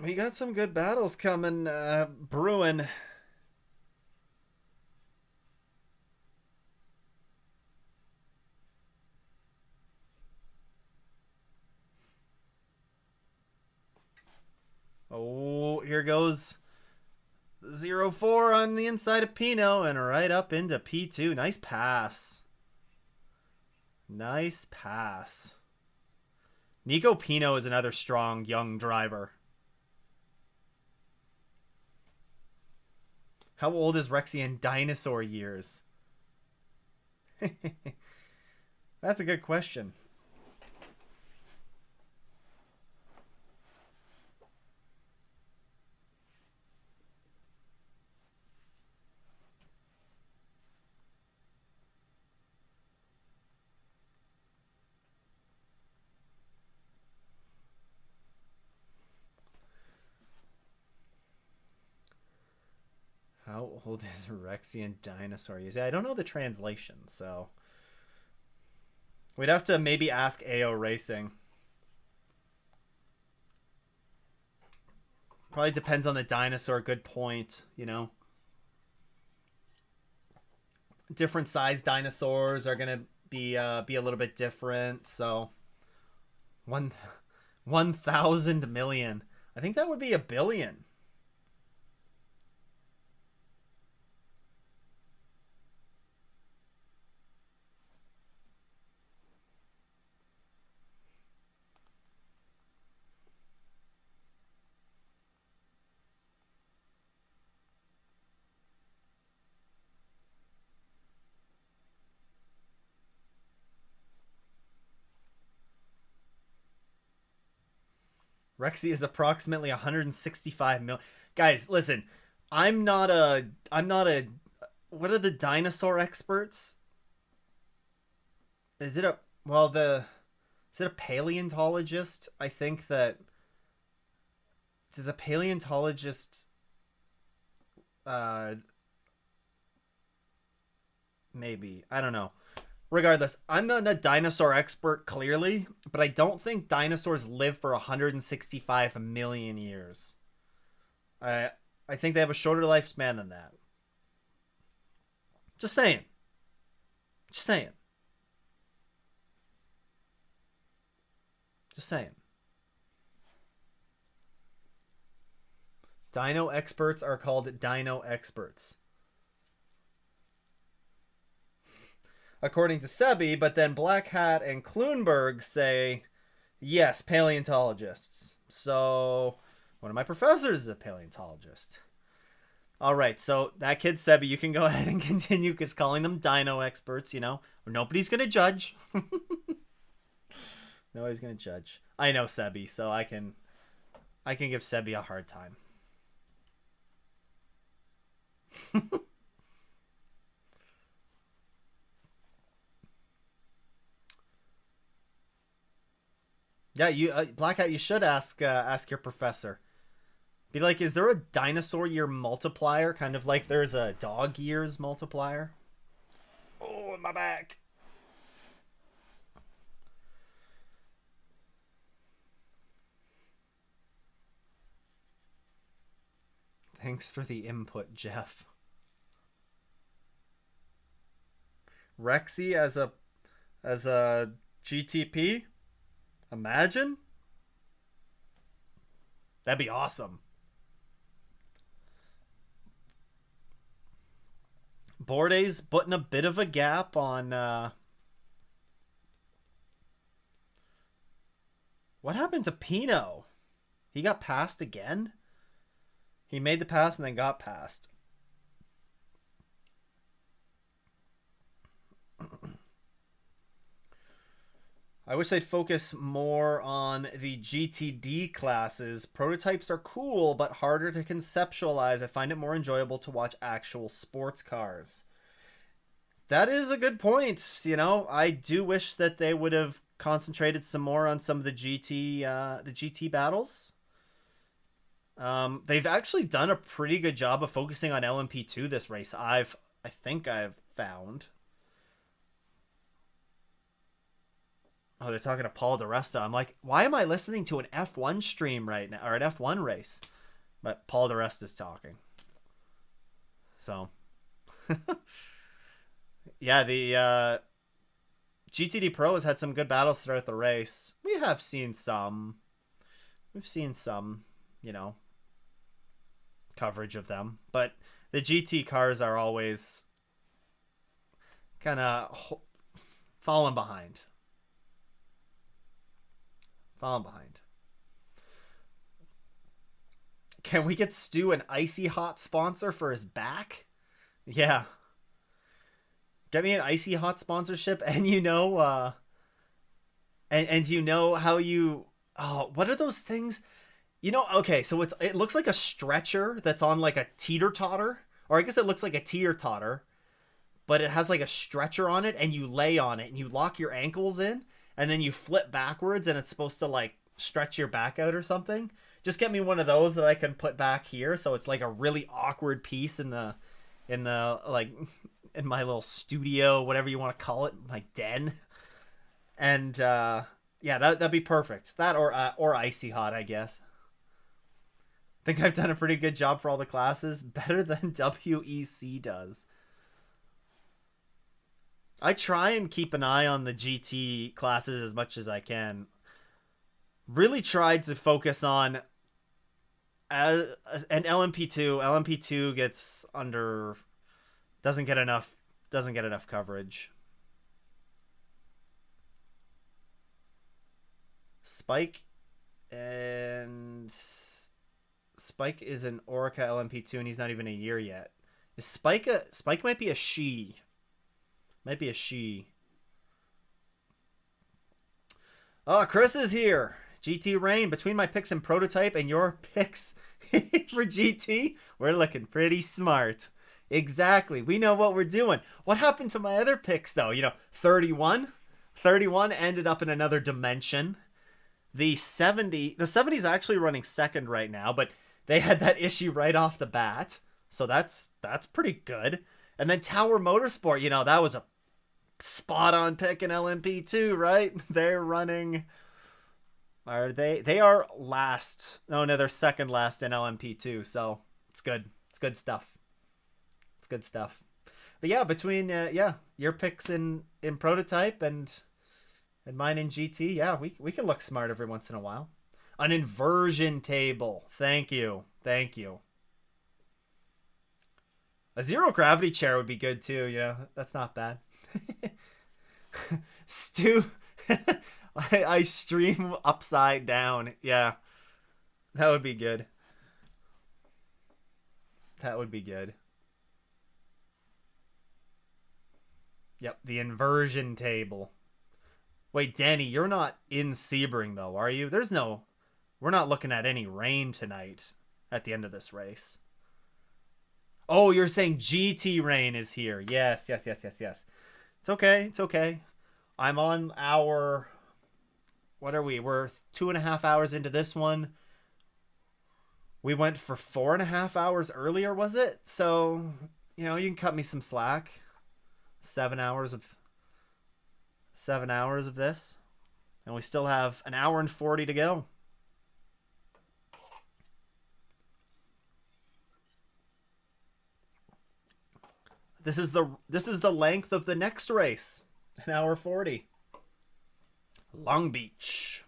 We got some good battles coming, brewing. Oh, here goes 0-4 on the inside of Pinot and right up into P2. Nice pass. Nice pass. Nico Pino is another strong young driver. How old is Rexy in dinosaur years? That's a good question. How old is Rexian dinosaur? You see, I don't know the translation, so we'd have to maybe ask AO Racing. Probably depends on the dinosaur. Good point, you know. Different size dinosaurs are gonna be a little bit different. So 1,000 million. I think that would be a billion. Rexy is approximately 165 million. Guys, listen. I'm not a what are the dinosaur experts? Is it a well the is it a paleontologist? I think that does a paleontologist uh maybe. I don't know. Regardless, I'm not a dinosaur expert, clearly, but I don't think dinosaurs live for 165 million years. I I think they have a shorter lifespan than that. Just saying. Just saying. Just saying. Dino experts are called dino experts. According to Sebi, but then Black Hat and Kloonberg say, yes, paleontologists. So, one of my professors is a paleontologist. All right, so that kid Sebi, you can go ahead and continue because calling them dino experts, you know, nobody's going to judge. Nobody's going to judge. I know Sebi, so I can give Sebi a hard time. Yeah, you Black Hat, you should ask your professor. Be like, is there a dinosaur year multiplier? Kind of like there's a dog years multiplier. Oh, my back. Thanks for the input, Jeff. Rexy as a GTP? Imagine? That'd be awesome. Borde's putting a bit of a gap on what happened to Pino? He got passed again? He made the pass and then got passed. I wish they'd focus more on the GTD classes. Prototypes are cool, but harder to conceptualize. I find it more enjoyable to watch actual sports cars. That is a good point. You know, I do wish that they would have concentrated some more on some of the GT battles. They've actually done a pretty good job of focusing on LMP2 this race. I think I've found. Oh, they're talking to Paul DeResta. I'm like, why am I listening to an F1 stream right now, or an F1 race? But Paul DeResta's talking. So, yeah, the GTD Pro has had some good battles throughout the race. We have seen some. We've seen some, you know, coverage of them. But the GT cars are always kind of falling behind. Falling behind. Can we get Stu an Icy Hot sponsor for his back? Yeah. Get me an Icy Hot sponsorship, and you know, and you know how you, oh, what are those things? You know, okay, so it looks like a stretcher that's on like a teeter-totter, or I guess it looks like a teeter-totter, but it has like a stretcher on it, and you lay on it, and you lock your ankles in, and then you flip backwards, and it's supposed to like stretch your back out or something. Just get me one of those that I can put back here, so it's like a really awkward piece in the like in my little studio, whatever you want to call it, my den. And yeah, that'd be perfect. That or Icy Hot, I guess. I think I've done a pretty good job for all the classes, better than WEC does. I try and keep an eye on the GT classes as much as I can. Really tried to focus on an LMP2. LMP2 gets under, doesn't get enough coverage. Spike is an Orica LMP2, and he's not even a year yet. Is Spike might be a she. Might be a she. Oh, Chris is here. GT Rain, between my picks and prototype and your picks for GT, we're looking pretty smart. Exactly. We know what we're doing. What happened to my other picks, though? You know, 31 ended up in another dimension. The 70's actually running second right now, but they had that issue right off the bat. So that's pretty good. And then Tower Motorsport, you know, that was a spot on pick in LMP2, right? They're running, are they are last. Oh no, they're second last in LMP2, so it's good. It's good stuff. It's good stuff. But yeah, between your picks in prototype and mine in GT, yeah, we can look smart every once in a while. An inversion table. Thank you. A zero gravity chair would be good too, you know. That's not bad. Stu, I stream upside down. Yeah. That would be good. That would be good. Yep, the inversion table. Wait, Danny, you're not in Sebring though, are you? We're not looking at any rain tonight at the end of this race. Oh, you're saying GT rain is here. Yes. It's okay. I'm on our, what are we? We're 2.5 hours into this one. We went for 4.5 hours earlier, was it? So, you know, you can cut me some slack. 7 hours of this. And we still have an hour and 40 to go. This is the length of the next race. An hour 40. Long Beach.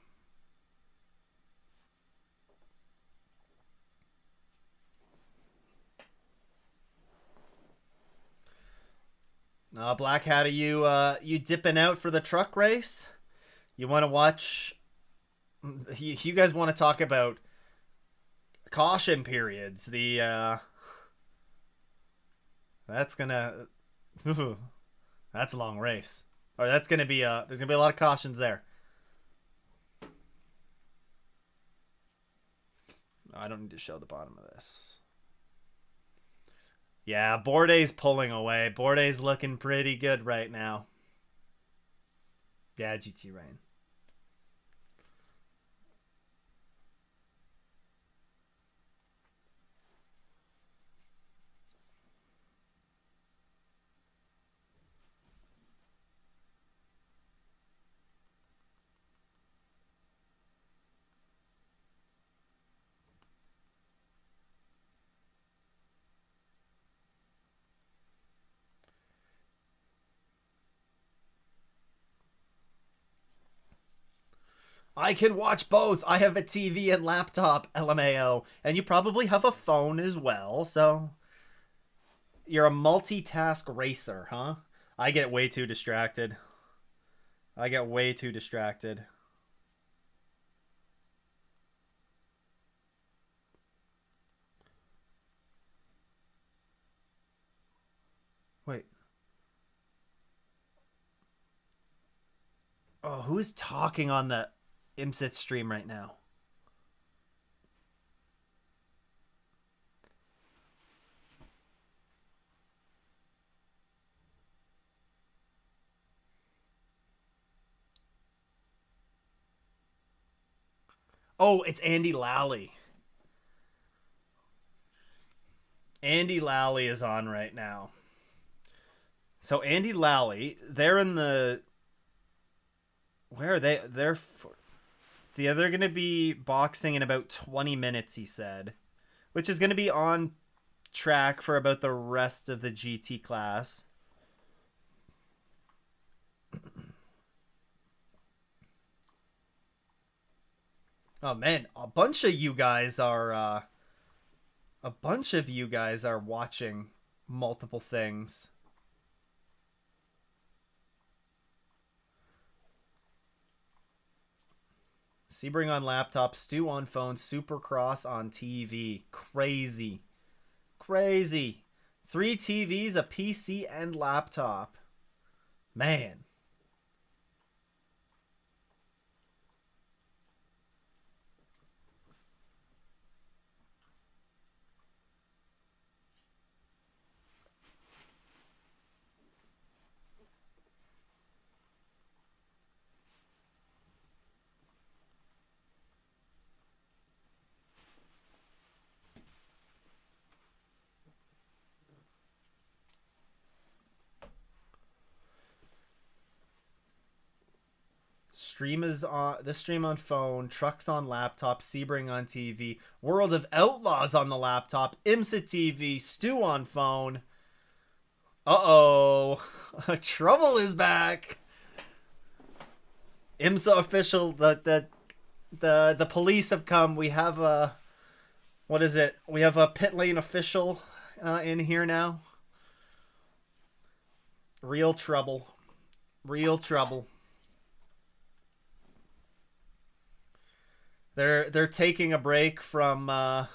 Black Hat, are you dipping out for the truck race? You want to watch? You guys want to talk about caution periods? That's gonna, that's a long race. Or that's gonna be there's gonna be a lot of cautions there. I don't need to show the bottom of this. Yeah, Bourdais pulling away. Bourdais looking pretty good right now. Yeah, GT Rain. I can watch both. I have a TV and laptop, LMAO. And you probably have a phone as well, so you're a multitask racer, huh? I get way too distracted. I get way too distracted. Wait. Oh, who is talking on the IMSIT stream right now? Oh, it's Andy Lally. Andy Lally is on right now. So Andy Lally, they're in the. Where are they? They're going to be boxing in about 20 minutes, he said, which is going to be on track for about the rest of the GT class. Oh man, a bunch of you guys are watching multiple things. Sebring on laptop, Stu on phone, Supercross on TV. Crazy. Crazy. 3 TVs, a PC, and laptop. Man. Stream is on this stream on phone, trucks on laptop, Sebring on TV, World of Outlaws on the laptop, IMSA TV, Stu on phone. Uh-oh. Trouble is back. IMSA official, the police have come. We have a what is it? We have a pit lane official in here now. Real trouble. Real trouble. They're taking a break from their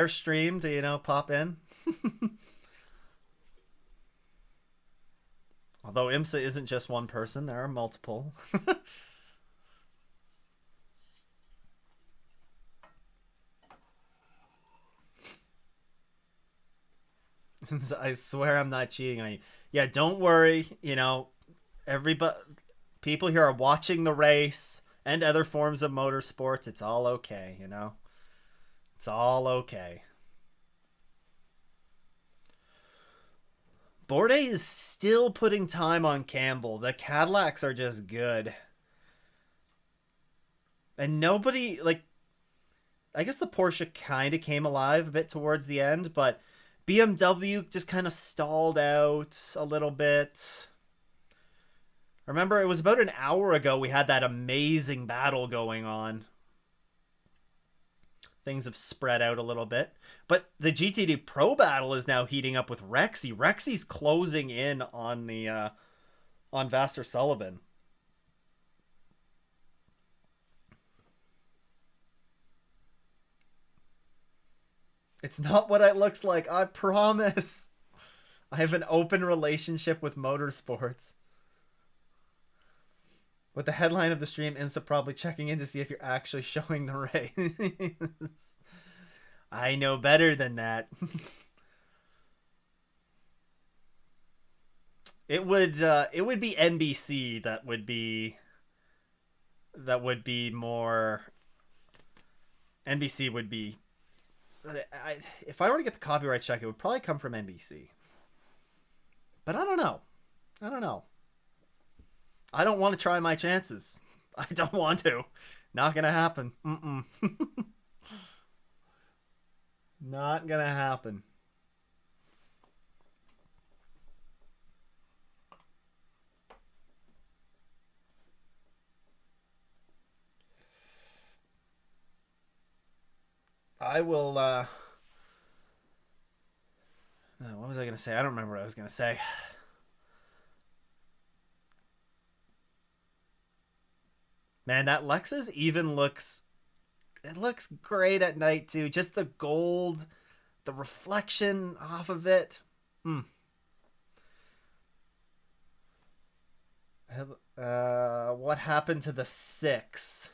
stream to pop in. Although IMSA isn't just one person, there are multiple. I swear I'm not cheating on you. Yeah, don't worry. Everybody, people here are watching the race and other forms of motorsports. It's all okay, It's all okay. Bourdais is still putting time on Campbell. The Cadillacs are just good. And nobody, I guess the Porsche kind of came alive a bit towards the end, but BMW just kind of stalled out a little bit. Remember, it was about an hour ago we had that amazing battle going on. Things have spread out a little bit. But the GTD Pro battle is now heating up with Rexy. Rexy's closing in on the on Vassar Sullivan. It's not what it looks like, I promise. I have an open relationship with motorsports. With the headline of the stream, IMSA probably checking in to see if you're actually showing the race. I know better than that. It would be NBC that would be more. NBC would be. If I were to get the copyright check, it would probably come from NBC. But I don't know. I don't want to try my chances. I don't want to. Not gonna happen. Not gonna happen. I will. What was I gonna say? I don't remember what I was gonna say. Man, that Lexus even looks. It looks great at night too. Just the gold, the reflection off of it. Mm. What happened to the six?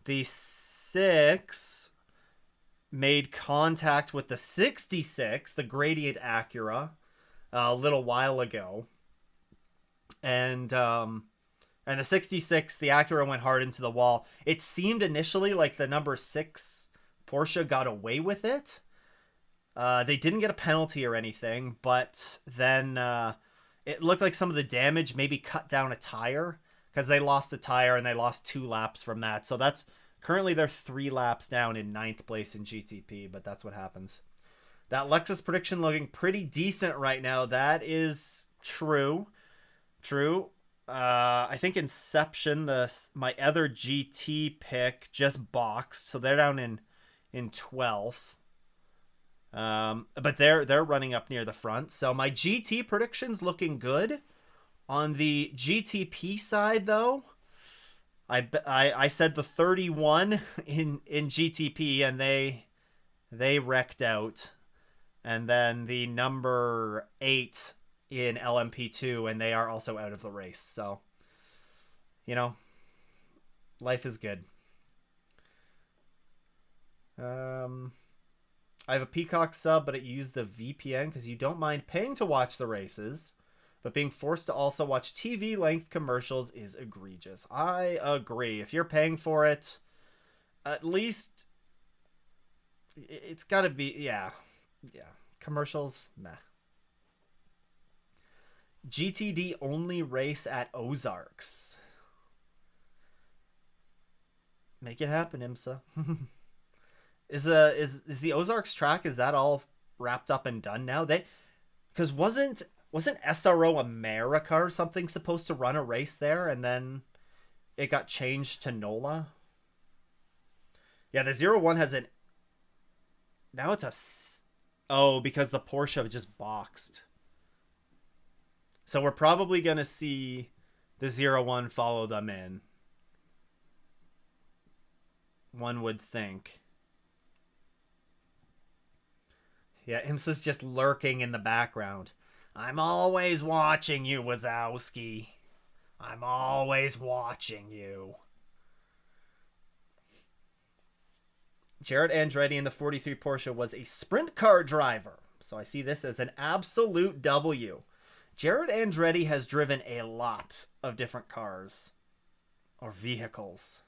The six made contact with the 66, the Gradient Acura, a little while ago, and the 66, the Acura went hard into the wall. It seemed initially like the number 6 Porsche got away with it. They didn't get a penalty or anything, but then it looked like some of the damage maybe cut down a tire, because they lost a tire and they lost 2 laps from that. So that's currently they're 3 laps down in 9th place in GTP, but that's what happens. That Lexus prediction looking pretty decent right now. That is true. True. I think Inception, my other GT pick, just boxed, so they're down in 12th. But they're running up near the front. So my GT prediction's looking good. On the GTP side, though, I said the 31 in GTP, and they wrecked out. And then the number 8 in LMP2, and they are also out of the race. So, life is good. I have a Peacock sub, but it used the VPN because you don't mind paying to watch the races, but being forced to also watch TV length commercials is egregious. I agree. If you're paying for it, at least it's got to be, yeah. Commercials, meh. GTD only race at Ozarks. Make it happen, IMSA. Is the Ozarks track, is that all wrapped up and done now? Because wasn't SRO America or something supposed to run a race there, and then it got changed to NOLA? Yeah, the 01 has an, now it's because the Porsche just boxed. So we're probably going to see the 01 follow them in. One would think. Yeah, IMSA's just lurking in the background. I'm always watching you, Wazowski. I'm always watching you. Jared Andretti in the 43 Porsche was a sprint car driver, so I see this as an absolute W. Jared Andretti has driven a lot of different cars or vehicles.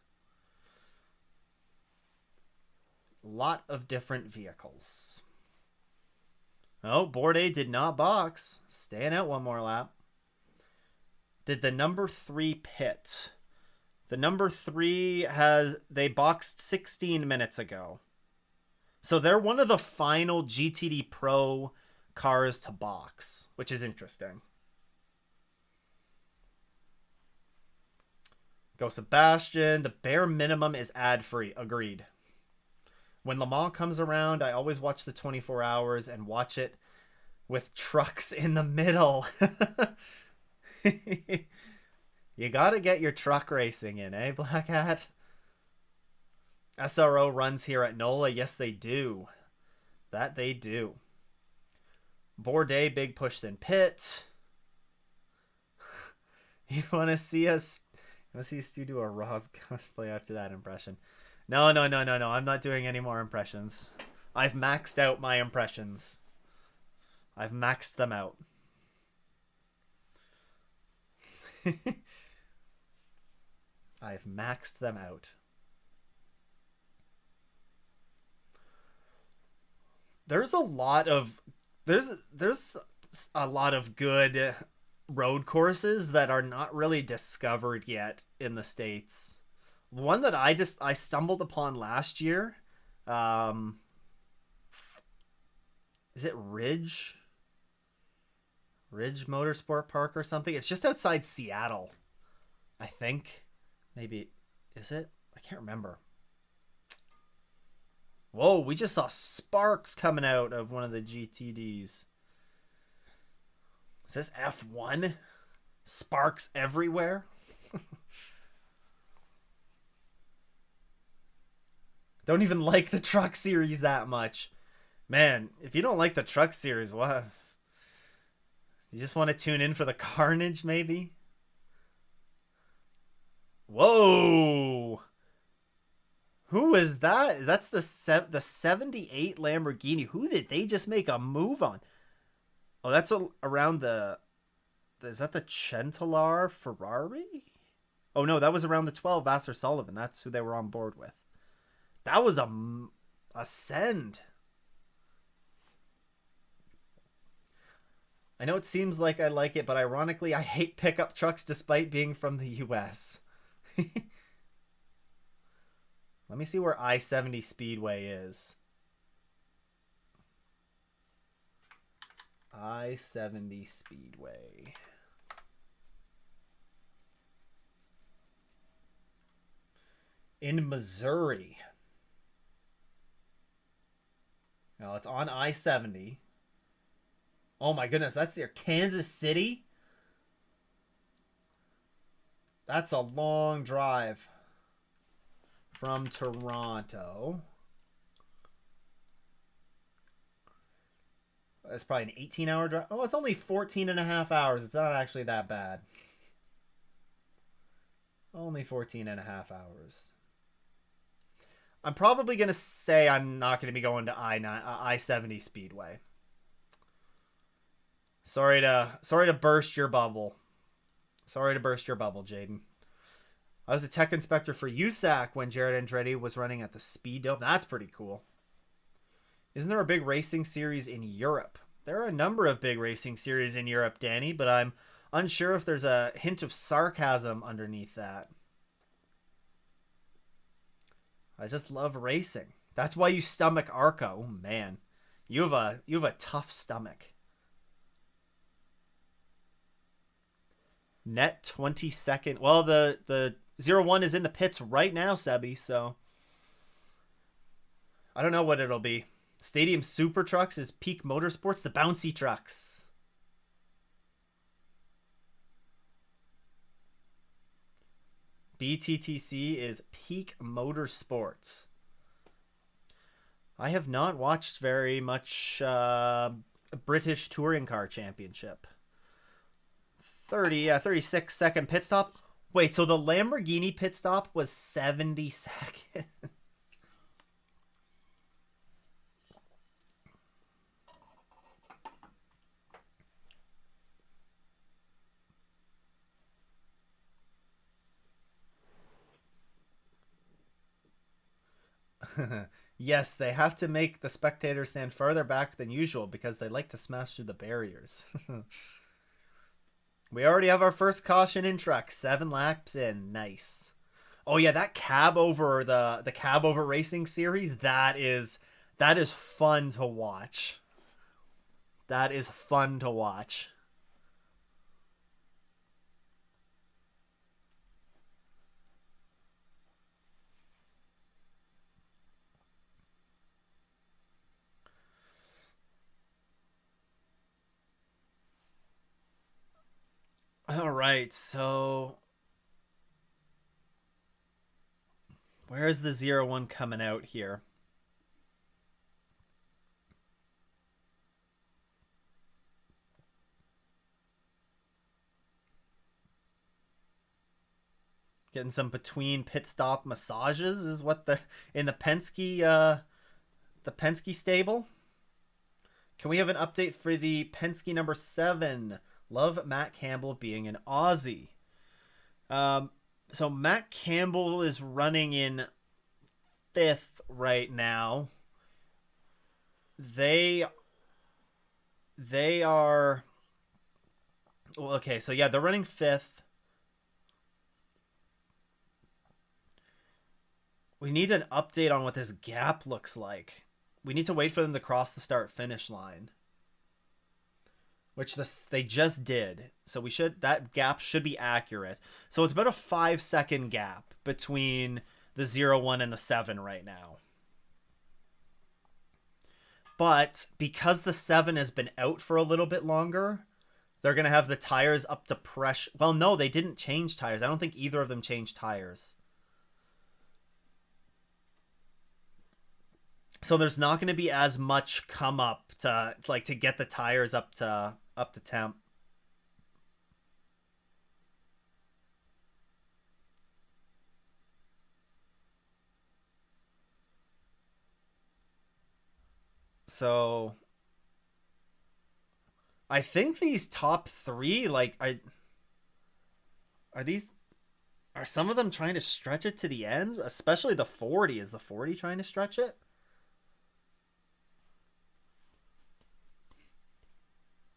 A lot of different vehicles. Oh, Bourdais did not box. Staying out one more lap. Did the number 3 pit? The number 3 they boxed 16 minutes ago. So they're one of the final GTD Pro cars to box, which is interesting. Go Sebastian. The bare minimum is ad-free. Agreed. When Le Mans comes around, I always watch the 24 hours and watch it with trucks in the middle. You gotta get your truck racing in, eh, Black Hat? SRO runs here at NOLA. Yes, they do. That they do. Bourdais, big push then pit. You want to see us do a Roz cosplay after that impression? No. I'm not doing any more impressions. I've maxed out my impressions. I've maxed them out. I've maxed them out. There's a lot of good road courses that are not really discovered yet in the States. One that I stumbled upon last year, is it Ridge Motorsport Park or something? It's just outside Seattle, I think. Maybe, is it? I can't remember. Whoa, we just saw sparks coming out of one of the GTDs. Is this F1? Sparks everywhere? Don't even like the truck series that much. Man, if you don't like the truck series, what? You just want to tune in for the carnage, maybe? Whoa! Who is that? That's the 78 Lamborghini. Who did they just make a move on? Oh, that's around the... Is that the Centelar Ferrari? Oh, no, that was around the 12 Vassar Sullivan. That's who they were on board with. That was a send. I know it seems like I like it, but ironically, I hate pickup trucks despite being from the US. Let me see where I-70 Speedway is. I-70 Speedway. In Missouri. Now it's on I-70. Oh my goodness, that's near Kansas City? That's a long drive from Toronto. That's probably an 18-hour drive. Oh, it's only 14 and a half hours. It's not actually that bad. Only 14 and a half hours. I'm probably going to say I'm not going to be going to I-70 Speedway. Sorry to burst your bubble. Sorry to burst your bubble, Jaden. I was a tech inspector for USAC when Jared Andretti was running at the Speed Dome. That's pretty cool. Isn't there a big racing series in Europe? There are a number of big racing series in Europe, Danny, but I'm unsure if there's a hint of sarcasm underneath that. I just love racing. That's why you stomach ARCA. Oh man, you have a tough stomach. Net 22nd. Well, the 01 is in the pits right now, Sebi. So I don't know what it'll be. Stadium Super Trucks is Peak Motorsports, the bouncy trucks. BTTC is Peak Motorsports. I have not watched very much British Touring Car Championship. 36-second pit stop. Wait, so the Lamborghini pit stop was 70 seconds. Yes, they have to make the spectators stand further back than usual because they like to smash through the barriers. We already have our first caution in truck. 7 laps in. Nice. Oh yeah, that cab over the cab over racing series, that is fun to watch. That is fun to watch. All right, so where's the 01 coming out here? Getting some between pit stop massages is what in the Penske stable. Can we have an update for the Penske number 7? Love Matt Campbell being an Aussie. So Matt Campbell is running in 5th right now. They are... Well, okay, so yeah, they're running 5th. We need an update on what this gap looks like. We need to wait for them to cross the start-finish line. Which they just did. So that gap should be accurate. So it's about a 5-second gap between the 01 and the 7 right now. But because the 7 has been out for a little bit longer, they're going to have the tires up to pressure. Well, no, they didn't change tires. I don't think either of them changed tires. So there's not going to be as much come up to get the tires up to temp. So I think these top 3 are some of them trying to stretch it to the end, especially the 40. Is the 40 trying to stretch it?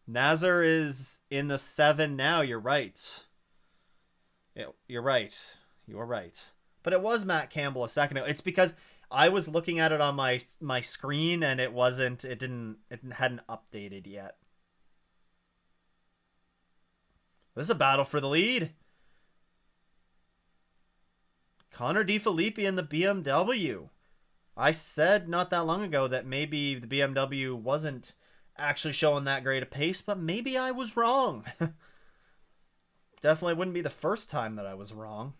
Nazar is in the 7 now. You're right. You're right. You're right. But it was Matt Campbell a second ago. It's because I was looking at it on my screen and it hadn't updated yet. This is a battle for the lead. Connor DeFilippi and the BMW. I said not that long ago that maybe the BMW wasn't actually showing that great a pace, but maybe I was wrong. Definitely wouldn't be the first time that I was wrong.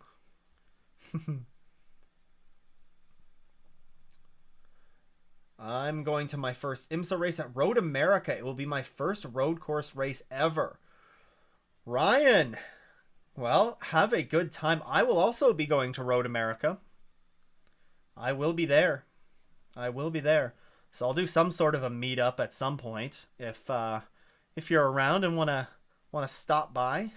I'm going to my first IMSA race at Road America. It will be my first road course race ever. Ryan, well, have a good time. I will also be going to Road America. I will be there. I will be there. So I'll do some sort of a meetup at some point if you're around and want to stop by.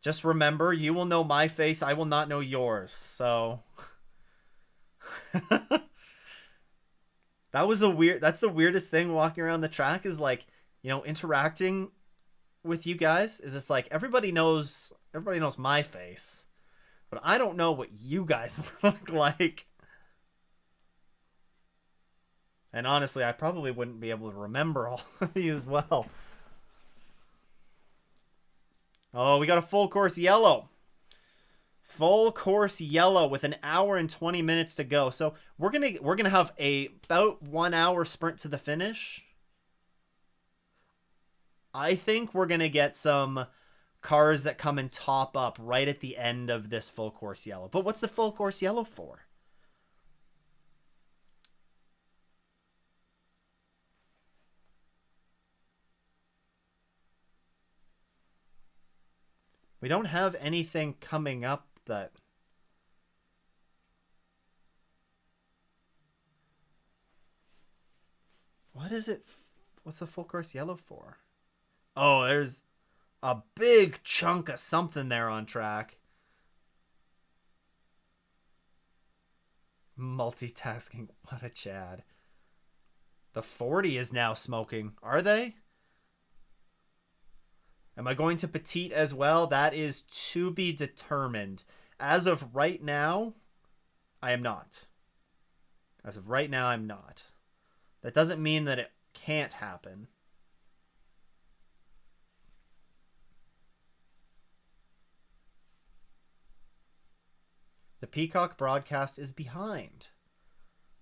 Just remember, you will know my face, I will not know yours. So that's the weirdest thing walking around the track is interacting with you guys is it's like everybody knows my face, but I don't know what you guys look like. And honestly, I probably wouldn't be able to remember all of you as well. Oh, we got a full course yellow. Full course yellow with an hour and 20 minutes to go. So we're gonna have about 1 hour sprint to the finish. I think we're gonna get some cars that come and top up right at the end of this full course yellow. But what's the full course yellow for? We don't have anything coming up that... What is it? What's the full course yellow for? Oh, there's a big chunk of something there on track. Multitasking. What a Chad. The 40 is now smoking. Are they? Am I going to petite as well? That is to be determined. As of right now, I am not. As of right now, I'm not. That doesn't mean that it can't happen. The Peacock broadcast is behind.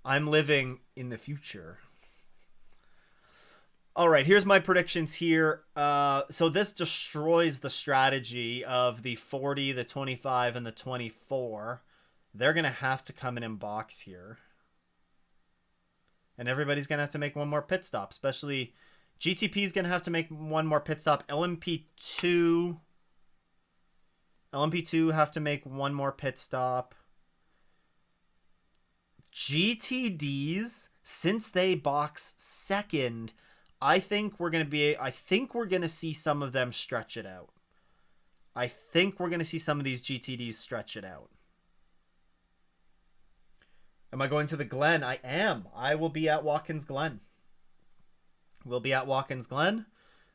I'm living in the future. All right, here's my predictions here. So this destroys the strategy of the 40, the 25, and the 24. They're going to have to come in and box here. And everybody's going to have to make one more pit stop, especially GTP is going to have to make one more pit stop. LMP2 have to make one more pit stop. GTDs, since they box second, I think we're going to see some of them stretch it out. I think we're going to see some of these GTDs stretch it out. Am I going to the Glen? I am. I will be at Watkins Glen. We'll be at Watkins Glen.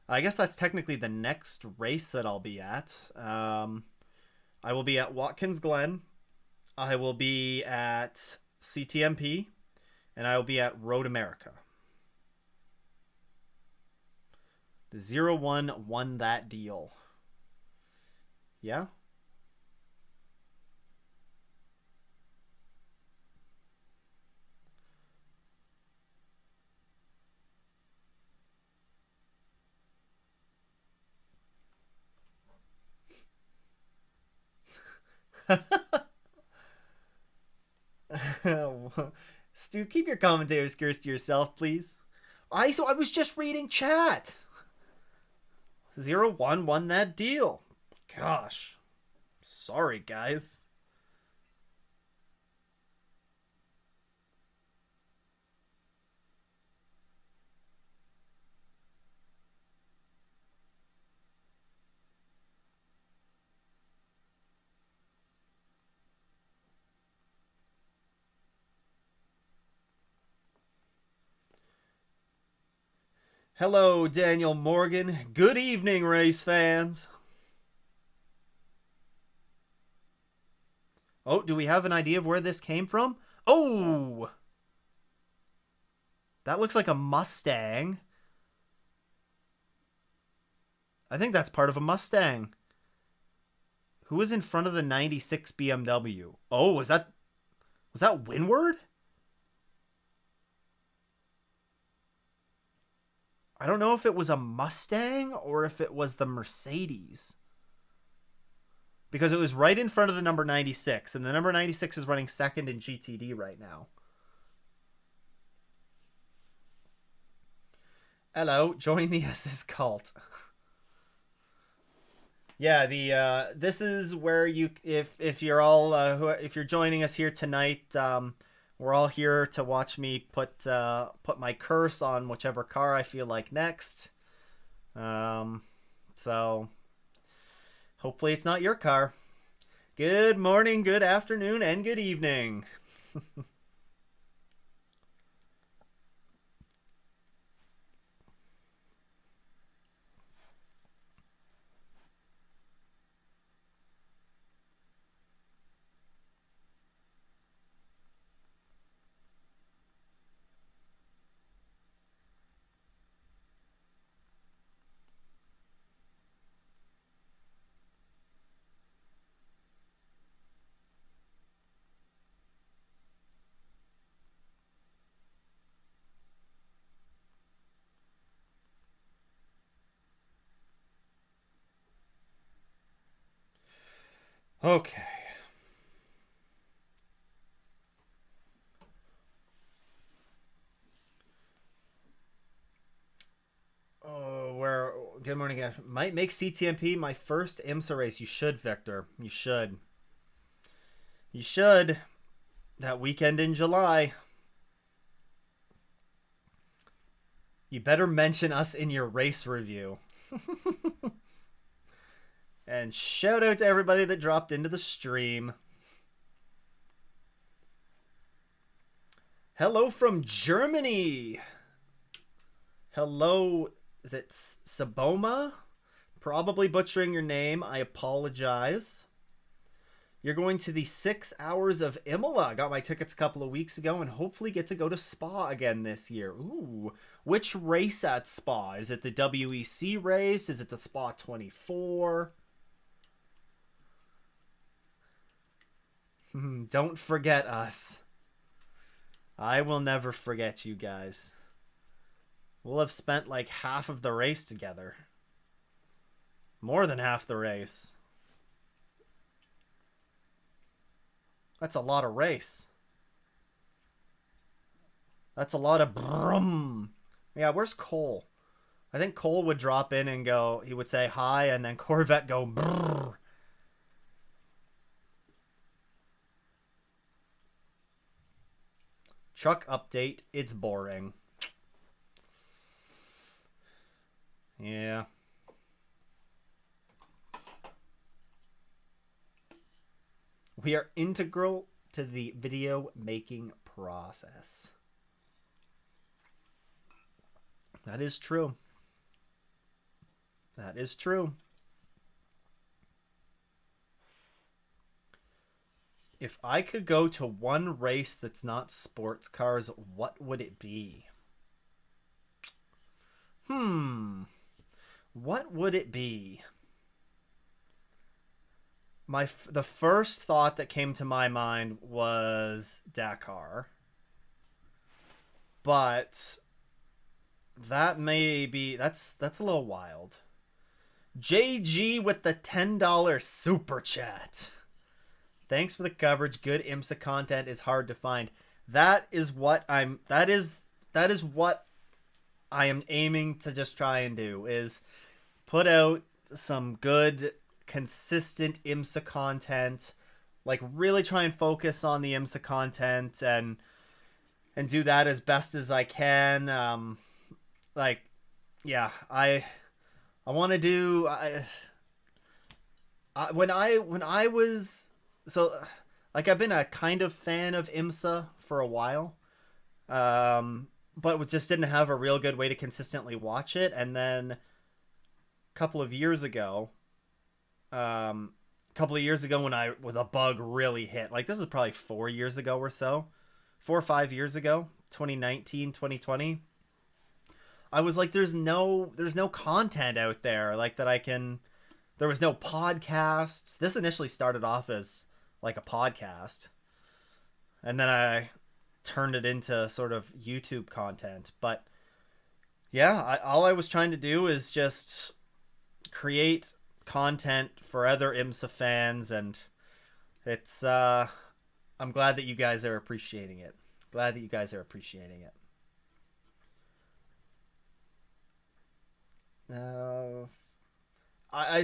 I guess that's technically the next race that I'll be at. I will be at Watkins Glen. I will be at CTMP. And I will be at Road America. The 0-1 won that deal. Yeah? Stu, keep your commentary skills to yourself, please. I was just reading chat. 0-1 won that deal. Gosh. Sorry, guys. Hello, Daniel Morgan. Good evening, race fans. Oh, do we have an idea of where this came from? Oh! That looks like a Mustang. I think that's part of a Mustang. Who was in front of the 96 BMW? Oh, was that Windward? I don't know if it was a Mustang or if it was the Mercedes. Because it was right in front of the number 96, and the number 96 is running second in GTD right now. Hello, join the SS cult. Yeah, this is where you, if you're all if you're joining us here tonight, we're all here to watch me put my curse on whichever car I feel like next. So hopefully it's not your car. Good morning, good afternoon, and good evening. Okay. Oh, good morning, guys. Might make CTMP my first IMSA race. You should, Victor. You should. You should. That weekend in July. You better mention us in your race review. And shout out to everybody that dropped into the stream. Hello from Germany. Hello, is it Saboma? Probably butchering your name. I apologize. You're going to the 6 hours of Imola. Got my tickets a couple of weeks ago and hopefully get to go to Spa again this year. Ooh, which race at Spa? Is it the WEC race? Is it the Spa 24? Don't forget us. I will never forget you guys. We'll have spent like half of the race together. More than half the race. That's a lot of race. That's a lot of brum. Yeah, where's Cole? I think Cole would drop in and go, he would say hi, and then Corvette go brrr. Truck update, it's boring. Yeah. We are integral to the video making process. That is true. That is true. If I could go to one race that's not sports cars, what would it be? What would it be? The first thought that came to my mind was Dakar. But that may be, that's a little wild. JG with the $10 super chat. Thanks for the coverage. Good IMSA content is hard to find. that is what I am aiming to just try and do, is put out some good consistent IMSA content, like really try and focus on the IMSA content and do that as best as I can. Like, yeah, I want to do. When I was so like I've been a kind of fan of IMSA for a while, but just didn't have a real good way to consistently watch it. And then a couple of years ago, when a bug really hit, like this is probably 4 years ago or so, 4 or 5 years ago, 2019, 2020. I was like, there's no content out there like that I can. There was no podcasts. This initially started off as like a podcast, and then I turned it into sort of YouTube content. But yeah, all I was trying to do is just create content for other IMSA fans, and it's I'm glad that you guys are appreciating it. Glad that you guys are appreciating it.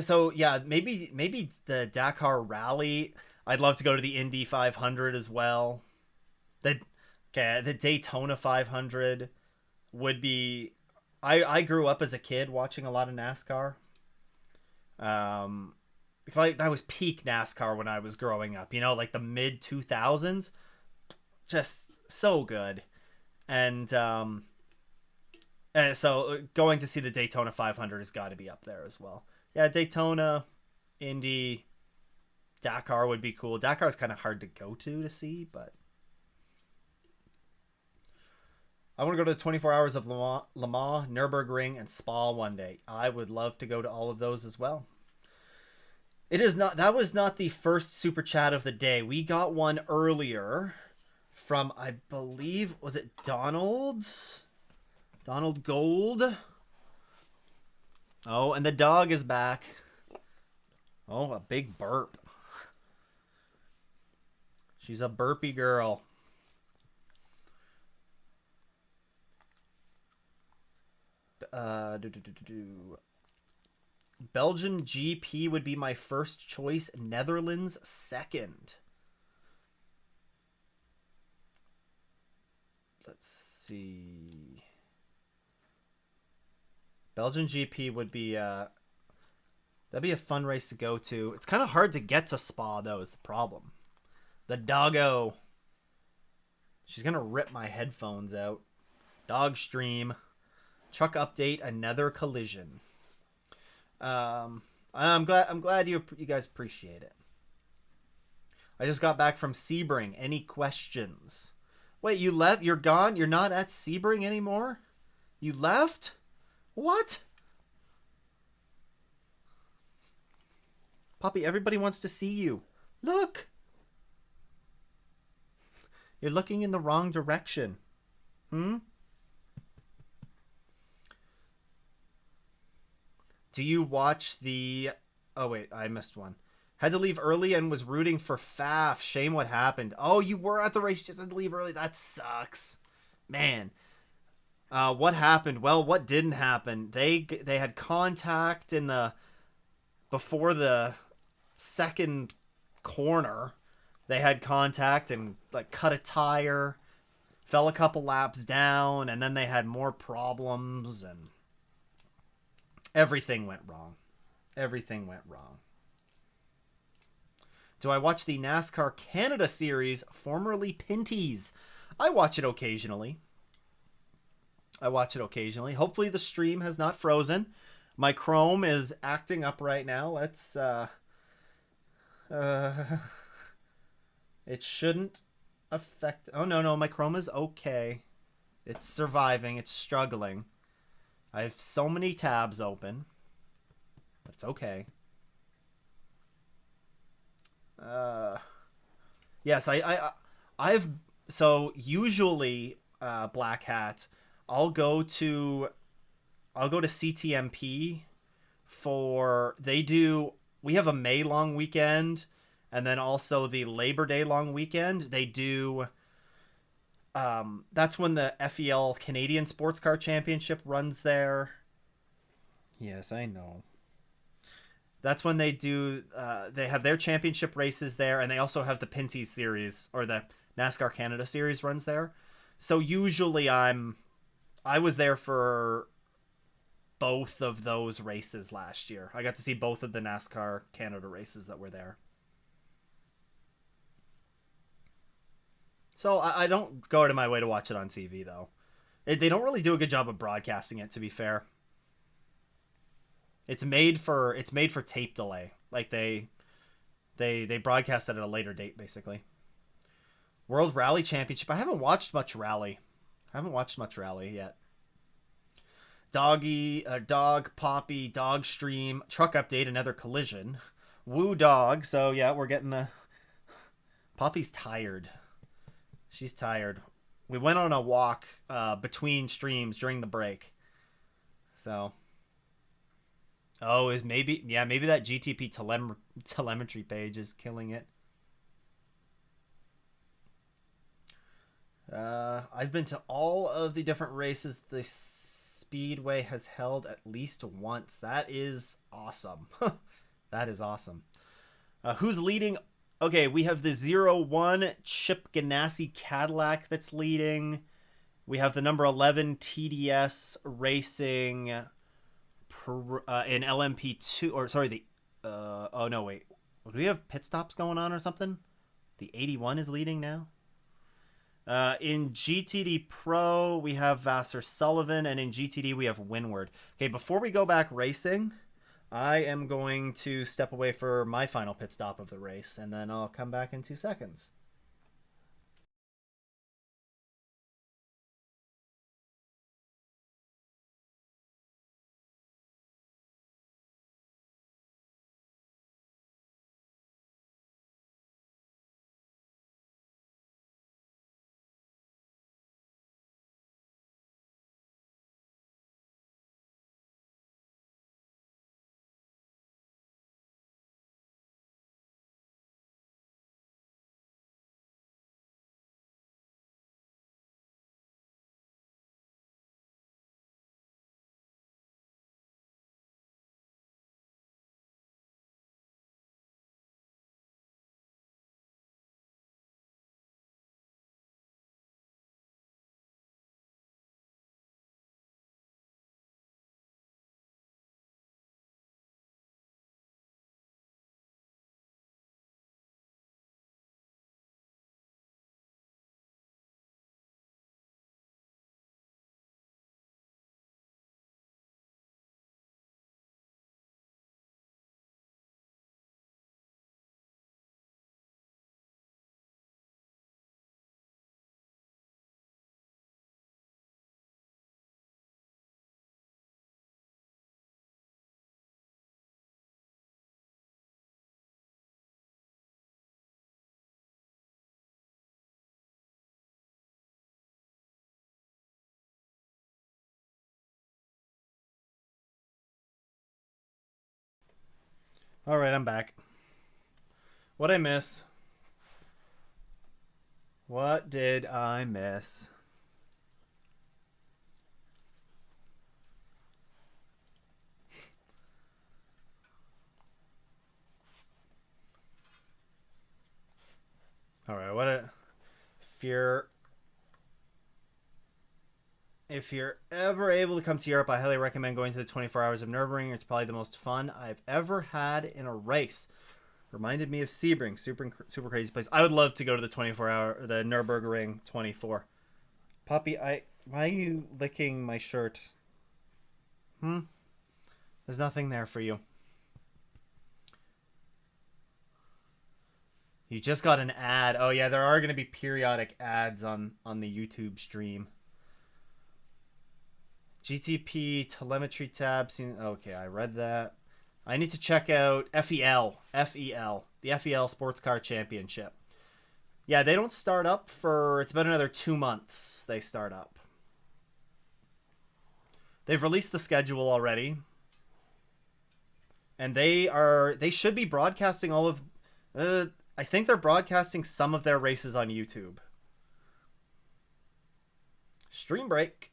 So yeah, maybe the Dakar Rally. I'd love to go to the Indy 500 as well. The Daytona 500 would be. I grew up as a kid watching a lot of NASCAR. If that was peak NASCAR when I was growing up, like the mid 2000s, just so good. And so going to see the Daytona 500 has got to be up there as well. Yeah, Daytona, Indy, Dakar would be cool. Dakar is kind of hard to go to see, but I want to go to the 24 Hours of Le Mans, Nürburgring, and Spa one day. I would love to go to all of those as well. That was not the first super chat of the day. We got one earlier from, I believe, was it Donald Gold? Oh, and the dog is back. Oh, a big burp. She's a burpy girl. Belgian GP would be my first choice. Netherlands second. Let's see. Belgian GP would be that'd be a fun race to go to. It's kind of hard to get to Spa though, is the problem. The doggo. She's gonna rip my headphones out. Dog stream. Truck update, another collision. I'm glad you guys appreciate it. I just got back from Sebring. Any questions? Wait, you left? You're gone? You're not at Sebring anymore? You left? What? Poppy, everybody wants to see you. Look! You're looking in the wrong direction. Do you watch the... Oh, wait, I missed one. Had to leave early and was rooting for Faf. Shame what happened. Oh, you were at the race, just had to leave early. That sucks. Man. What happened? Well, what didn't happen? They had contact before the second corner. They had contact and like cut a tire, fell a couple laps down, and then they had more problems and everything went wrong. Everything went wrong. Do I watch the NASCAR Canada Series, formerly Pinty's? I watch it occasionally. Hopefully the stream has not frozen. My Chrome is acting up right now. Let's it shouldn't affect... Oh, no, my Chrome is okay. It's surviving. It's struggling. I have so many tabs open. But it's okay. Yes, I've... So, usually, Black Hat, I'll go to CTMP for... We have a May long weekend, and then also the Labor Day long weekend. They do That's when the FEL Canadian Sports Car Championship runs there. Yes, I know. That's when they do. They have their championship races there, and they also have the Pinty's Series or the NASCAR Canada Series runs there. So usually I was there for both of those races last year. I got to see both of the NASCAR Canada races that were there. So I don't go out of my way to watch it on TV though. They don't really do a good job of broadcasting it. To be fair, it's made for tape delay. Like they broadcast it at a later date basically. World Rally Championship. I haven't watched much rally. I haven't watched much rally yet. Dog Poppy, Dog Stream, Truck Update, another collision. Woo Dog. So yeah, we're getting the Poppy's tired. She's tired. We went on a walk between streams during the break. So, is maybe that GTP telemetry page is killing it. I've been to all of the different races the Speedway has held at least once. That is awesome. That is awesome. Who's leading? Okay, we have the 01 Chip Ganassi Cadillac that's leading. We have the number 11 TDS Racing in LMP2. Or, sorry, oh, no, wait. Do we have pit stops going on or something? The 81 is leading now. In GTD Pro, we have Vassar Sullivan, and in GTD, we have Winward. Okay, before we go back racing, I am going to step away for my final pit stop of the race, and then I'll come back in 2 seconds. All right, I'm back. What'd I miss? What did I miss? All right, if you're ever able to come to Europe, I highly recommend going to the 24 Hours of Nürburgring. It's probably the most fun I've ever had in a race. Reminded me of Sebring, super crazy place. I would love to go to the the Nürburgring 24. Poppy, why are you licking my shirt? There's nothing there for you. You just got an ad. Oh yeah, there are going to be periodic ads on the YouTube stream. GTP telemetry tab. Okay, I read that. I need to check out FEL, the FEL Sports Car Championship. Yeah, they don't start up for, it's about another 2 months they start up. They've released the schedule already. And they should be broadcasting all of, I think they're broadcasting some of their races on YouTube. Stream break.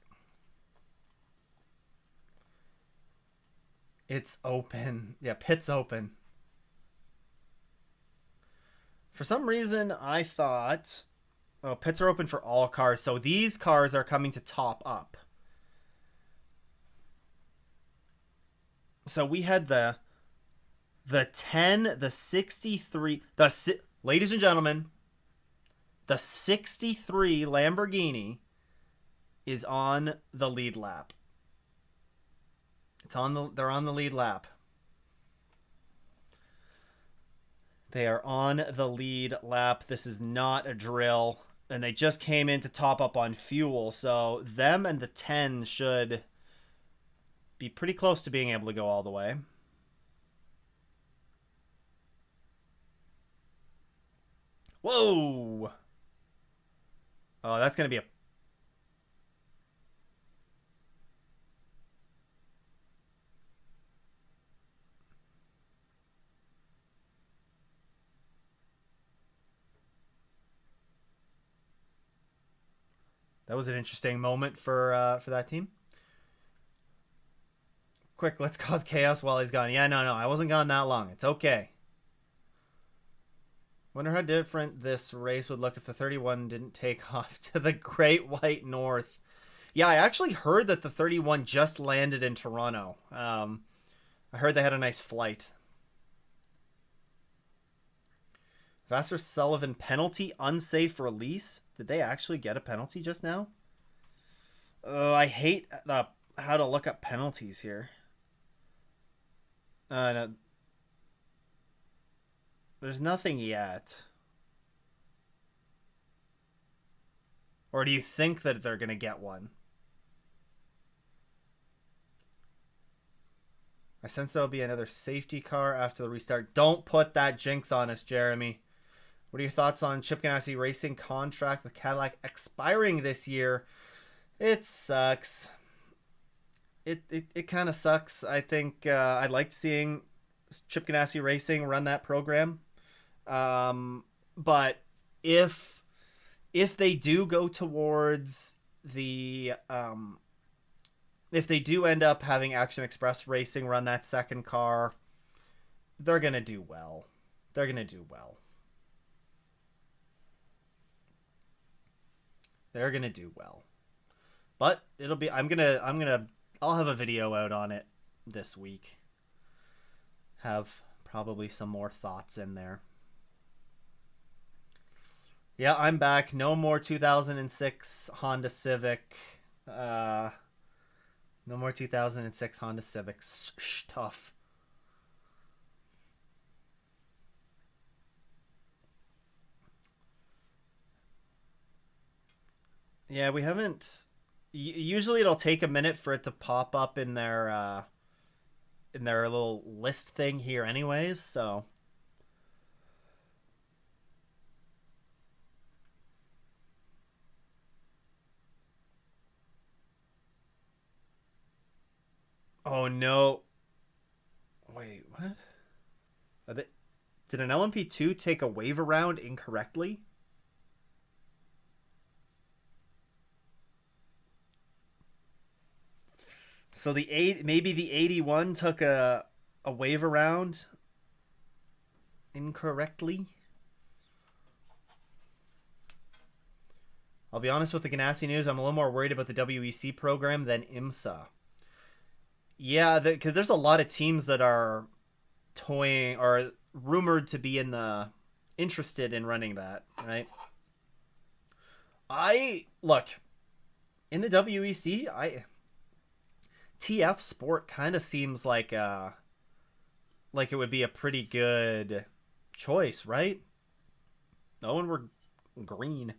It's open. Yeah, pit's open. For some reason, I thought... Oh, pits are open for all cars. So these cars are coming to top up. So we had the 10, the 63... Ladies and gentlemen, the 63 Lamborghini is on the lead lap. They're on the lead lap. They are on the lead lap. This is not a drill. And they just came in to top up on fuel. So them and the 10 should be pretty close to being able to go all the way. Whoa! Oh, that's going to be a... That was an interesting moment for that team. Quick, let's cause chaos while he's gone. Yeah, no, I wasn't gone that long. It's okay. Wonder how different this race would look if the 31 didn't take off to the Great White North. Yeah, I actually heard that the 31 just landed in Toronto. I heard they had a nice flight. Vassar Sullivan penalty, unsafe release. Did they actually get a penalty just now? I hate how to look up penalties here. No. There's nothing yet. Or do you think that they're going to get one? I sense there'll be another safety car after the restart. Don't put that jinx on us, Jeremy. What are your thoughts on Chip Ganassi Racing contract with Cadillac expiring this year? It sucks. It kind of sucks. I think I liked seeing Chip Ganassi Racing run that program. But if they do go towards the if they do end up having Action Express Racing run that second car, they're gonna do well. They're gonna do well. They're gonna do well. But it'll be I'll have a video out on it this week. Have probably some more thoughts in there. Yeah, I'm back. No more 2006 Honda Civic. No more 2006 Honda Civics. Tough. Yeah, we haven't... Usually it'll take a minute for it to pop up in their little list thing here anyways, so... Oh, no. Wait, what? Did an LMP2 take a wave around incorrectly? So maybe the 81 took a wave around incorrectly? I'll be honest with the Ganassi news. I'm a little more worried about the WEC program than IMSA. Yeah, because there's a lot of teams that are toying or rumored to be interested in running that, right? Look, in the WEC, TF Sport kind of seems like it would be a pretty good choice, right? No one were green.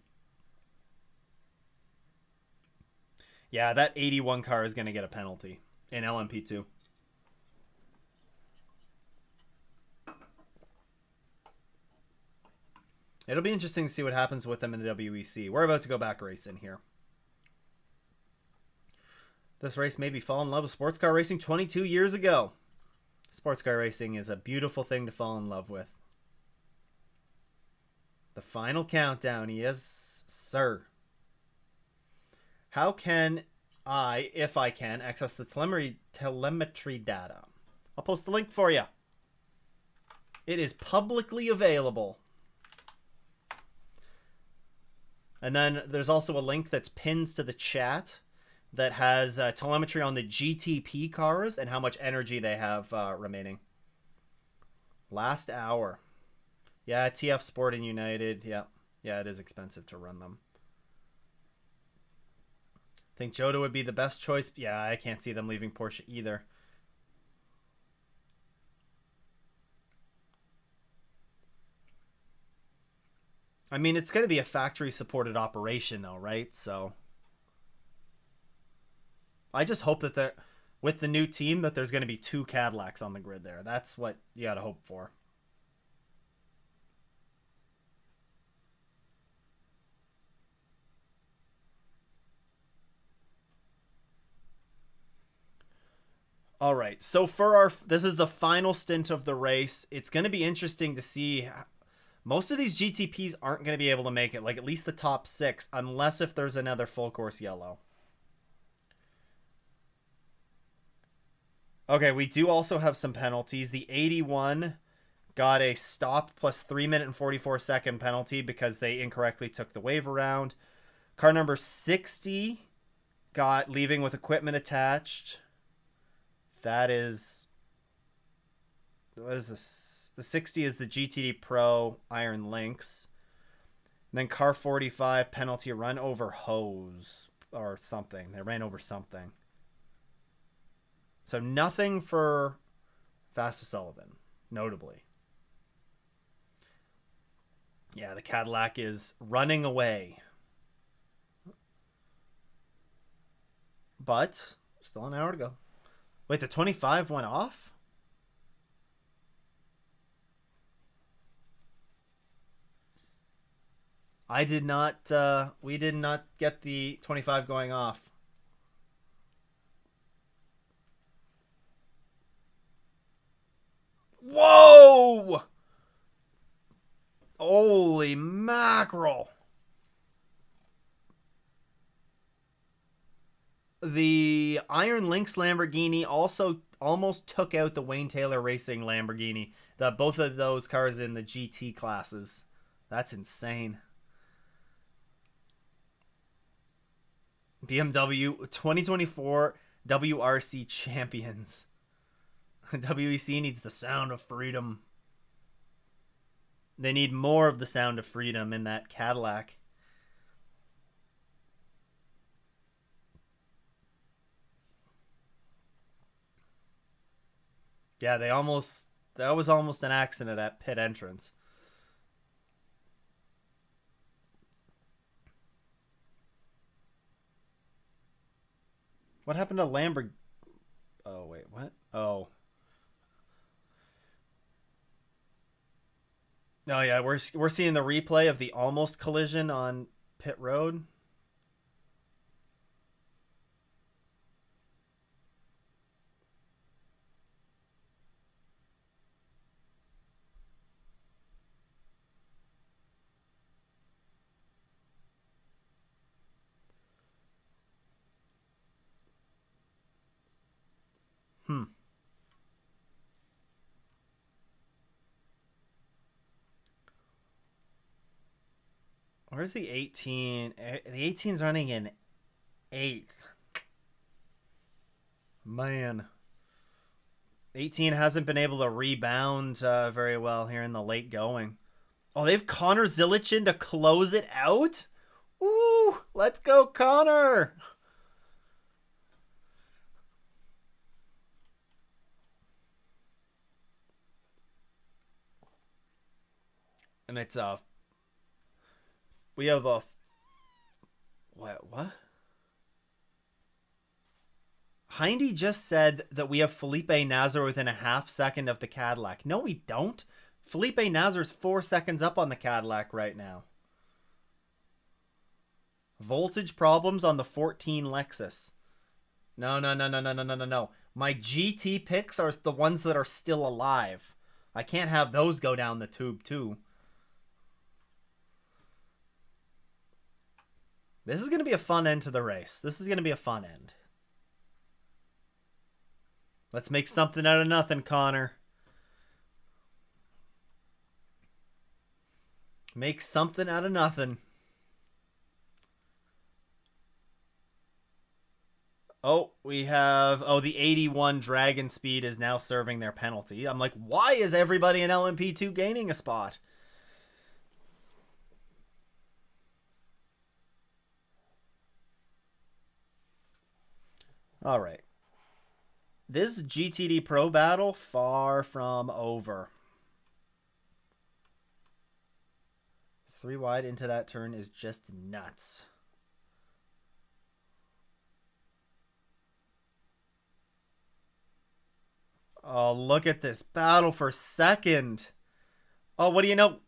Yeah, that 81 car is going to get a penalty in LMP2. It'll be interesting to see what happens with them in the WEC. We're about to go back racing here. This race made me fall in love with sports car racing 22 years ago. Sports car racing is a beautiful thing to fall in love with. The final countdown, yes, sir. How can I, if I can, access the telemetry data? I'll post the link for you. It is publicly available. And then there's also a link that's pinned to the chat that has telemetry on the GTP cars and how much energy they have remaining. Last hour. Yeah, TF Sport and United. Yeah, it is expensive to run them. Think Jota would be the best choice. Yeah, I can't see them leaving Porsche either. I mean, it's going to be a factory-supported operation, though, right? So I just hope that with the new team that there's going to be 2 Cadillacs on the grid there. That's what you got to hope for. All right, so for this is the final stint of the race. It's going to be interesting to see. Most of these GTPs aren't going to be able to make it, like at least the top 6, unless if there's another full course yellow. Okay, we do also have some penalties. The 81 got a stop plus 3-minute and 44-second penalty because they incorrectly took the wave around. Car number 60 got leaving with equipment attached. That is... What is this? The 60 is the GTD Pro Iron Links. And then car 45, penalty run over hose or something. They ran over something. So nothing for Vasser Sullivan, notably. Yeah, the Cadillac is running away. But still an hour to go. Wait, the 25 went off? I did not, we did not get the 25 going off. Whoa! Holy mackerel. The Iron Lynx Lamborghini also almost took out the Wayne Taylor Racing Lamborghini. Both of those cars in the GT classes. That's insane. BMW 2024 WRC champions. WEC needs the sound of freedom. They need more of the sound of freedom in that Cadillac. Yeah, that was almost an accident at pit entrance. What happened to Lamborghini? Oh, wait, what? Oh. Oh, yeah, we're seeing the replay of the almost collision on pit road. Where's the 18? The 18's running in 8th. Man. 18 hasn't been able to rebound very well here in the late going. Oh, they have Connor Zillichin to close it out? Ooh, let's go, Connor. And it's we have a what? Hindy just said that we have Felipe Nasr within a half second of the Cadillac. No, we don't. Felipe Nasr's 4 seconds up on the Cadillac right now. Voltage problems on the 14 Lexus. No. My GT picks are the ones that are still alive. I can't have those go down the tube too. This is going to be a fun end to the race. This is going to be a fun end. Let's make something out of nothing, Connor. Make something out of nothing. Oh, we have... Oh, the 81 Dragon Speed is now serving their penalty. I'm like, why is everybody in LMP2 gaining a spot? All right. This GTD Pro battle, far from over. 3 wide into that turn is just nuts. Oh, look at this battle for second. Oh, what do you know?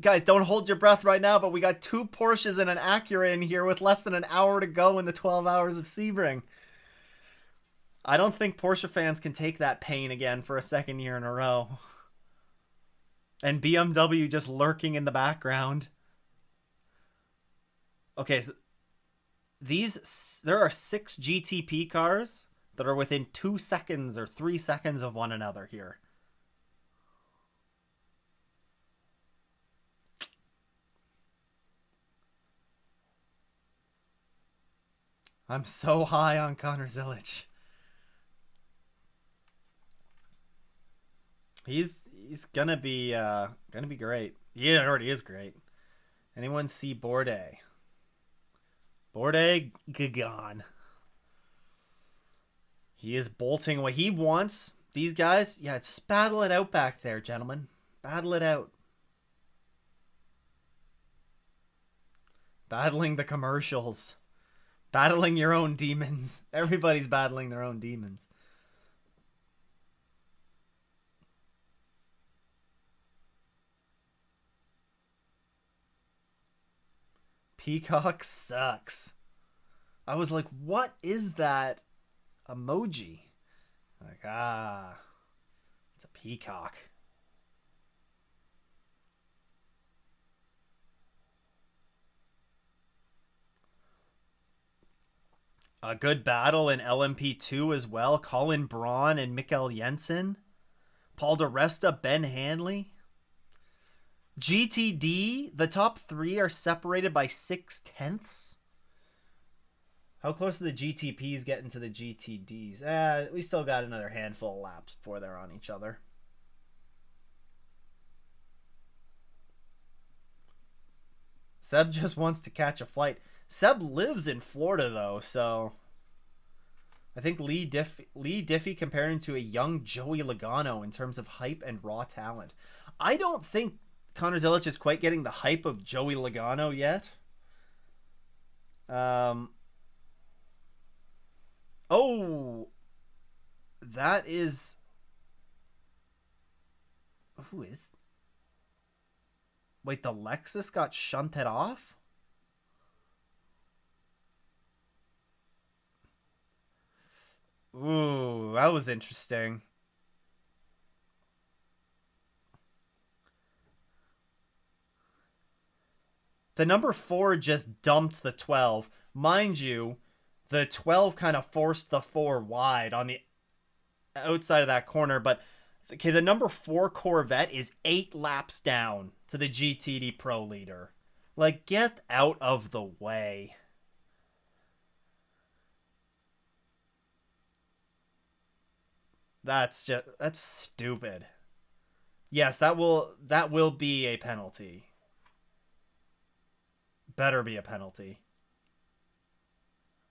Guys, don't hold your breath right now, but we got 2 Porsches and an Acura in here with less than an hour to go in the 12 hours of Sebring. I don't think Porsche fans can take that pain again for a second year in a row. And BMW just lurking in the background. Okay, so there are 6 GTP cars that are within 2 seconds or 3 seconds of one another here. I'm so high on Connor Zilic. He's gonna be great. He already is great. Anyone see Bourdais? Bourdais gone. He is bolting what he wants. These guys, yeah, just battle it out back there, gentlemen. Battle it out. Battling the commercials. Battling your own demons. Everybody's battling their own demons. Peacock sucks. I was like, what is that emoji? Like, it's a peacock. A good battle in LMP2 as well. Colin Braun and Mikkel Jensen. Paul di Resta, Ben Hanley. GTD, the top 3 are separated by 6/10. How close are the GTPs getting to the GTDs? We still got another handful of laps before they're on each other. Seb just wants to catch a flight. Seb lives in Florida, though, so... I think Lee Diffie compared him to a young Joey Logano in terms of hype and raw talent. I don't think Connor Zilic is quite getting the hype of Joey Logano yet. Oh, that is... Who is... Wait, the Lexus got shunted off? Ooh, that was interesting. The number 4 just dumped the 12. Mind you, the 12 kind of forced the 4 wide on the outside of that corner. But, okay, the number 4 Corvette is 8 laps down to the GTD Pro leader. Like, get out of the way. That's stupid. Yes, that will be a penalty. Better be a penalty.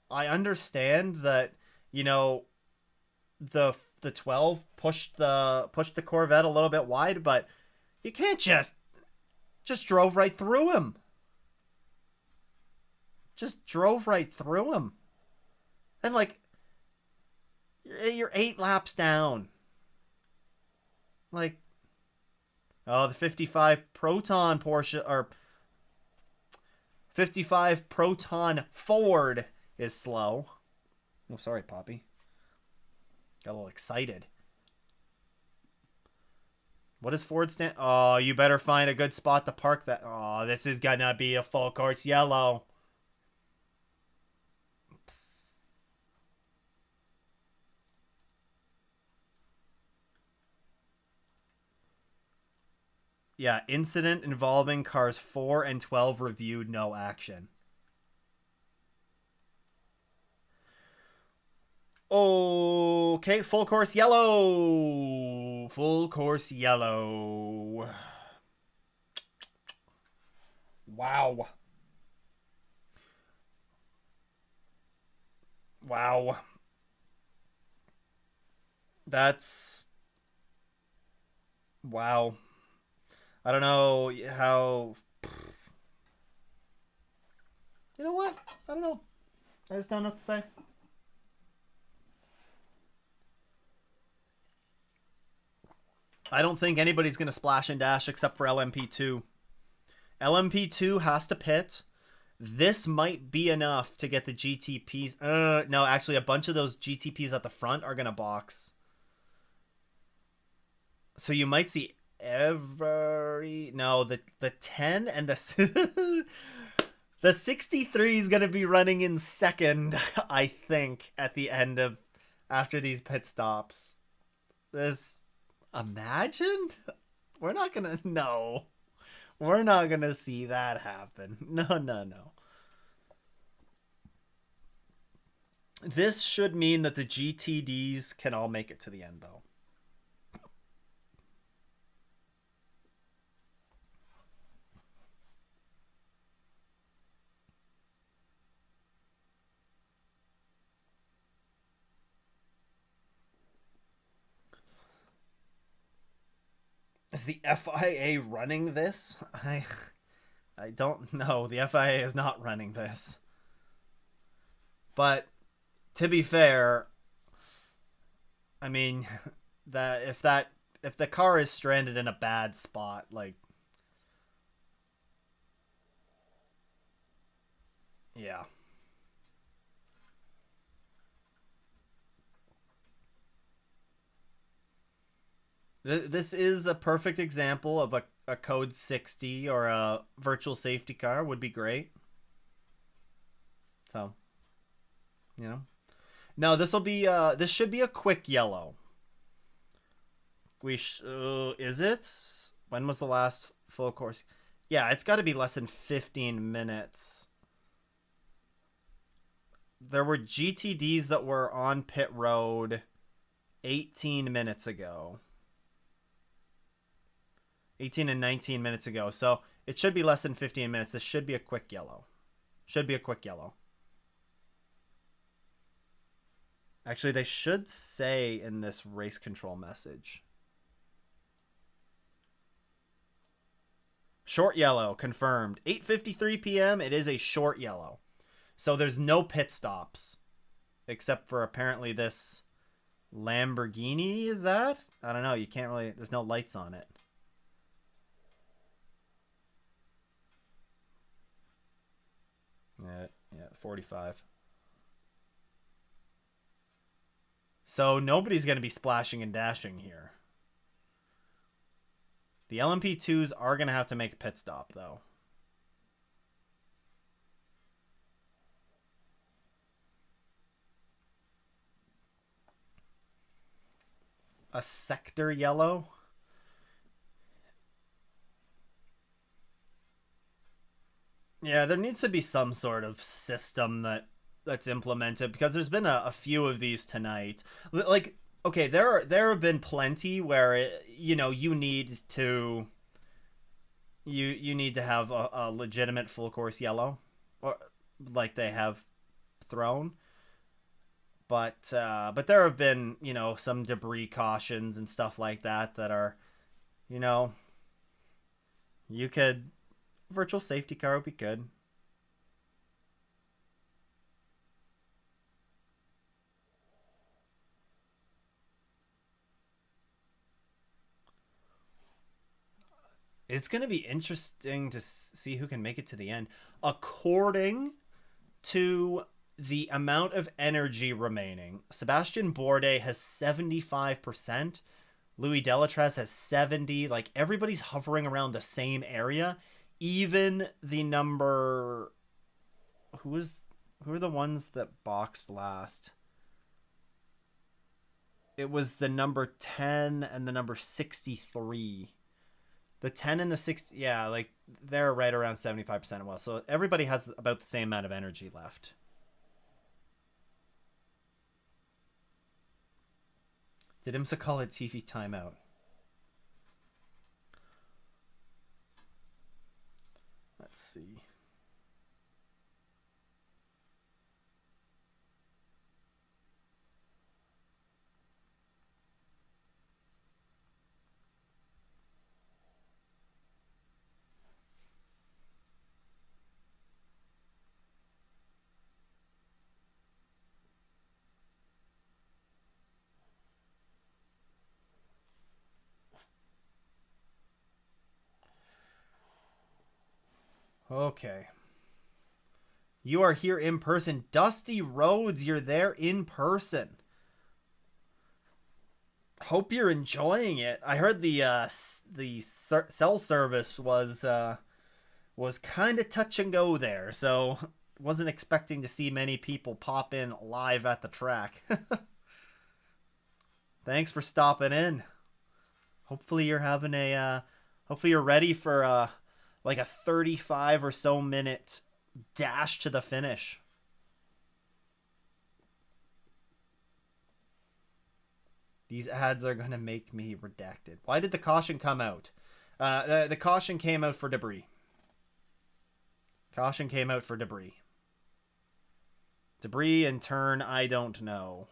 I understand that, you know, the 12 pushed the Corvette a little bit wide, but you can't just drove right through him. Just drove right through him. And like, you're 8 laps down. Like, oh, the 55 Proton Porsche, or 55 Proton Ford is slow. Oh, sorry, Poppy. Got a little excited. What does Ford stand? Oh, you better find a good spot to park that. Oh, this is gonna be a full course yellow. Yeah, incident involving cars 4 and 12 reviewed, no action. Okay, full course yellow. Full course yellow. Wow. Wow. That's wow. I don't know how. You know what? I don't know. I just don't know what to say. I don't think anybody's going to splash and dash except for LMP2. LMP2 has to pit. This might be enough to get the GTPs. No, actually, a bunch of those GTPs at the front are going to box. So you might see every. No, the 10 and the. The 63 is going to be running in second, I think, at the end of. After these pit stops. This. Imagine? We're not going to. No. We're not going to see that happen. No. This should mean that the GTDs can all make it to the end, though. Is the FIA running this? I don't know. The FIA is not running this. But to be fair, I mean that if the car is stranded in a bad spot, like yeah. This is a perfect example of a code 60 or a virtual safety car would be great. So, you know. No, this should be a quick yellow. Is it? When was the last full course? Yeah, it's got to be less than 15 minutes. There were GTDs that were on pit road 18 minutes ago. 18 and 19 minutes ago. So it should be less than 15 minutes. This should be a quick yellow. Should be a quick yellow. Actually, they should say in this race control message. Short yellow, confirmed. 8:53 p.m. It is a short yellow. So there's no pit stops. Except for apparently this Lamborghini, is that? I don't know. You can't really... There's no lights on it. Yeah, 45. So nobody's going to be splashing and dashing here. The LMP2s are going to have to make a pit stop, though. A sector yellow? Yeah, there needs to be some sort of system that's implemented because there's been a few of these tonight. Like, okay, there have been plenty where you need to have a legitimate full course yellow, or like they have thrown. But there have been some debris cautions and stuff like that are you know you could virtual safety car would be good. It's going to be interesting to see who can make it to the end. According to the amount of energy remaining, Sebastian Bourdais has 75%. Louis Delatraz has 70. Like, everybody's hovering around the same area. Even the number... Who are the ones that boxed last? It was the number 10 and the number 63. The 10 and the 6, yeah, like they're right around 75% of well. So everybody has about the same amount of energy left. Did IMSA call it TV timeout? Let's see. Okay. You are here in person. Dusty Roads, you're there in person. Hope you're enjoying it. I heard the cell service was kind of touch and go there, so wasn't expecting to see many people pop in live at the track. Thanks for stopping in. Hopefully you're having hopefully you're ready for like a 35 or so minute dash to the finish. These ads are going to make me redacted. Why did the caution come out? The caution came out for debris. Caution came out for debris. Debris and turn, I don't know.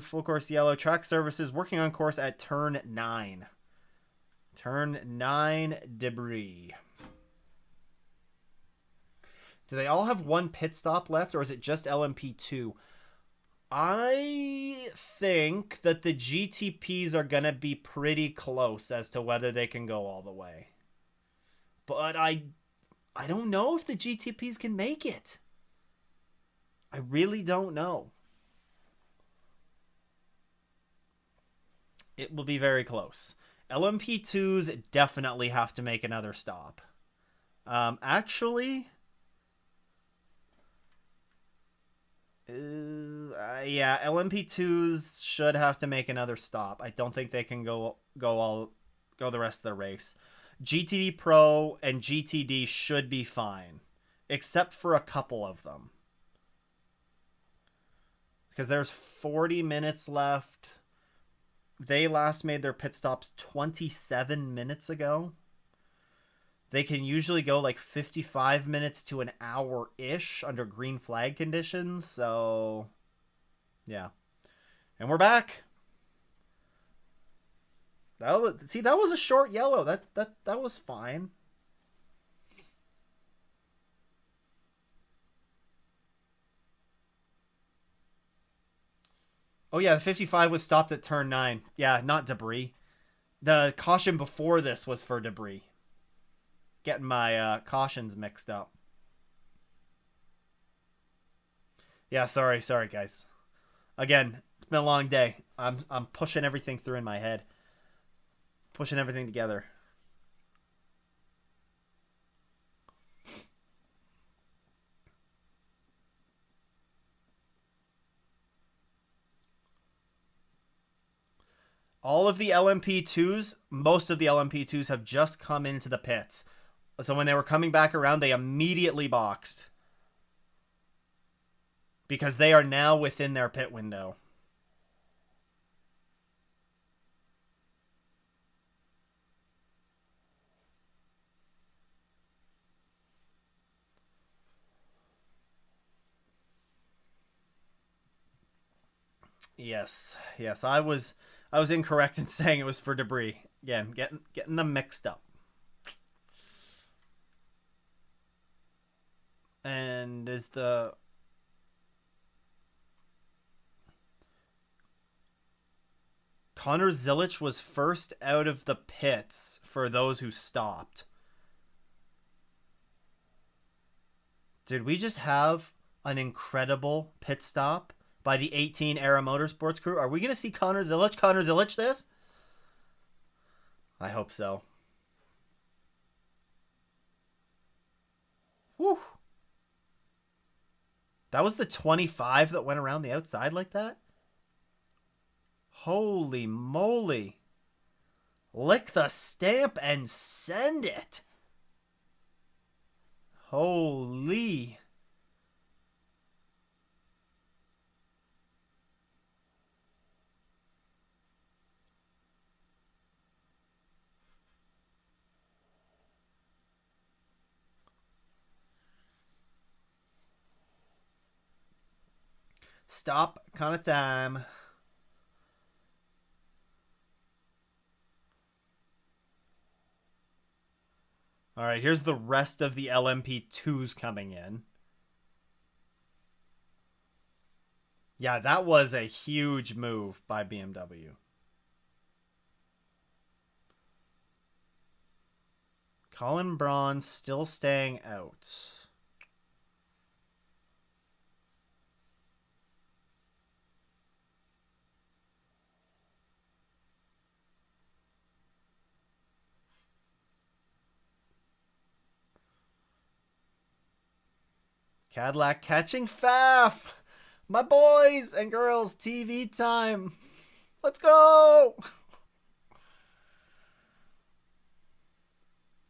Full course yellow. Track services working on course at turn 9. Turn 9 debris. Do they all have one pit stop left, or is it just LMP2? I think that the GTPs are going to be pretty close as to whether they can go all the way. But I don't know if the GTPs can make it. I really don't know. It will be very close. LMP2s definitely have to make another stop. Actually... yeah, LMP2s should have to make another stop. I don't think they can go the rest of the race. GTD Pro and GTD should be fine, except for a couple of them. Because there's 40 minutes left. They last made their pit stops 27 minutes ago. They can usually go like 55 minutes to an hour-ish under green flag conditions. So, yeah. And we're back. That was a short yellow. That was fine. Oh, yeah, the 55 was stopped at turn 9. Yeah, not debris. The caution before this was for debris. Getting my cautions mixed up. Yeah, sorry guys. Again, it's been a long day. I'm pushing everything through in my head. Pushing everything together. All of the LMP2s, most of the LMP2s have just come into the pits. So when they were coming back around, they immediately boxed. Because they are now within their pit window. Yes, I was incorrect in saying it was for debris. Again, getting them mixed up. And is the Connor Zilic was first out of the pits for those who stopped. Did we just have an incredible pit stop by the 18 Era Motorsports crew? Are we going to see Connor Zilic this? I hope so. Whew. That was the 25 that went around the outside like that? Holy moly. Lick the stamp and send it. Holy. Stop. Count of time. All right, here's the rest of the LMP2s coming in. Yeah, that was a huge move by BMW. Colin Braun still staying out. Cadillac catching Faf. My boys and girls, TV time. Let's go.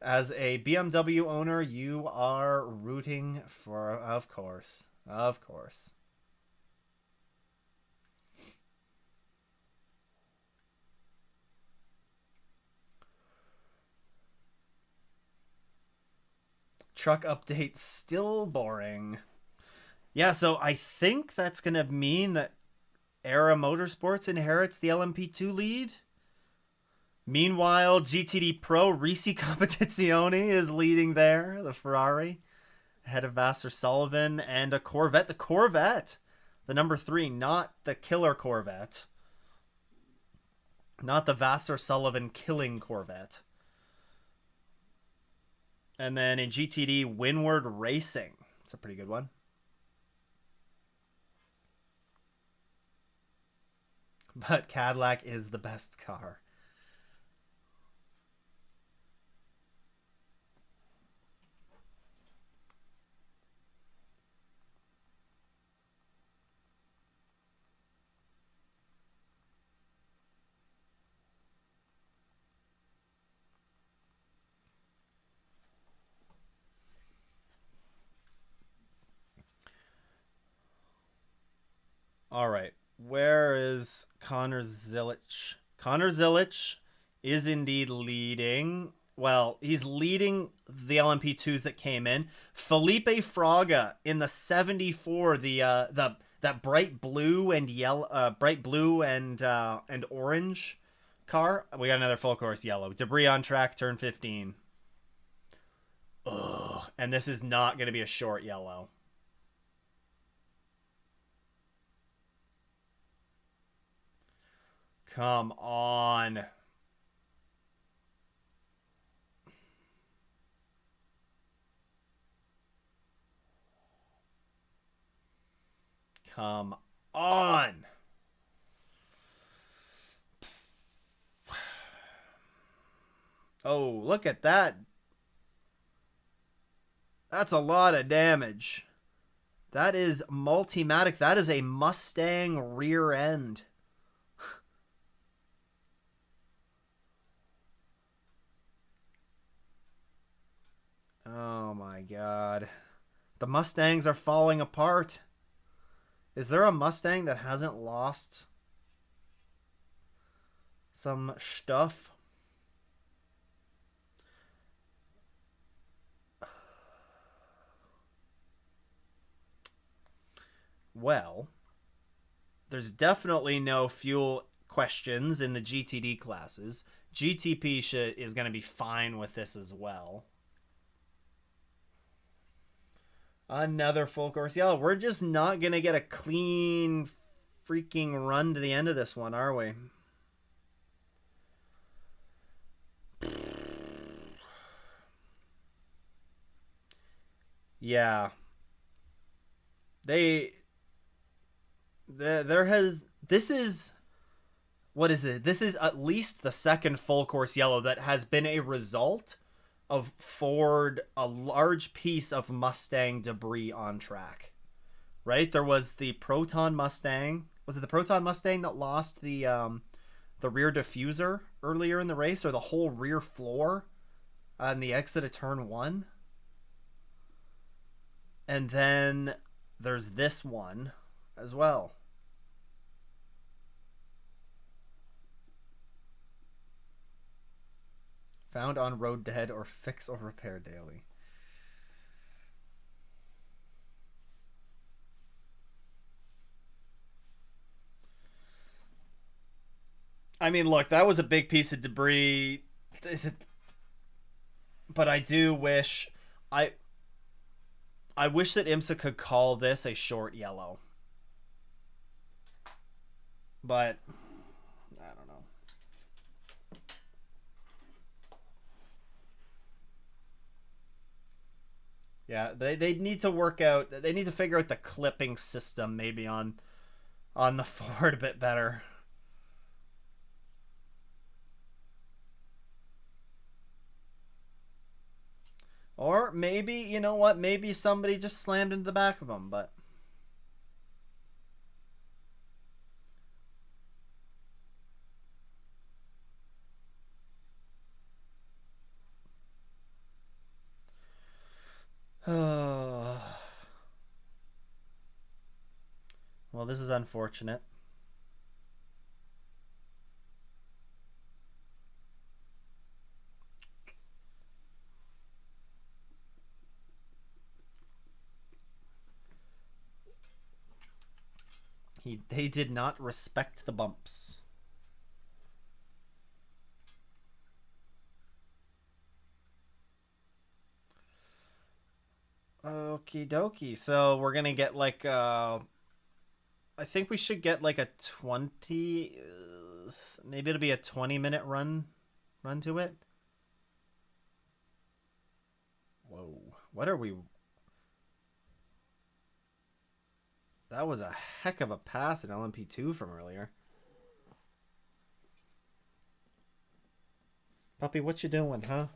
As a BMW owner, you are rooting for, of course. Of course. Truck update still boring. Yeah, so I think that's going to mean that Era Motorsports inherits the LMP2 lead. Meanwhile, GTD Pro Risi Competizione is leading there, the Ferrari, ahead of Vassar Sullivan and a Corvette. The Corvette, the number 3, not the killer Corvette. Not the Vassar Sullivan killing Corvette. And then in GTD, Windward Racing. It's a pretty good one. But Cadillac is the best car. All right. Where is Connor Zilic? Connor Zilic is indeed leading. Well, he's leading the LMP2s that came in. Felipe Fraga in the 74, that bright blue and yellow, bright blue and orange car. We got another full course yellow. Debris on track, turn 15. Ugh. And this is not going to be a short yellow. Come on. Come on. Oh, look at that. That's a lot of damage. That is Multimatic. That is a Mustang rear end. Oh my god. The Mustangs are falling apart. Is there a Mustang that hasn't lost some stuff? Well, there's definitely no fuel questions in the GTD classes. GTP is going to be fine with this as well. Another full course yellow. We're just not going to get a clean freaking run to the end of this one, are we? Yeah. This is, what is it? This is at least the second full course yellow that has been a result of Ford, a large piece of Mustang debris on track, right? There was the Proton Mustang Was it the Proton Mustang that lost the rear diffuser earlier in the race, or the whole rear floor on the exit of turn 1? And then there's this one as well. Found on road dead or fix or repair daily. I mean, look, that was a big piece of debris. But I do wish I wish that IMSA could call this a short yellow. But I don't know. Yeah, they need to work out. They need to figure out the clipping system maybe on the Ford a bit better. Or maybe, you know what? Maybe somebody just slammed into the back of them, but well, this is unfortunate. They did not respect the bumps. Okie dokie. So we're gonna get like I think we should get like a 20 maybe it'll be a 20-minute run to it. Whoa. What are we? That was a heck of a pass in LMP2 from earlier. Puppy, what you doing, huh?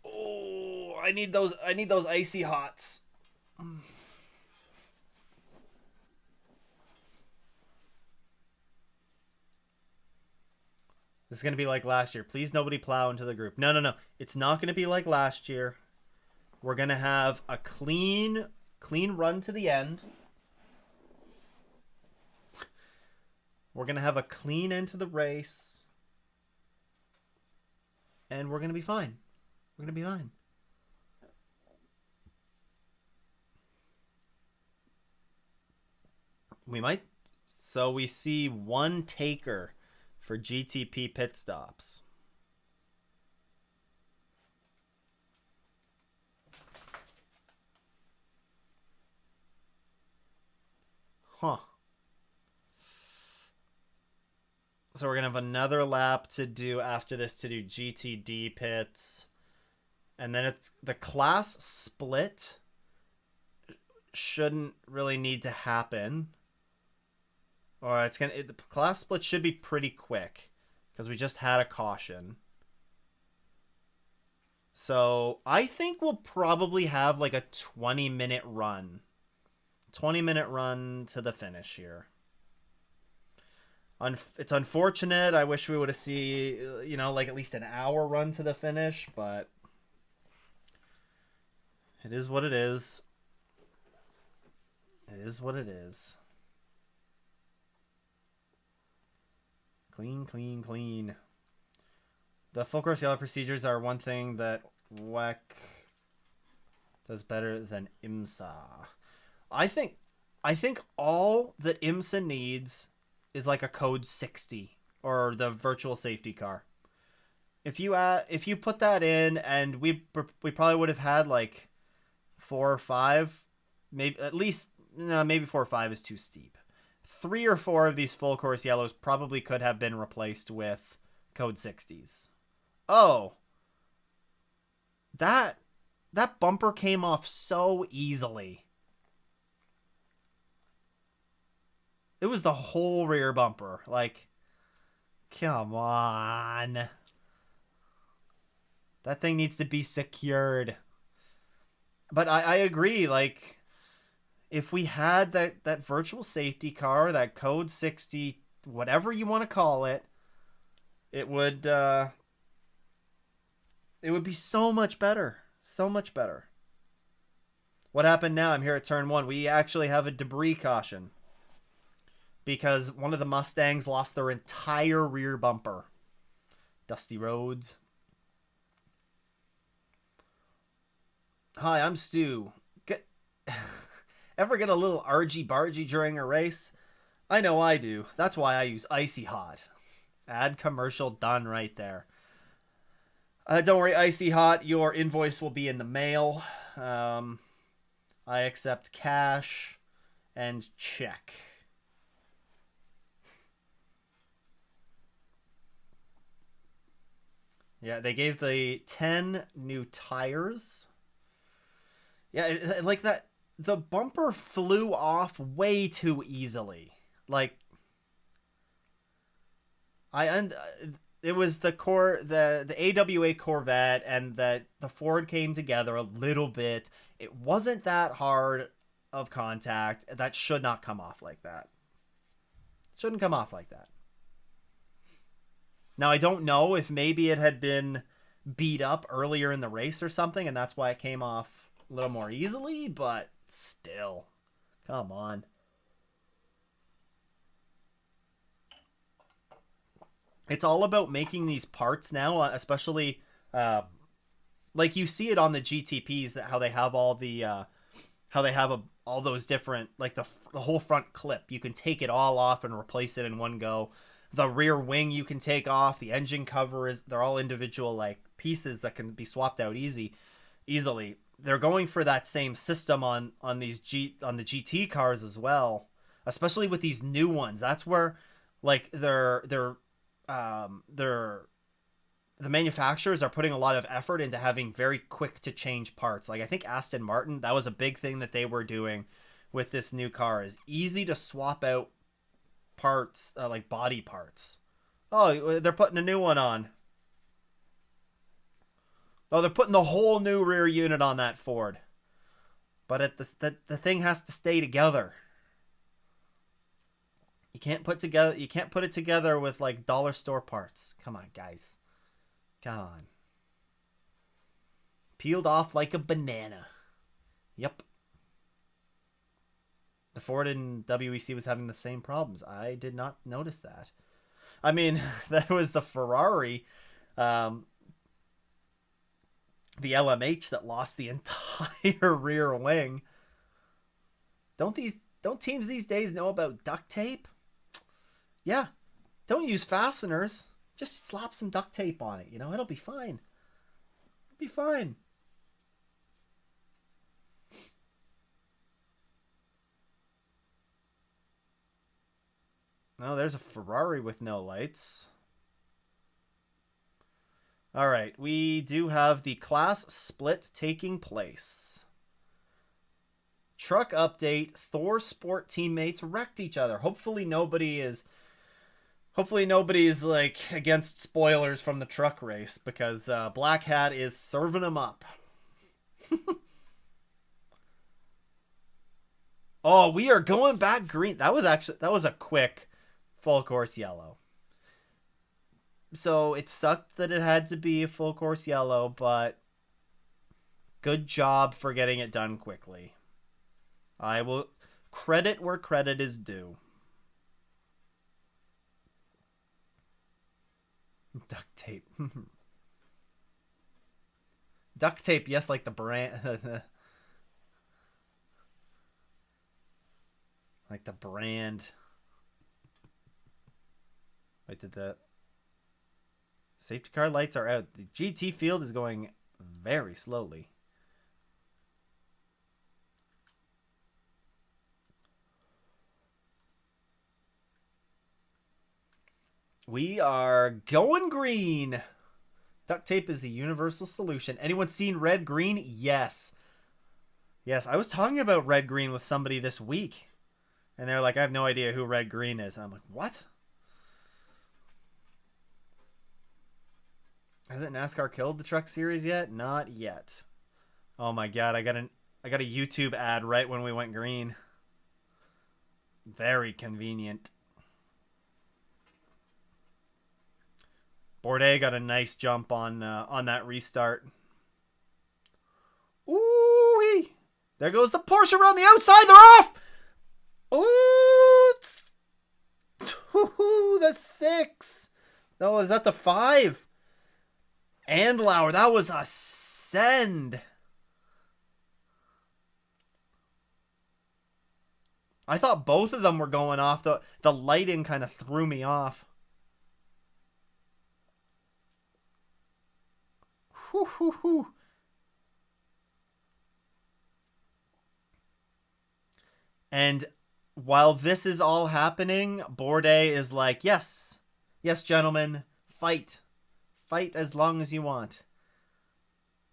Oh, I need those icy hots. This is going to be like last year. Please nobody plow into the group. No. It's not going to be like last year. We're going to have a clean run to the end. We're going to have a clean end to the race. And we're going to be fine. We're going to be fine. We might. So we see one taker for GTP pit stops. Huh. So we're going to have another lap to do after this to do GTD pits. And then it's the class split shouldn't really need to happen. Or the class split should be pretty quick because we just had a caution. So I think we'll probably have like a 20-minute run. 20-minute run to the finish here. It's unfortunate. I wish we would have seen, like at least an hour run to the finish, but it is what it is. It is what it is. Clean. The full course yellow procedures are one thing that WEC does better than IMSA. I think all that IMSA needs is like a code 60 or the virtual safety car. If you put that in, and we probably would have had like 4 or 5, maybe at least. No, maybe 4 or 5 is too steep. 3 or 4 of these full course yellows probably could have been replaced with code 60s. Oh, that bumper came off so easily. It was the whole rear bumper. Like, come on. That thing needs to be secured. But I agree, like, if we had that virtual safety car, that code 60, whatever you want to call it, it would be so much better. So much better. What happened now? I'm here at turn 1. We actually have a debris caution because one of the Mustangs lost their entire rear bumper. Dusty roads. Hi, I'm Stu. Ever get a little argy-bargy during a race? I know I do. That's why I use Icy Hot. Ad commercial done right there. Don't worry, Icy Hot. Your invoice will be in the mail. I accept cash and check. Yeah, they gave the 10 new tires. Yeah, like that. The bumper flew off way too easily. Like, it was the AWA Corvette and the Ford came together a little bit. It wasn't that hard of contact. That should not come off like that. Shouldn't come off like that. Now, I don't know if maybe it had been beat up earlier in the race or something, and that's why it came off a little more easily, but still. Come on. It's all about making these parts now, especially like you see it on the GTPs, that how they have all the all those different, like the whole front clip. You can take it all off and replace it in one go. The rear wing you can take off. The engine cover they're all individual like pieces that can be swapped out easily. They're going for that same system on the GT cars as well, especially with these new ones. That's where like the manufacturers are putting a lot of effort into having very quick to change parts. Like I think Aston Martin, that was a big thing that they were doing with this new car, is easy to swap out parts, like body parts. Oh, they're putting a new one on. Oh, they're putting the whole new rear unit on that Ford. But the thing has to stay together. You can't put it together with like dollar store parts. Come on, guys. Come on. Peeled off like a banana. Yep. The Ford in WEC was having the same problems. I did not notice that. I mean, that was the Ferrari, the LMH that lost the entire rear wing. Don't teams these days know about duct tape? Yeah. Don't use fasteners. Just slap some duct tape on it. You know, it'll be fine. It'll be fine. Oh, there's a Ferrari with no lights. All right, we do have the class split taking place. Truck update: Thor Sport teammates wrecked each other. Hopefully nobody's like against spoilers from the truck race, because Black Hat is serving them up. Oh, we are going back green. That was a quick full course yellow. So it sucked that it had to be a full course yellow, but good job for getting it done quickly. I will credit where credit is due. Duct tape. Duct tape, yes, like the brand. Like the brand. Wait, did the safety car lights are out? The GT field is going very slowly. We are going green. Duct tape is the universal solution. Anyone seen Red Green? Yes. Yes, I was talking about Red Green with somebody this week. And they're like, I have no idea who Red Green is. I'm like, what? Hasn't NASCAR killed the truck series yet? Not yet. Oh my god, I got an I got a YouTube ad right when we went green. Very convenient. Bourdais got a nice jump on that restart. Ooh, there goes the Porsche around the outside. They're off. Ooh, the 6. No, is that the 5? And Lauer, that was a send. I thought both of them were going off. The lighting kind of threw me off. Whew, whew, whew. And while this is all happening, Bourdais is like, yes, gentlemen, fight as long as you want.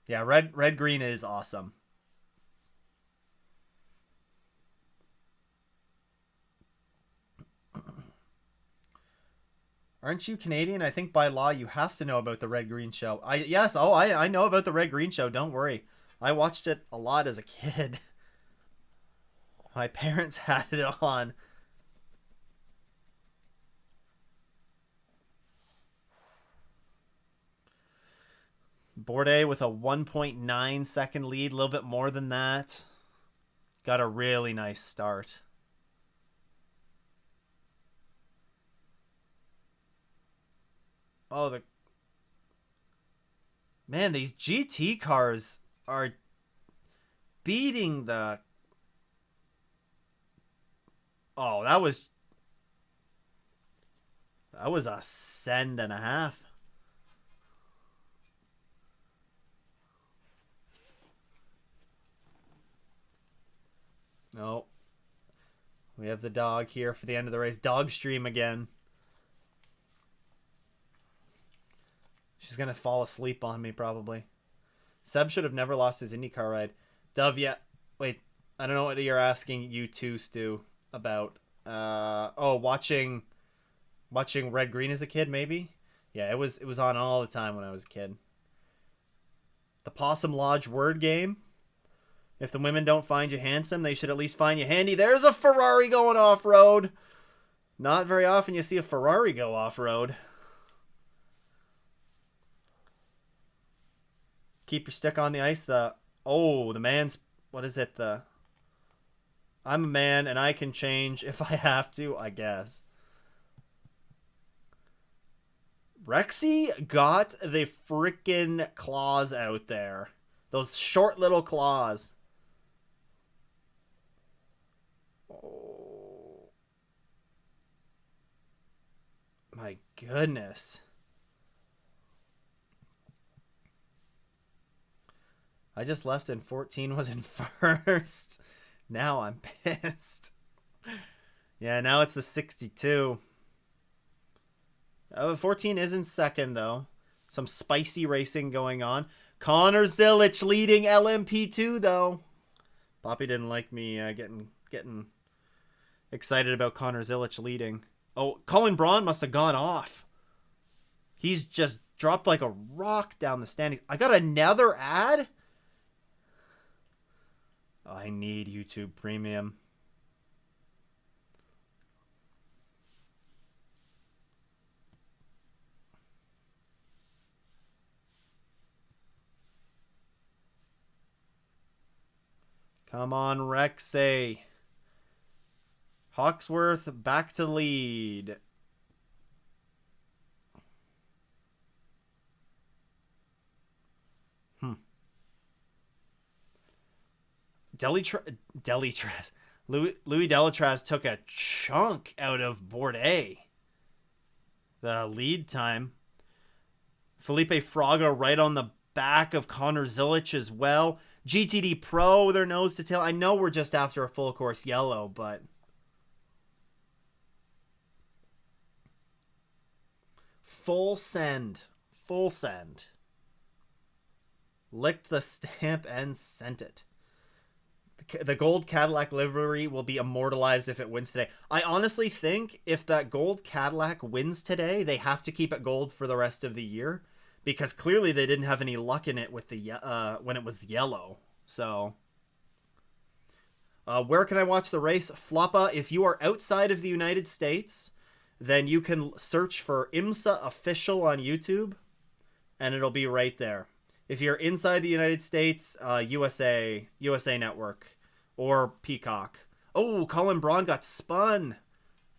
Yeah, red green is awesome. Aren't you Canadian? I think by law you have to know about the Red Green Show. I know about the Red Green Show. Don't worry. I watched it a lot as a kid. My parents had it on. Bourdais with a 1.9 second lead, a little bit more than that. Got a really nice start. Oh, man, these GT cars are beating the... Oh, that was a send and a half. No. We have the dog here for the end of the race. Dog stream again. She's going to fall asleep on me, probably. Seb should have never lost his IndyCar ride. Dove, yeah. Wait, I don't know what you're asking you two, Stu, about. Watching Red Green as a kid, maybe? Yeah, it was on all the time when I was a kid. The Possum Lodge word game. If the women don't find you handsome, they should at least find you handy. There's a Ferrari going off-road. Not very often you see a Ferrari go off-road. Keep your stick on the ice. The man's... What is it? I'm a man and I can change if I have to, I guess. Rexy got the freaking claws out there. Those short little claws. Oh. My goodness. I just left and 14 was in first. Now I'm pissed. Yeah, now it's the 62. 14 is in second, though. Some spicy racing going on. Connor Zilic leading LMP2, though. Poppy didn't like me getting excited about Connor Zilic leading. Oh, Colin Braun must have gone off. He's just dropped like a rock down the standings. I got another ad? I need YouTube Premium. Come on, Rexy. Hawksworth back to lead. Delitraz. Louis Delitraz took a chunk out of Bourdais. The lead time. Felipe Fraga right on the back of Connor Zilic as well. GTD Pro, their nose to tail. I know we're just after a full course yellow, but... Full send. Full send. Licked the stamp and sent it. The gold Cadillac livery will be immortalized if it wins today. I honestly think if that gold Cadillac wins today, they have to keep it gold for the rest of the year. Because clearly they didn't have any luck in it with the when it was yellow. So Where can I watch the race? Floppa, if you are outside of the United States, then you can search for IMSA Official on YouTube, and it'll be right there. If you're inside the United States, USA Network, or Peacock. Oh, Colin Braun got spun.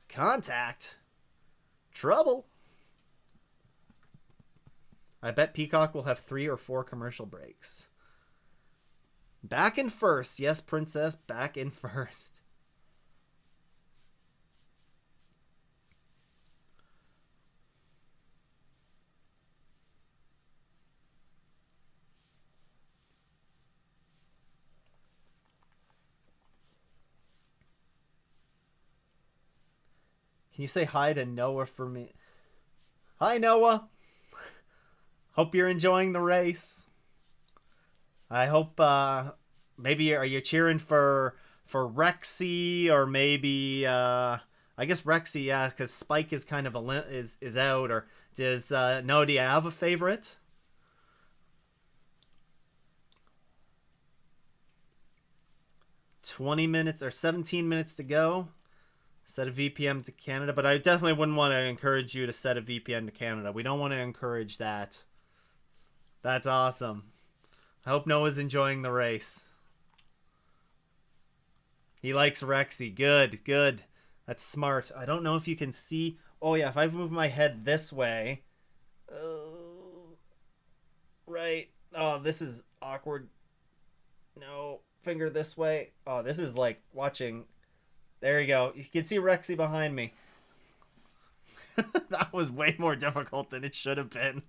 Contact. Trouble. I bet Peacock will have 3 or 4 commercial breaks. Back in first. Yes, Princess, back in first. Can you say hi to Noah for me? Hi, Noah. Hope you're enjoying the race. I hope maybe are you cheering for Rexy, or maybe I guess Rexy, yeah, because Spike is kind of is out, or does no? Do you have a favorite? $20 or 17 minutes to go. Set a VPN to Canada, but I definitely wouldn't want to encourage you to set a VPN to Canada. We don't want to encourage that. That's awesome. I hope Noah's enjoying the race. He likes Rexy. Good, good. That's smart. I don't know if you can see. Oh, yeah, if I move my head this way. Right. Oh, this is awkward. No, finger this way. Oh, this is like watching. There you go. You can see Rexy behind me. That was way more difficult than it should have been.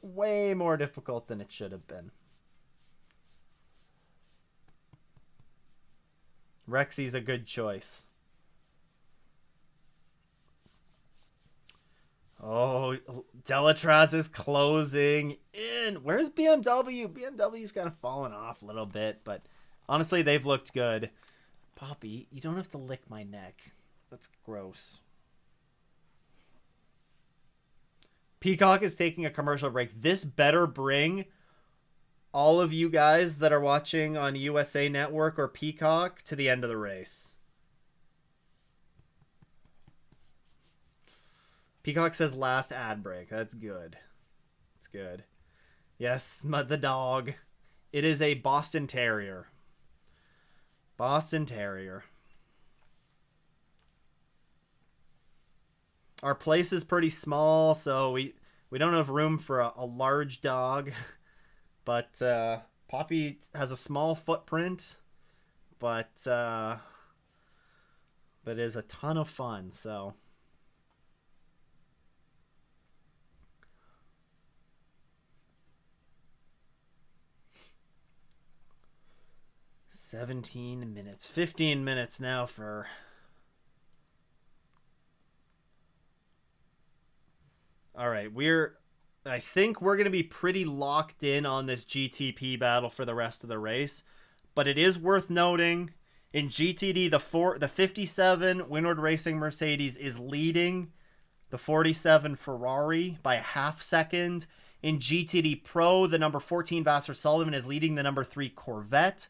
Way more difficult than it should have been. Rexy's a good choice. Oh, Delatraz is closing in. Where's BMW? BMW's kind of fallen off a little bit, but honestly, they've looked good. Poppy, you don't have to lick my neck. That's gross. Peacock is taking a commercial break. This better bring all of you guys that are watching on USA Network or Peacock to the end of the race. Peacock says last ad break. That's good. That's good. Yes, the dog. It is a Boston Terrier. Boston Terrier. Our place is pretty small, so we don't have room for a large dog. But Poppy has a small footprint, but is a ton of fun, so. $17 minutes. 15 minutes now for. All right, I think we're going to be pretty locked in on this GTP battle for the rest of the race, but it is worth noting in GTD the 57 Windward Racing Mercedes is leading the 47 Ferrari by a half second. In GTD Pro, the number 14 Vassar Sullivan is leading the number 3 Corvette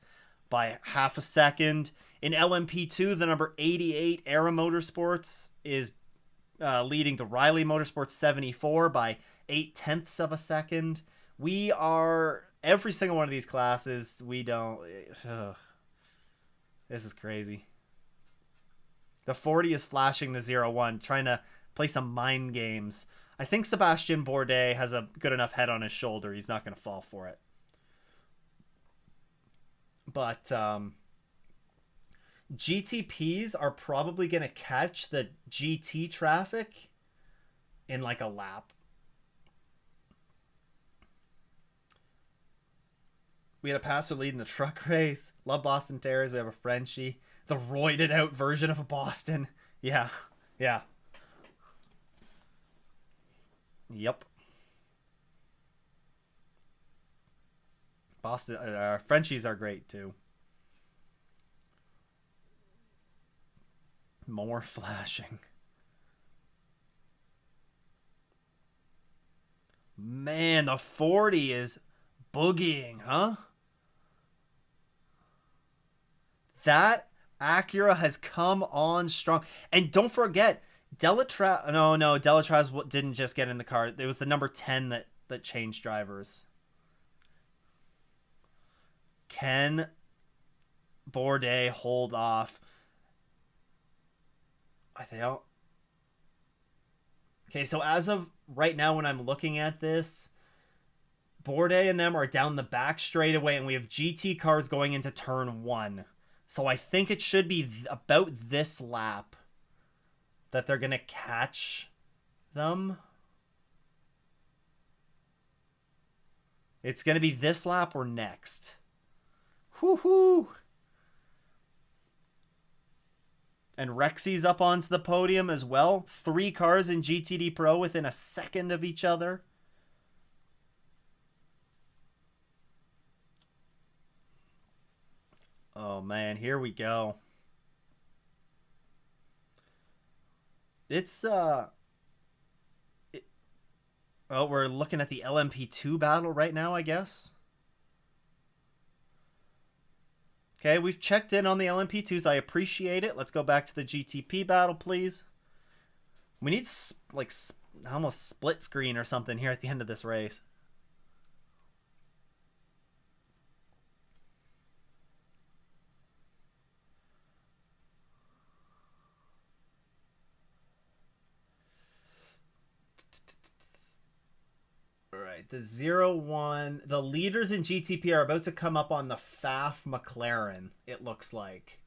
by half a second. In LMP2, the number 88 Era Motorsports is leading the Riley Motorsports 74 by 0.8 of a second. We are every single one of these classes. We don't. This is crazy. The 40 is flashing the 01, trying to play some mind games. I think Sebastian Bourdais has a good enough head on his shoulder. He's not going to fall for it. But GTPs are probably going to catch the GT traffic in like a lap. We had a pass for leading the truck race. Love Boston Terriers. We have a Frenchie. The roided out version of a Boston. Yeah. Yeah. Yep. Boston, Frenchies are great too. More flashing. Man, the 40 is boogieing, huh? That Acura has come on strong. And don't forget, Delatraz... No, Delatraz didn't just get in the car. It was the number 10 that changed drivers. Can Bourdais hold off? Are they all... Okay, so as of right now when I'm looking at this, Bourdais and them are down the back straightaway, and we have GT cars going into turn 1. So I think it should be about this lap that they're going to catch them. It's going to be this lap or next. Whoo-hoo! And Rexy's up onto the podium as well. 3 cars in GTD Pro within a second of each other. Oh, man. Here we go. It's, oh, we're looking at the LMP2 battle right now, I guess. Okay, we've checked in on the LMP2s. I appreciate it. Let's go back to the GTP battle, please. We need, like, almost split screen or something here at the end of this race. Alright, the 0-1. The leaders in GTP are about to come up on the Pfaff McLaren, it looks like.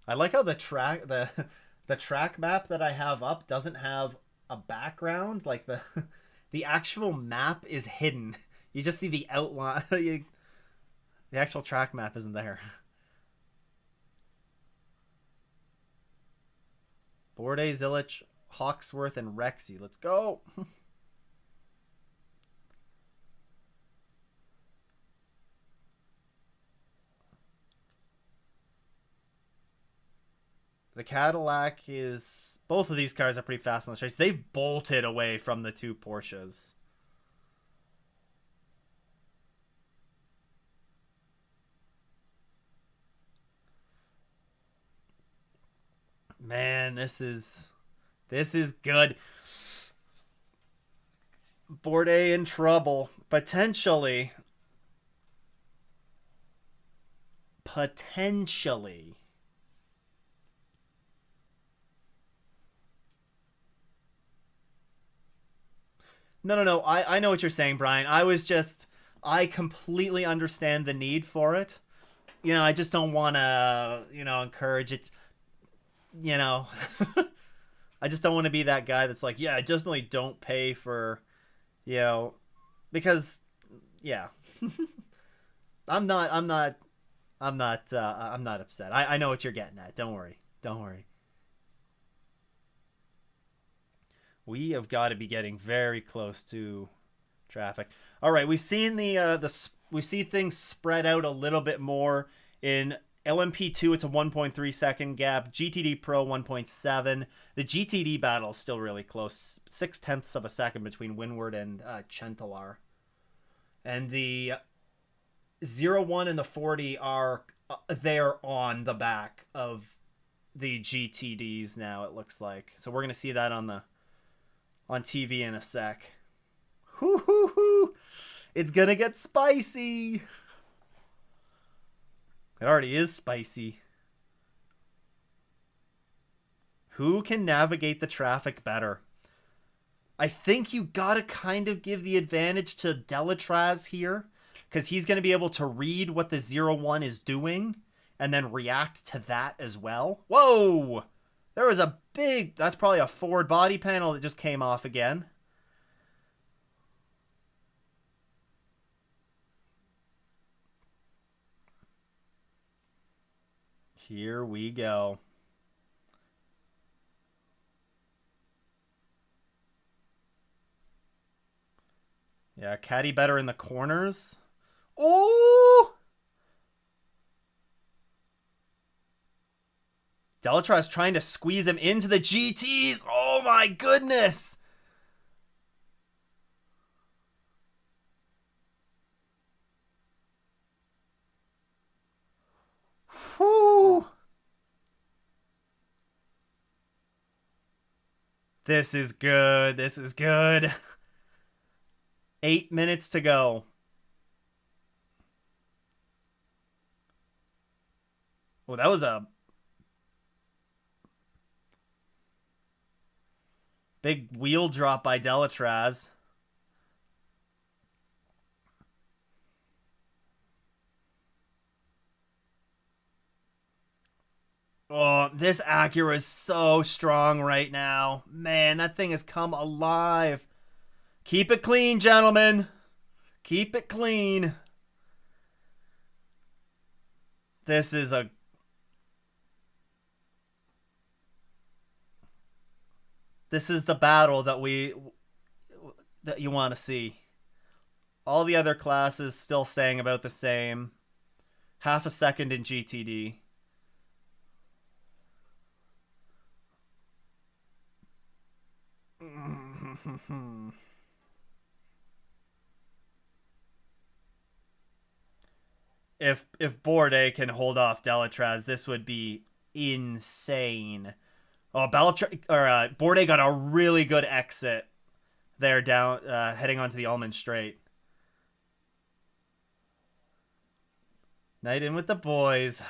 I like how the track map that I have up doesn't have a background. Like the actual map is hidden. You just see the outline. The actual track map isn't there. Bourdais, Illich, Hawksworth, and Rexy. Let's go. The Cadillac is... Both of these cars are pretty fast on the straights. They've bolted away from the 2 Porsches. Man, this is good. Bourdais in trouble. Potentially. No. I know what you're saying, Brian. I completely understand the need for it. You know, I just don't want to, encourage it. I just don't want to be that guy that's like, yeah, I definitely don't pay for, because, yeah. I'm not upset. I know what you're getting at. Don't worry. We have got to be getting very close to traffic. All right, we've seen we see things spread out a little bit more in LMP2. It's a 1.3 second gap. GTD Pro 1.7. The GTD battle is still really close. 0.6 of a second between Windward and Chentalar. And the 0-1 and the 40 are they're on the back of the GTDs now, it looks like. So we're going to see that on TV in a sec. Hoo. It's going to get spicy. It already is spicy. Who can navigate the traffic better? I think you got to kind of give the advantage to Delatraz here, because he's going to be able to read what the 0-1 is doing and then react to that as well. Whoa! There was a big... That's probably a forward body panel that just came off again. Here we go. Yeah, Caddy better in the corners. Oh! Delatraz trying to squeeze him into the GTs. Oh my goodness. This is good. This is good. 8 minutes to go. Oh, that was a big wheel drop by Delatraz. Oh, this Acura is so strong right now. Man, that thing has come alive. Keep it clean, gentlemen. Keep it clean. This is a... This is the battle that you want to see. All the other classes still saying about the same. Half a second in GTD. If Bourdais can hold off Delatraz, this would be insane. Oh, Bourdais got a really good exit there down, heading onto the Almond Straight. Night in with the boys.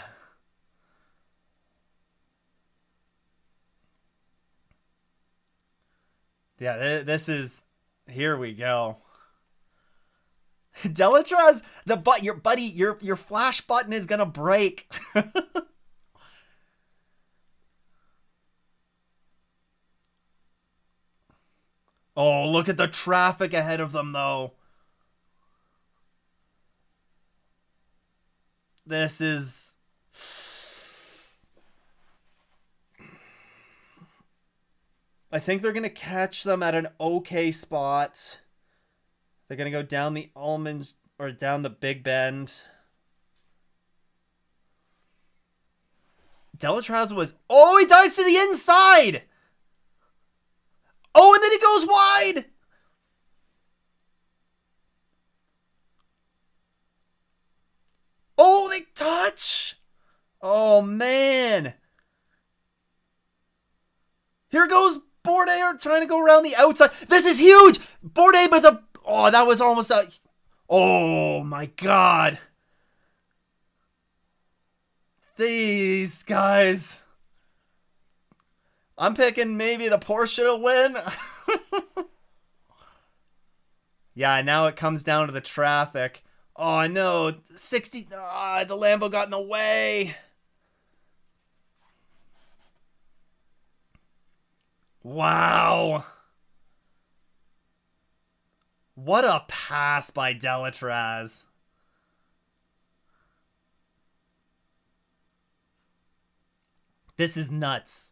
Yeah, this is... Here we go. Delatraz, your flash button is gonna break. Oh, look at the traffic ahead of them, though. This is... I think they're going to catch them at an okay spot. They're going to go down the Almond, or down the Big Bend. Delatraz was... Oh, he dives to the inside! Oh, and then he goes wide! Oh, they touch! Oh, man. Here goes Bourdais trying to go around the outside. This is huge! Bourdais with a... Oh, that was almost a... Oh, my God. These guys... I'm picking maybe the Porsche to win. Yeah, now it comes down to the traffic. Oh, no. 60... Oh, the Lambo got in the way. Wow. What a pass by Delatraz. This is nuts.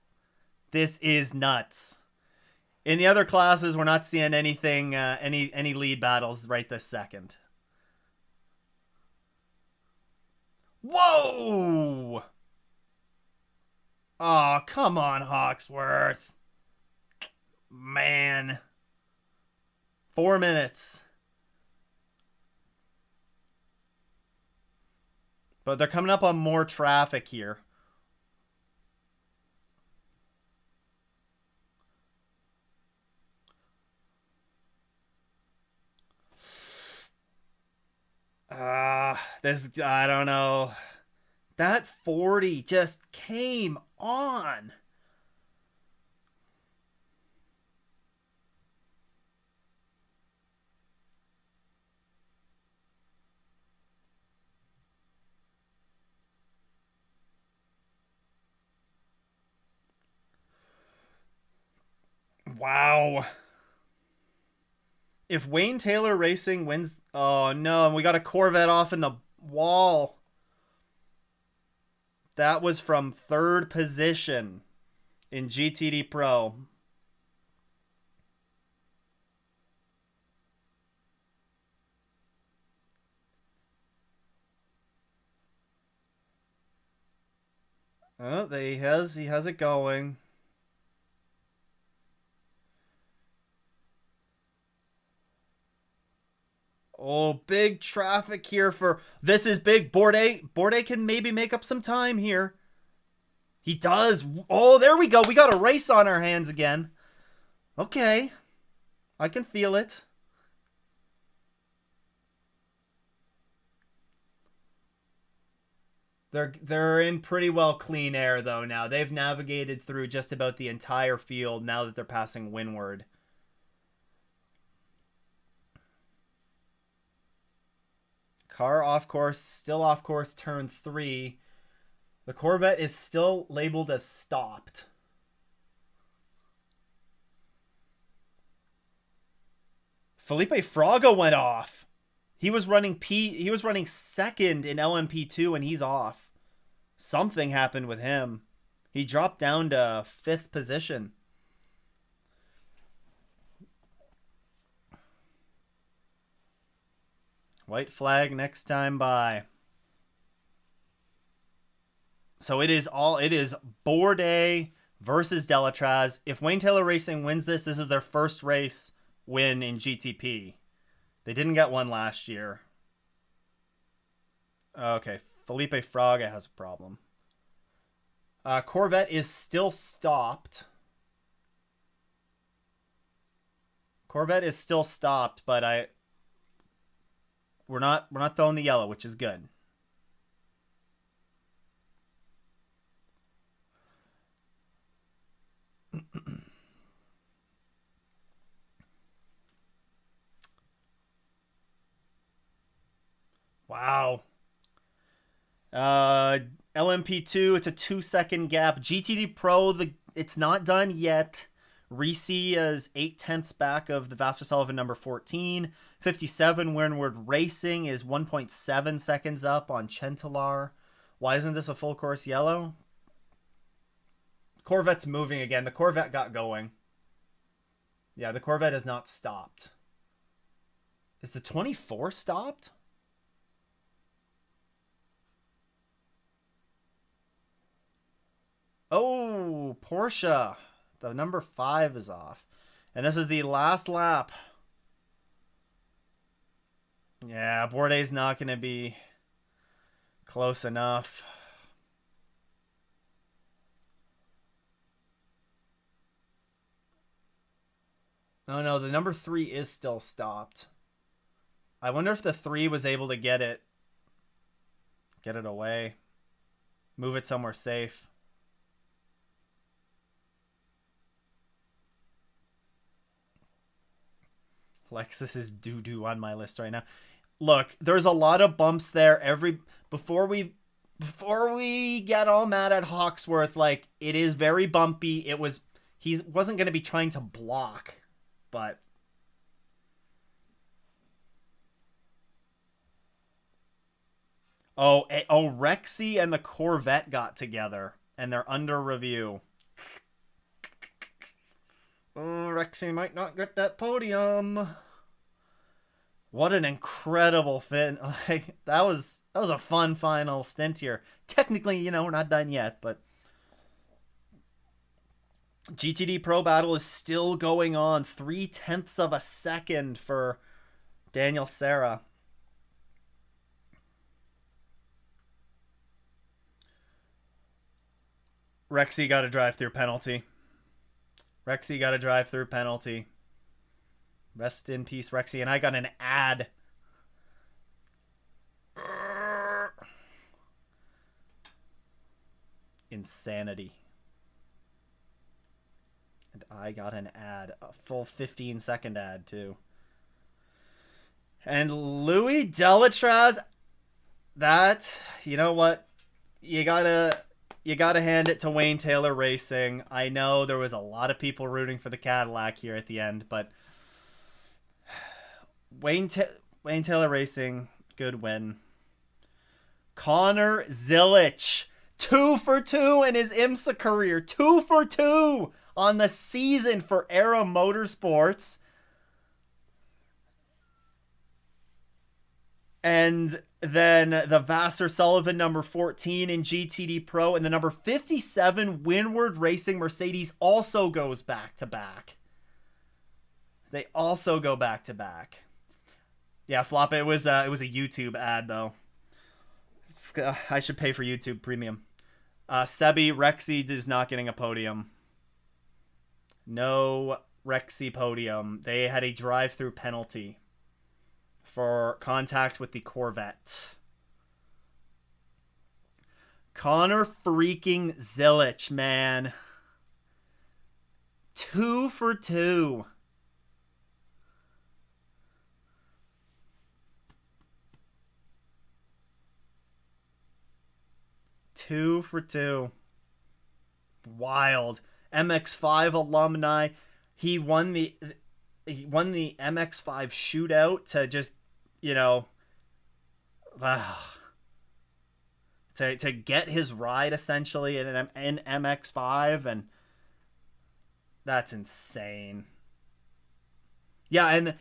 This is nuts. In the other classes, we're not seeing anything, any lead battles right this second. Whoa! Oh, come on, Hawksworth. Man. 4 minutes. But they're coming up on more traffic here. I don't know. That 40 just came on. Wow. If Wayne Taylor Racing wins... Oh, no. And we got a Corvette off in the wall. That was from third position in GTD Pro. Oh, he has it going. Oh, big traffic here for... This is big. Bourdais can maybe make up some time here. He does. Oh, there we go. We got a race on our hands again. Okay. I can feel it. They're in pretty well clean air though now. They've navigated through just about the entire field now that they're passing windward. Car off course, still off course, turn 3. The Corvette is still labeled as stopped. Felipe Fraga went off. He was running second in LMP2 and he's off. Something happened with him. He dropped down to 5th position. White flag next time by. So it is Bourdais versus Delatraz. If Wayne Taylor Racing wins this is their first race win in GTP. They didn't get one last year. Okay, Felipe Fraga has a problem. Corvette is still stopped. Corvette is still stopped, but we're not throwing the yellow, which is good. Wow. LMP2, it's a 2-second gap. GTD Pro, it's not done yet. Reese is 8/10ths back of the Vassar Sullivan number 14. 57 Windward Racing is 1.7 seconds up on Chentalar. Why isn't this a full course yellow? Corvette's moving again. The Corvette got going. Yeah, the Corvette has not stopped. Is the 24 stopped? Oh, Porsche. The number 5 is off. And this is the last lap. Yeah, Bourdais not going to be close enough. Oh no, the number 3 is still stopped. I wonder if the 3 was able to get it away. Move it somewhere safe. Lexus is doo-doo on my list right now. Look, there's a lot of bumps there. Before we get all mad at Hawksworth, like, it is very bumpy. He wasn't going to be trying to block, but Rexy and the Corvette got together and they're under review. Oh, Rexy might not get that podium. What an incredible fit. Like, that was a fun final stint here. Technically, we're not done yet, but GTD Pro Battle is still going on. 0.3 of a second for Daniel Serra. Rexy got a drive-through penalty. Rexy got a drive-through penalty. Rest in peace, Rexy. And I got an ad. Insanity. And I got an ad. A full 15-second ad, too. And Louis Delatraz. That, you know what? You gotta hand it to Wayne Taylor Racing. I know there was a lot of people rooting for the Cadillac here at the end, but Wayne Taylor Racing, good win. Connor Zilic, 2 for 2 in his IMSA career. 2 for 2 on the season for Aero Motorsports. And then the Vassar Sullivan number 14 in GTD Pro, and the number 57 Windward Racing Mercedes also goes back to back. They also go back to back. Yeah, Flop, it was a YouTube ad though. I should pay for YouTube Premium. Sebi Rexy is not getting a podium. No Rexy podium. They had a drive-through penalty for contact with the Corvette. Connor freaking Zilic, man. 2 for 2. Two for two. Wild. MX5 alumni. He won the MX5 shootout to just, you know, to get his ride essentially in MX5, and that's insane. Yeah, and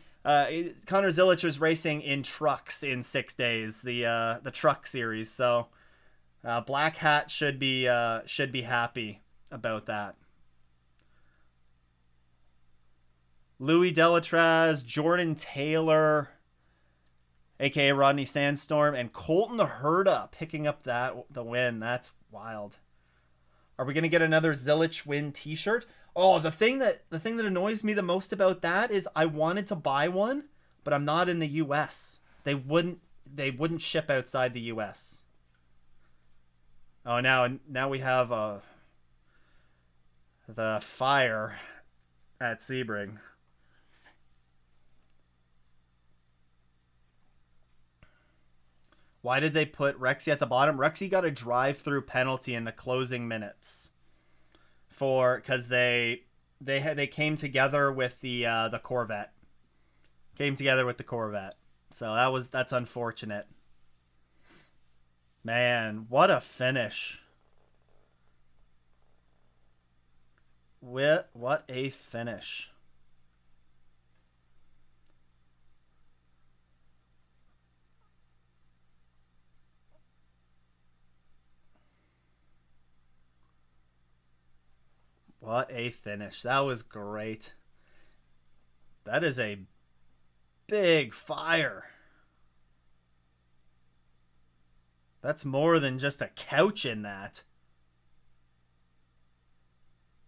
Connor Zilic was racing in trucks in 6 days, the truck series. So Black Hat should be happy about that. Louis Delatraz, Jordan Taylor, aka Rodney Sandstorm, and Colton Herta picking up the win. That's wild. Are we gonna get another Zilic win T-shirt? Oh, the thing that annoys me the most about that is I wanted to buy one, but I'm not in the U.S. They wouldn't ship outside the U.S. Oh, now we have the fire at Sebring. Why did they put Rexy at the bottom? Rexy got a drive-through penalty in the closing minutes because they came together with the Corvette. Came together with the Corvette. So that's unfortunate. Man, what a finish. What a finish. What a finish. That was great. That is a big fire. That's more than just a couch in that.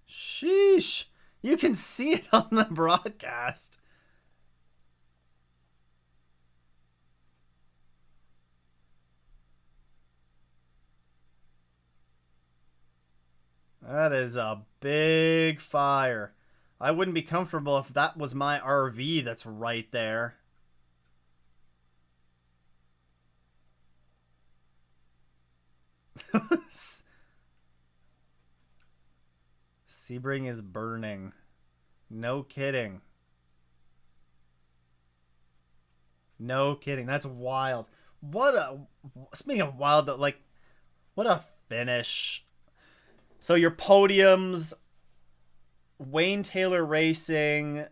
Sheesh. You can see it on the broadcast. That is a big fire. I wouldn't be comfortable if that was my RV that's right there. Sebring is burning. No kidding. No kidding. That's wild. Speaking of wild, like, what a finish. So your podiums, Wayne Taylor Racing,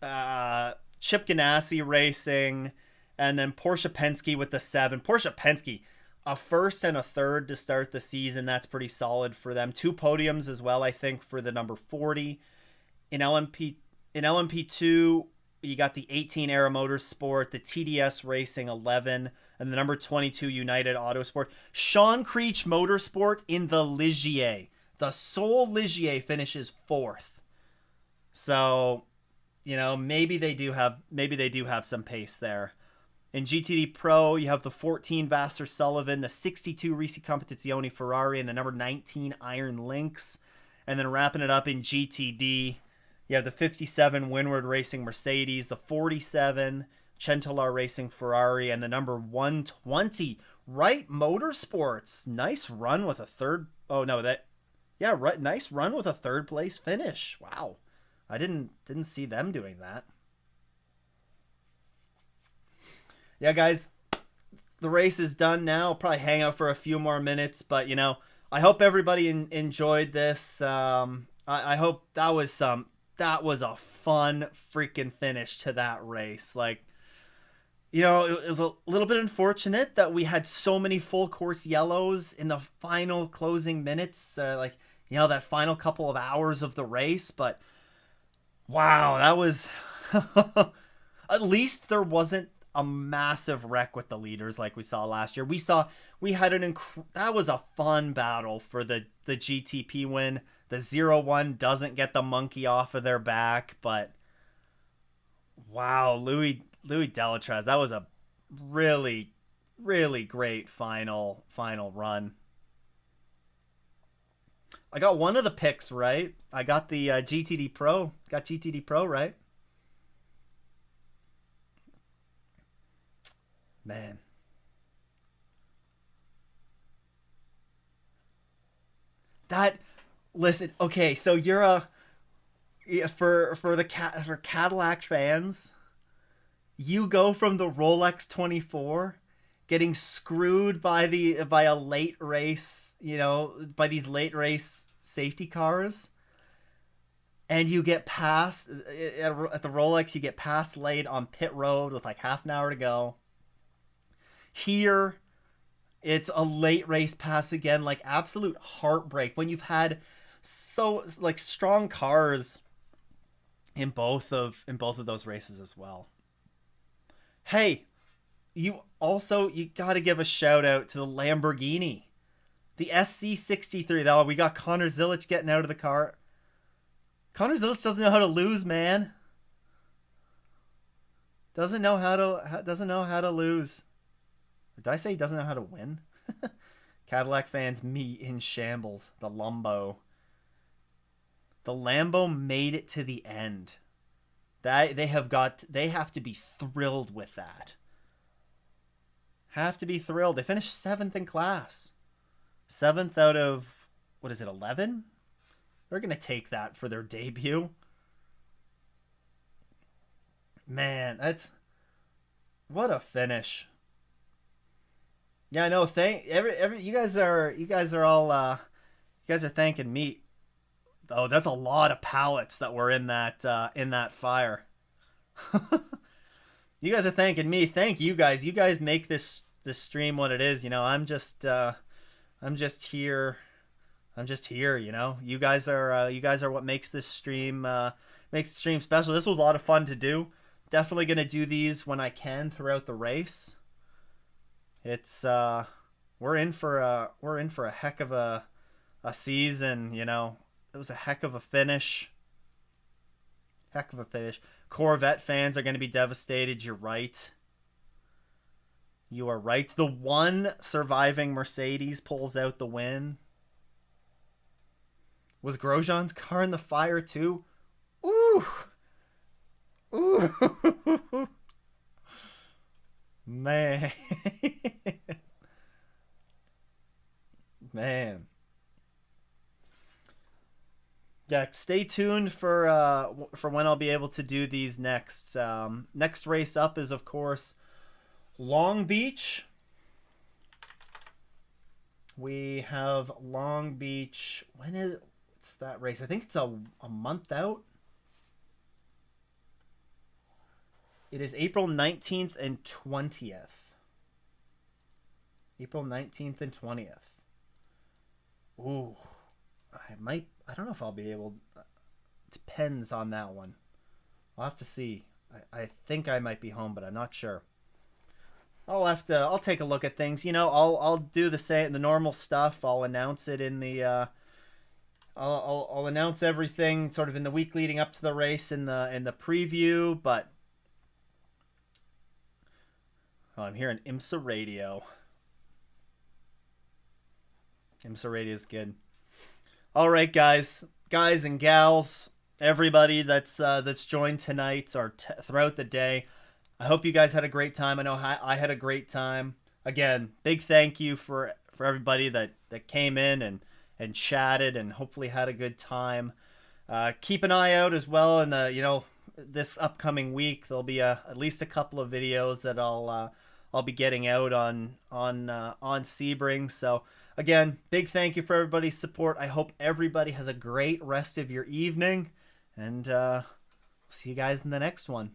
Chip Ganassi Racing, and then Porsche Penske with the 7. Porsche Penske, a first and a third to start the season. That's pretty solid for them. 2 podiums as well, I think, for the number 40. In LMP2, you got the 18 Era Motorsport, the TDS Racing 11, and the number 22 United Autosport. Sean Creech Motorsport in the Ligier. The sole Ligier finishes 4th. So, you know, maybe they do have some pace there. In GTD Pro, you have the 14 Vassar Sullivan, the 62 Risi Competizione Ferrari, and the number 19 Iron Lynx. And then wrapping it up in GTD, you have the 57 Windward Racing Mercedes, the 47 Centelar Racing Ferrari, and the number 120 Wright Motorsports. Nice run with a third. Oh no, right. Nice run with a third place finish. Wow, I didn't see them doing that. Yeah, guys, the race is done now. I'll probably hang out for a few more minutes, but, you know, I hope everybody enjoyed this. I hope that was a fun freaking finish to that race. Like, you know, it was a little bit unfortunate that we had so many full course yellows in the final closing minutes, like, you know, that final couple of hours of the race. But wow, that was at least there wasn't a massive wreck with the leaders like we saw last year. We had that was a fun battle for the GTP win. The 0-1 doesn't get the monkey off of their back, but wow, Louis Delatraz, that was a really, really great final run. I got one of the picks right. I got the GTD Pro. Got GTD Pro right. Man. That, listen, okay, so you're a, for Cadillac fans, you go from the Rolex 24 getting screwed by a late race, by these late race safety cars, and you get past at the Rolex, you get past late on pit road with like half an hour to go. Here, it's a late race pass again, like absolute heartbreak when you've had so like strong cars in both of those races as well. Hey, you got to give a shout out to the Lamborghini, the SC63. Though we got Connor Zilic getting out of the car. Connor Zilic doesn't know how to lose, man. Doesn't know how to lose. Or did I say he doesn't know how to win? Cadillac fans, me in shambles. The Lambo made it to the end. They have to be thrilled with that. Have to be thrilled. They finished 7th in class. 7th out of, what is it, 11? They're going to take that for their debut. Man, what a finish. Yeah, I know. You guys are thanking me. Oh, that's a lot of pallets that were in that fire. You guys are thanking me. Thank you guys. You guys make this stream what it is. I'm just here. You guys are what makes this stream special. This was a lot of fun to do. Definitely gonna do these when I can throughout the race. It's we're in for a heck of a season. It was a heck of a finish. Corvette fans are going to be devastated. You're right. You are right. The one surviving Mercedes pulls out the win. Was Grosjean's car in the fire too? Ooh. Man. Man. Yeah, stay tuned for when I'll be able to do these next. Next race up is, of course, Long Beach. We have Long Beach. What's that race? I think it's a month out. It is April 19th and 20th. April 19th and 20th. Ooh. I don't know if I'll be able. Depends on that one. I'll have to see. I think I might be home, but I'm not sure. I'll take a look at things. I'll do the normal stuff. I'll announce it in the. I'll announce everything sort of in the week leading up to the race in the preview. But I'm hearing IMSA radio. IMSA radio is good. All right, guys and gals, everybody that's joined tonight or throughout the day. I hope you guys had a great time. I know I had a great time. Again, big thank you for everybody that came in and chatted and hopefully had a good time. Keep an eye out as well in the this upcoming week. There'll be at least a couple of videos that I'll be getting out on Sebring. So. Again, big thank you for everybody's support. I hope everybody has a great rest of your evening. And see you guys in the next one.